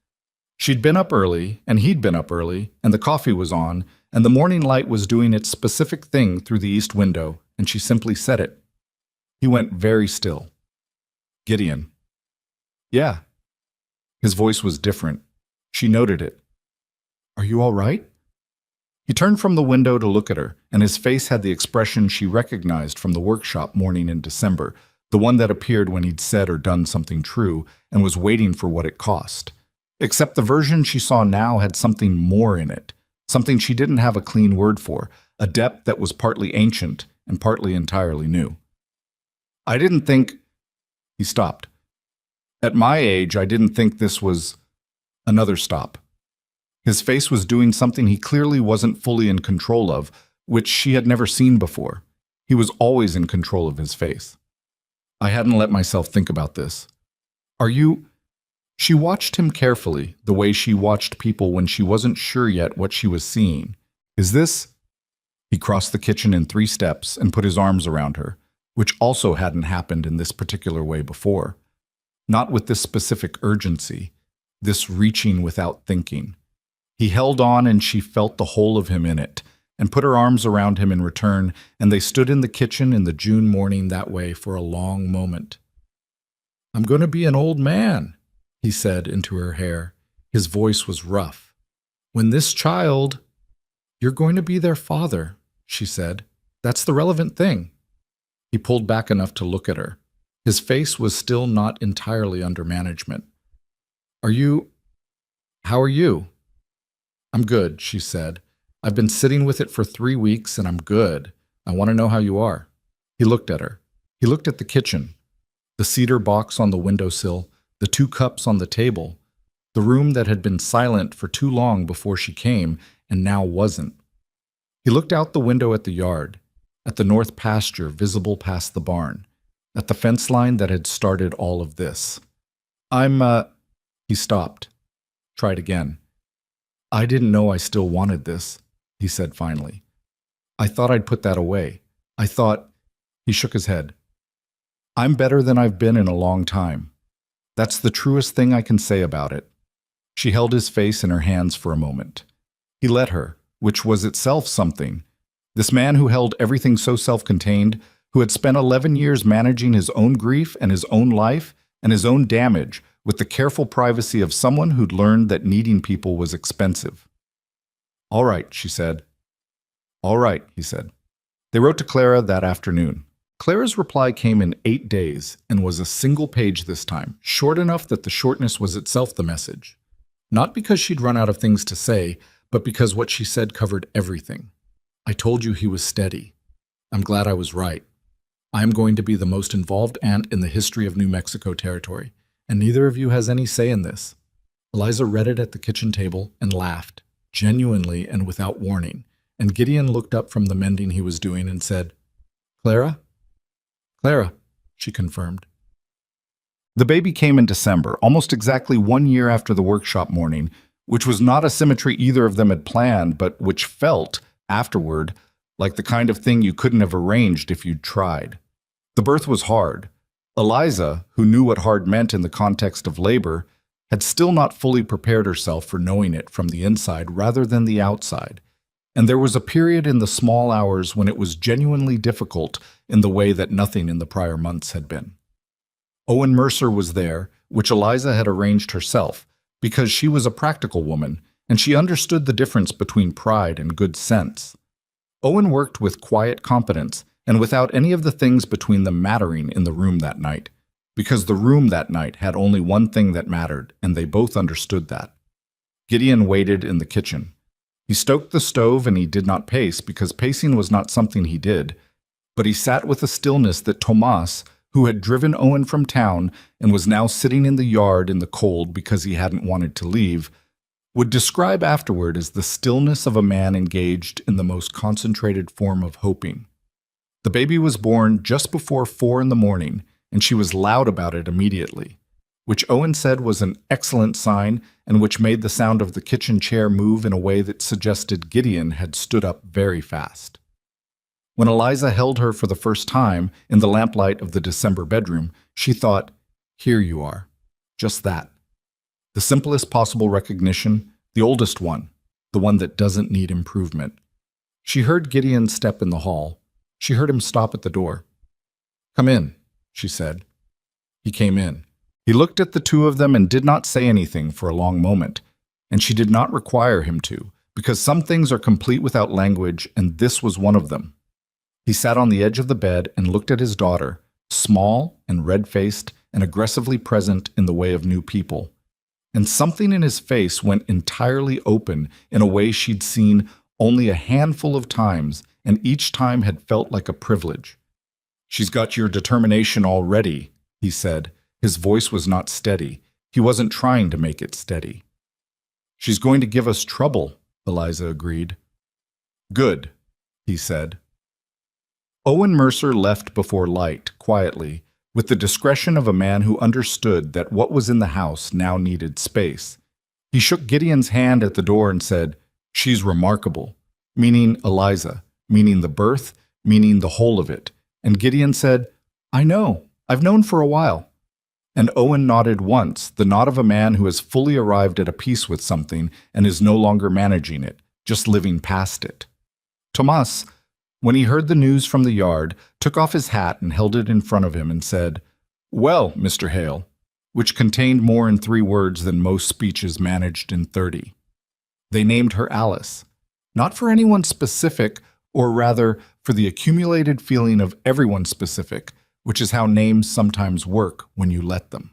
She'd been up early, and he'd been up early, and the coffee was on, and the morning light was doing its specific thing through the east window, and she simply said it. He went very still. Gideon. Yeah. His voice was different. She noted it. Are you all right? He turned from the window to look at her, and his face had the expression she recognized from the workshop morning in December, the one that appeared when he'd said or done something true and was waiting for what it cost. Except the version she saw now had something more in it, something she didn't have a clean word for, a depth that was partly ancient and partly entirely new. I didn't think... He stopped. At my age, I didn't think this was... Another stop. His face was doing something he clearly wasn't fully in control of, which she had never seen before. He was always in control of his face. I hadn't let myself think about this. Are you... She watched him carefully, the way she watched people when she wasn't sure yet what she was seeing. Is this... He crossed the kitchen in 3 steps and put his arms around her, which also hadn't happened in this particular way before. Not with this specific urgency, this reaching without thinking. He held on and she felt the whole of him in it, and put her arms around him in return, and they stood in the kitchen in the June morning that way for a long moment. I'm going to be an old man, he said into her hair. His voice was rough. When this child... You're going to be their father, she said. That's the relevant thing. He pulled back enough to look at her. His face was still not entirely under management. How are you? I'm good, she said. I've been sitting with it for 3 weeks and I'm good. I want to know how you are. He looked at her. He looked at the kitchen, the cedar box on the windowsill, the 2 cups on the table, the room that had been silent for too long before she came and now wasn't. He looked out the window at the yard, at the north pasture visible past the barn, at the fence line that had started all of this. He stopped. Tried again. I didn't know I still wanted this, he said finally. I thought I'd put that away. He shook his head. I'm better than I've been in a long time. That's the truest thing I can say about it. She held his face in her hands for a moment. He let her, which was itself something. This man who held everything so self-contained, who had spent 11 years managing his own grief and his own life and his own damage with the careful privacy of someone who'd learned that needing people was expensive. All right, she said. All right, he said. They wrote to Clara that afternoon. Clara's reply came in 8 days and was a single page this time, short enough that the shortness was itself the message. Not because she'd run out of things to say, but because what she said covered everything. I told you he was steady. I'm glad I was right. I am going to be the most involved aunt in the history of New Mexico territory, and neither of you has any say in this. Eliza read it at the kitchen table and laughed, genuinely and without warning, and Gideon looked up from the mending he was doing and said, Clara? Clara, she confirmed. The baby came in December, almost exactly 1 year after the workshop morning, which was not a symmetry either of them had planned, but which felt, afterward, like the kind of thing you couldn't have arranged if you'd tried. The birth was hard. Eliza, who knew what hard meant in the context of labor, had still not fully prepared herself for knowing it from the inside rather than the outside, and there was a period in the small hours when it was genuinely difficult in the way that nothing in the prior months had been. Owen Mercer was there, which Eliza had arranged herself, because she was a practical woman, and she understood the difference between pride and good sense. Owen worked with quiet competence, and without any of the things between them mattering in the room that night, because the room that night had only one thing that mattered, and they both understood that. Gideon waited in the kitchen. He stoked the stove and he did not pace, because pacing was not something he did, but he sat with a stillness that Tomas, who had driven Owen from town and was now sitting in the yard in the cold because he hadn't wanted to leave, would describe afterward as the stillness of a man engaged in the most concentrated form of hoping. The baby was born just before 4 in the morning, and she was loud about it immediately. which Owen said was an excellent sign and which made the sound of the kitchen chair move in a way that suggested Gideon had stood up very fast. When Eliza held her for the first time in the lamplight of the December bedroom, she thought, "Here you are." Just that. The simplest possible recognition, the oldest one, the one that doesn't need improvement. She heard Gideon step in the hall. She heard him stop at the door. "Come in," she said. He came in. He looked at the two of them and did not say anything for a long moment, and she did not require him to, because some things are complete without language, and this was one of them. He sat on the edge of the bed and looked at his daughter, small and red-faced and aggressively present in the way of new people. And something in his face went entirely open in a way she'd seen only a handful of times, and each time had felt like a privilege. "She's got your determination already," he said. His voice was not steady. He wasn't trying to make it steady. "She's going to give us trouble," Eliza agreed. "Good," he said. Owen Mercer left before light, quietly, with the discretion of a man who understood that what was in the house now needed space. He shook Gideon's hand at the door and said, "She's remarkable," meaning Eliza, meaning the birth, meaning the whole of it. And Gideon said, "I know. I've known for a while." And Owen nodded once, the nod of a man who has fully arrived at a peace with something and is no longer managing it, just living past it. Tomas, when he heard the news from the yard, took off his hat and held it in front of him and said, "Well, Mr. Hale," which contained more in 3 words than most speeches managed in 30. They named her Alice, not for anyone specific, or rather for the accumulated feeling of everyone specific, which is how names sometimes work when you let them.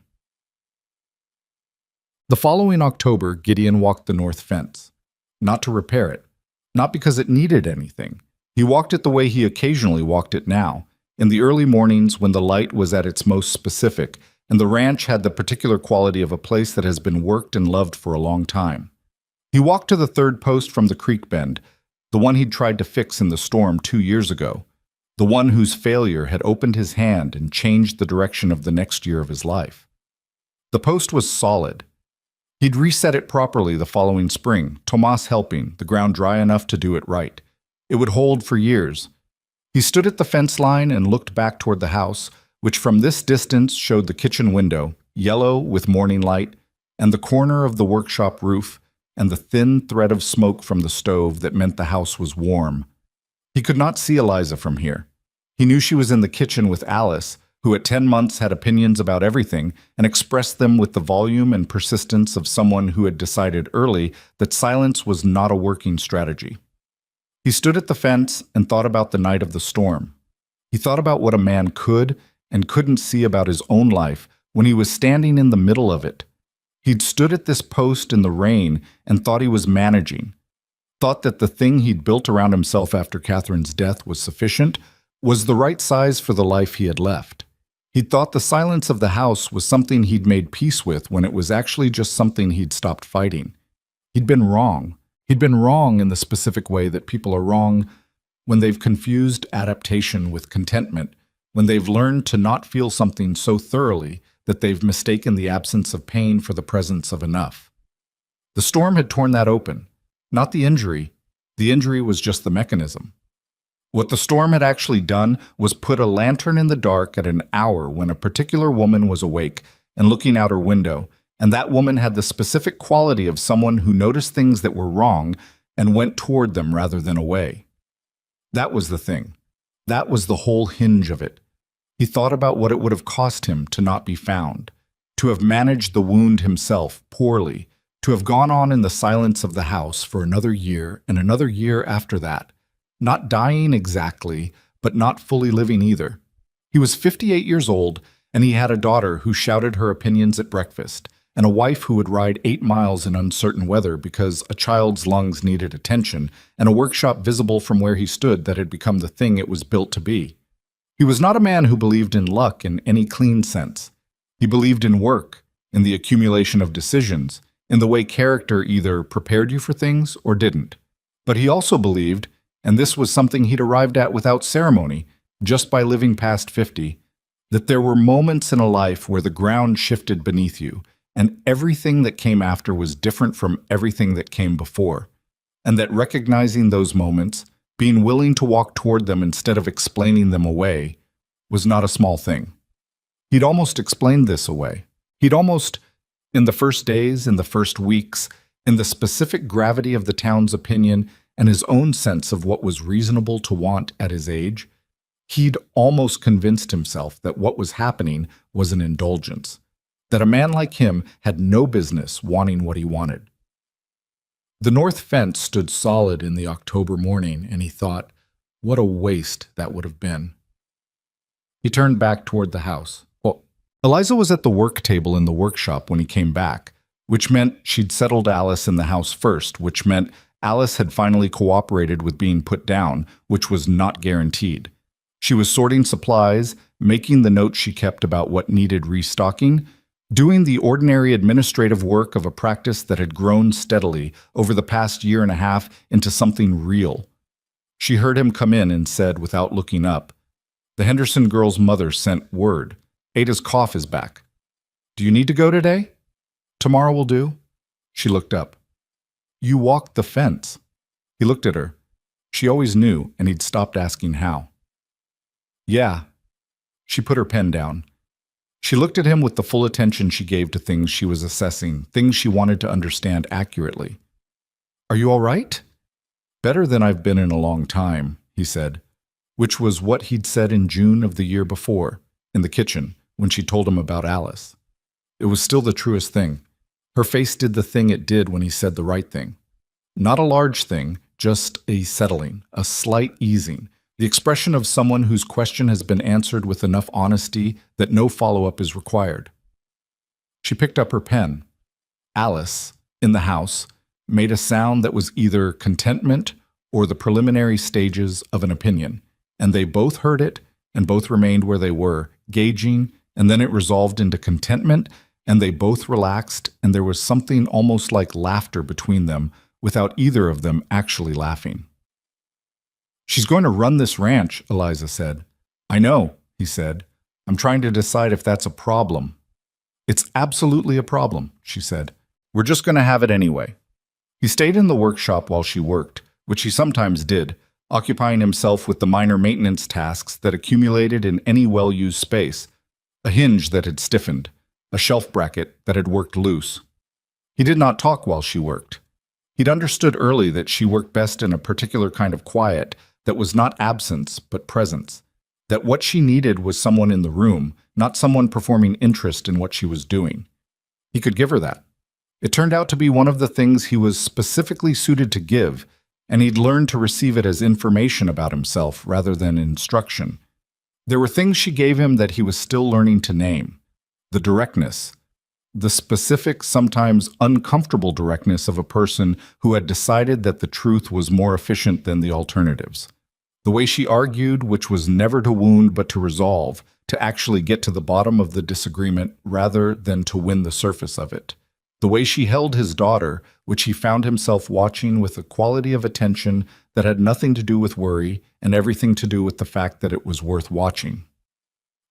The following October, Gideon walked the north fence, not to repair it, not because it needed anything. He walked it the way he occasionally walked it now, in the early mornings when the light was at its most specific, and the ranch had the particular quality of a place that has been worked and loved for a long time. He walked to the 3rd post from the creek bend, the one he'd tried to fix in the storm 2 years ago, the one whose failure had opened his hand and changed the direction of the next year of his life. The post was solid. He'd reset it properly the following spring, Tomas helping, the ground dry enough to do it right. It would hold for years. He stood at the fence line and looked back toward the house, which from this distance showed the kitchen window, yellow with morning light, and the corner of the workshop roof, and the thin thread of smoke from the stove that meant the house was warm. He could not see Eliza from here. He knew she was in the kitchen with Alice, who at 10 months had opinions about everything and expressed them with the volume and persistence of someone who had decided early that silence was not a working strategy. He stood at the fence and thought about the night of the storm. He thought about what a man could and couldn't see about his own life when he was standing in the middle of it. He'd stood at this post in the rain and thought he was managing, thought that the thing he'd built around himself after Catherine's death was sufficient, was the right size for the life he had left. He'd thought the silence of the house was something he'd made peace with when it was actually just something he'd stopped fighting. He'd been wrong. He'd been wrong in the specific way that people are wrong when they've confused adaptation with contentment, when they've learned to not feel something so thoroughly that they've mistaken the absence of pain for the presence of enough. The storm had torn that open, not the injury. The injury was just the mechanism. What the storm had actually done was put a lantern in the dark at an hour when a particular woman was awake and looking out her window, and that woman had the specific quality of someone who noticed things that were wrong and went toward them rather than away. That was the thing. That was the whole hinge of it. He thought about what it would have cost him to not be found, to have managed the wound himself poorly, to have gone on in the silence of the house for another year and another year after that, not dying exactly, but not fully living either. He was 58 years old, and he had a daughter who shouted her opinions at breakfast, and a wife who would ride 8 miles in uncertain weather because a child's lungs needed attention, and a workshop visible from where he stood that had become the thing it was built to be. He was not a man who believed in luck in any clean sense. He believed in work, in the accumulation of decisions, in the way character either prepared you for things or didn't. But he also believed, and this was something he'd arrived at without ceremony, just by living past 50, that there were moments in a life where the ground shifted beneath you, and everything that came after was different from everything that came before, and that recognizing those moments, being willing to walk toward them instead of explaining them away, was not a small thing. He'd almost explained this away. He'd almost, in the first days, in the first weeks, in the specific gravity of the town's opinion and his own sense of what was reasonable to want at his age, he'd almost convinced himself that what was happening was an indulgence, that a man like him had no business wanting what he wanted. The north fence stood solid in the October morning, and he thought, what a waste that would have been. He turned back toward the house. Well, Eliza was at the work table in the workshop when he came back, which meant she'd settled Alice in the house first, which meant Alice had finally cooperated with being put down, which was not guaranteed. She was sorting supplies, making the notes she kept about what needed restocking, doing the ordinary administrative work of a practice that had grown steadily over the past year and a half into something real. She heard him come in and said, without looking up, "The Henderson girl's mother sent word. Ada's cough is back. Do you need to go today? Tomorrow will do." She looked up. "You walked the fence." He looked at her. She always knew, and he'd stopped asking how. "Yeah." She put her pen down. She looked at him with the full attention she gave to things she was assessing, things she wanted to understand accurately. "Are you all right?" "Better than I've been in a long time," he said, which was what he'd said in June of the year before, in the kitchen, when she told him about Alice. It was still the truest thing. Her face did the thing it did when he said the right thing. Not a large thing, just a settling, a slight easing, the expression of someone whose question has been answered with enough honesty that no follow-up is required. She picked up her pen. Alice, in the house, made a sound that was either contentment or the preliminary stages of an opinion, and they both heard it and both remained where they were, gauging, and then it resolved into contentment, and they both relaxed, and there was something almost like laughter between them without either of them actually laughing. "She's going to run this ranch," Eliza said. "I know," he said. "I'm trying to decide if that's a problem." "It's absolutely a problem," she said. "We're just going to have it anyway." He stayed in the workshop while she worked, which he sometimes did, occupying himself with the minor maintenance tasks that accumulated in any well-used space, a hinge that had stiffened, a shelf bracket that had worked loose. He did not talk while she worked. He'd understood early that she worked best in a particular kind of quiet that was not absence but presence, that what she needed was someone in the room, not someone performing interest in what she was doing. He could give her that. It turned out to be one of the things he was specifically suited to give, and he'd learned to receive it as information about himself rather than instruction. There were things she gave him that he was still learning to name. The directness, the specific, sometimes uncomfortable directness of a person who had decided that the truth was more efficient than the alternatives. The way she argued, which was never to wound but to resolve, to actually get to the bottom of the disagreement rather than to win the surface of it. The way she held his daughter, which he found himself watching with a quality of attention that had nothing to do with worry and everything to do with the fact that it was worth watching.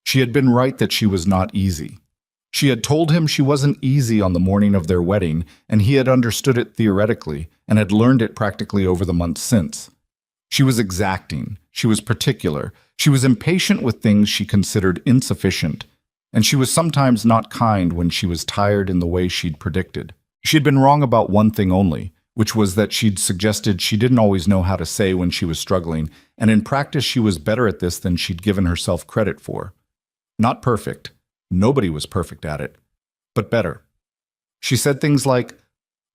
She had been right that she was not easy. She had told him she wasn't easy on the morning of their wedding, and he had understood it theoretically and had learned it practically over the months since. She was exacting, she was particular, she was impatient with things she considered insufficient, and she was sometimes not kind when she was tired in the way she'd predicted. She had been wrong about one thing only, which was that she'd suggested she didn't always know how to say when she was struggling, and in practice she was better at this than she'd given herself credit for. Not perfect. Nobody was perfect at it, but better. She said things like,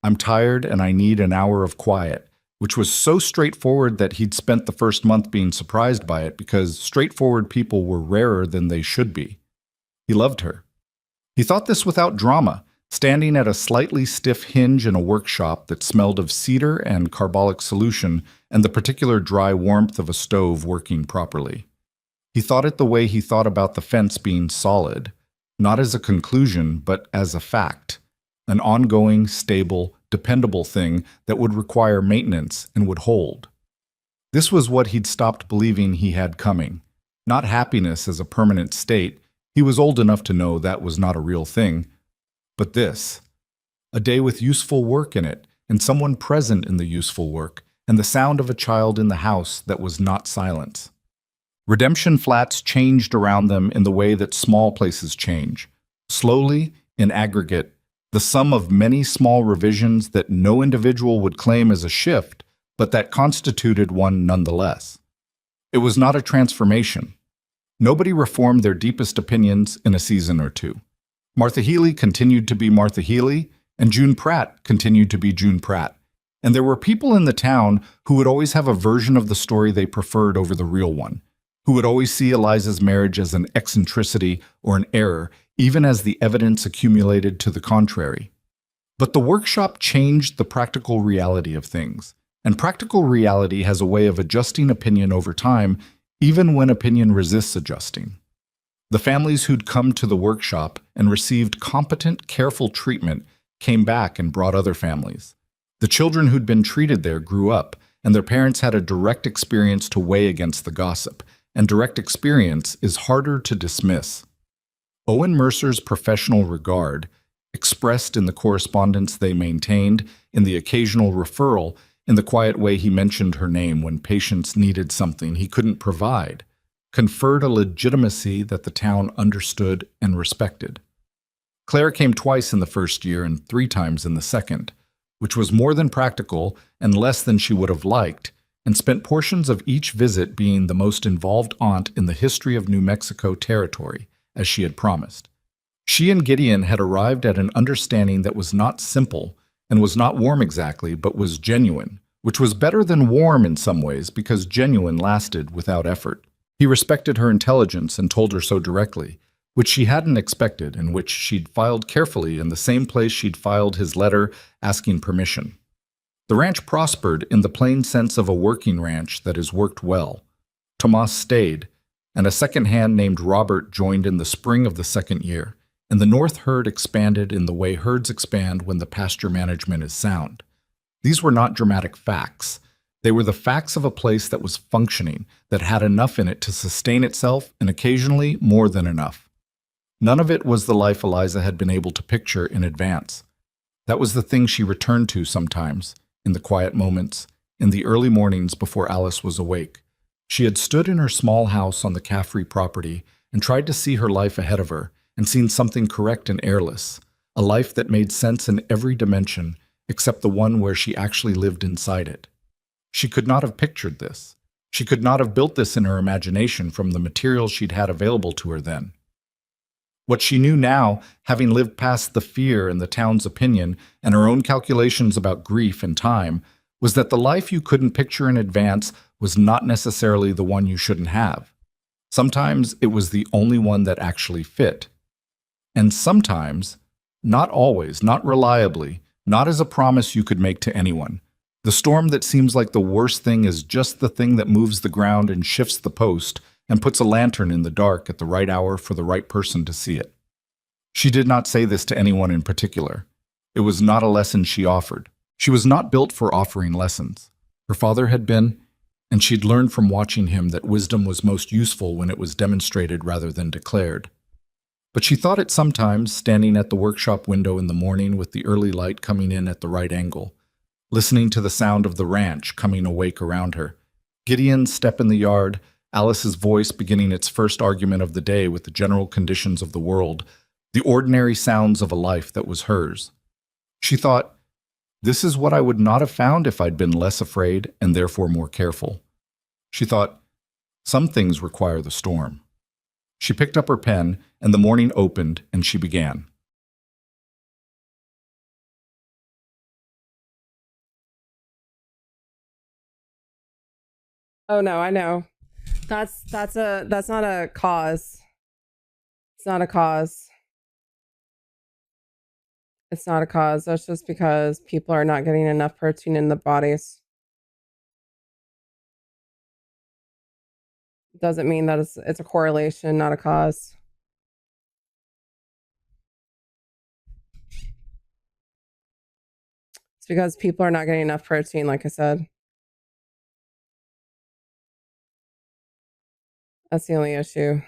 "I'm tired and I need an hour of quiet," which was so straightforward that he'd spent the first month being surprised by it because straightforward people were rarer than they should be. He loved her. He thought this without drama, standing at a slightly stiff hinge in a workshop that smelled of cedar and carbolic solution and the particular dry warmth of a stove working properly. He thought it the way he thought about the fence being solid, not as a conclusion, but as a fact, an ongoing, stable, dependable thing that would require maintenance and would hold. This was what he'd stopped believing he had coming, not happiness as a permanent state, He was old enough to know that was not a real thing. But this, a day with useful work in it, and someone present in the useful work, and the sound of a child in the house that was not silence. Redemption Flats changed around them in the way that small places change. Slowly, in aggregate, the sum of many small revisions that no individual would claim as a shift, but that constituted one nonetheless. It was not a transformation. Nobody reformed their deepest opinions in a season or two. Martha Healy continued to be Martha Healy, and June Pratt continued to be June Pratt. And there were people in the town who would always have a version of the story they preferred over the real one, who would always see Eliza's marriage as an eccentricity or an error, even as the evidence accumulated to the contrary. But the workshop changed the practical reality of things, and practical reality has a way of adjusting opinion over time, even when opinion resists adjusting. The families who'd come to the workshop and received competent, careful treatment came back and brought other families. The children who'd been treated there grew up, and their parents had a direct experience to weigh against the gossip, and direct experience is harder to dismiss. Owen Mercer's professional regard, expressed in the correspondence they maintained, in the occasional referral, in the quiet way he mentioned her name when patients needed something he couldn't provide, conferred a legitimacy that the town understood and respected. Claire came twice in the first year and 3 times in the second, which was more than practical and less than she would have liked, and spent portions of each visit being the most involved aunt in the history of New Mexico territory, as she had promised. She and Gideon had arrived at an understanding that was not simple and was not warm exactly, but was genuine, which was better than warm in some ways because genuine lasted without effort. He respected her intelligence and told her so directly, which she hadn't expected and which she'd filed carefully in the same place she'd filed his letter asking permission. The ranch prospered in the plain sense of a working ranch that is worked well. Tomas stayed, and a second hand named Robert joined in the spring of the second year, and the north herd expanded in the way herds expand when the pasture management is sound. These were not dramatic facts. They were the facts of a place that was functioning, that had enough in it to sustain itself, and occasionally more than enough. None of it was the life Eliza had been able to picture in advance. That was the thing she returned to sometimes, in the quiet moments, in the early mornings before Alice was awake. She had stood in her small house on the Caffrey property and tried to see her life ahead of her and seen something correct and airless, a life that made sense in every dimension except the one where she actually lived inside it. She could not have pictured this. She could not have built this in her imagination from the material she'd had available to her then. What she knew now, having lived past the fear and the town's opinion and her own calculations about grief and time, was that the life you couldn't picture in advance was not necessarily the one you shouldn't have. Sometimes it was the only one that actually fit. And sometimes, not always, not reliably, not as a promise you could make to anyone, the storm that seems like the worst thing is just the thing that moves the ground and shifts the post and puts a lantern in the dark at the right hour for the right person to see it. She did not say this to anyone in particular. It was not a lesson she offered. She was not built for offering lessons. Her father had been, and she'd learned from watching him that wisdom was most useful when it was demonstrated rather than declared. But she thought it sometimes, standing at the workshop window in the morning with the early light coming in at the right angle, listening to the sound of the ranch coming awake around her, Gideon's step in the yard, Alice's voice beginning its first argument of the day with the general conditions of the world, the ordinary sounds of a life that was hers. She thought, this is what I would not have found if I'd been less afraid and therefore more careful. She thought, some things require the storm. She picked up her pen, and the morning opened, and she began. Oh no, I know. That's not a cause. It's not a cause. It's not a cause. That's just because people are not getting enough protein in the bodies. Doesn't mean that it's a correlation, not a cause. It's because people are not getting enough protein, like I said. That's the only issue.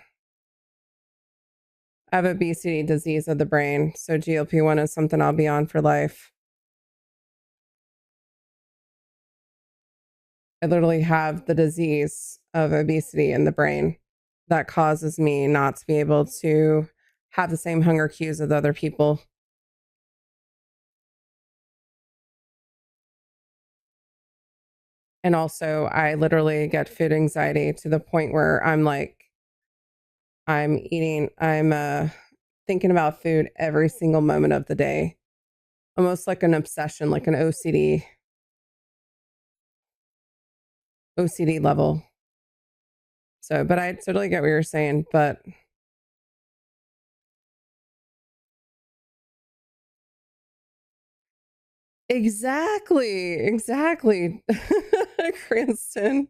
I have obesity, disease of the brain. So GLP-1 is something I'll be on for life. I literally have the disease of obesity in the brain that causes me not to be able to have the same hunger cues as other people. And also, I literally get food anxiety to the point where I'm like, I'm thinking about food every single moment of the day, almost like an obsession, like an OCD level. So, but I totally get what you're saying. But exactly, Cranston.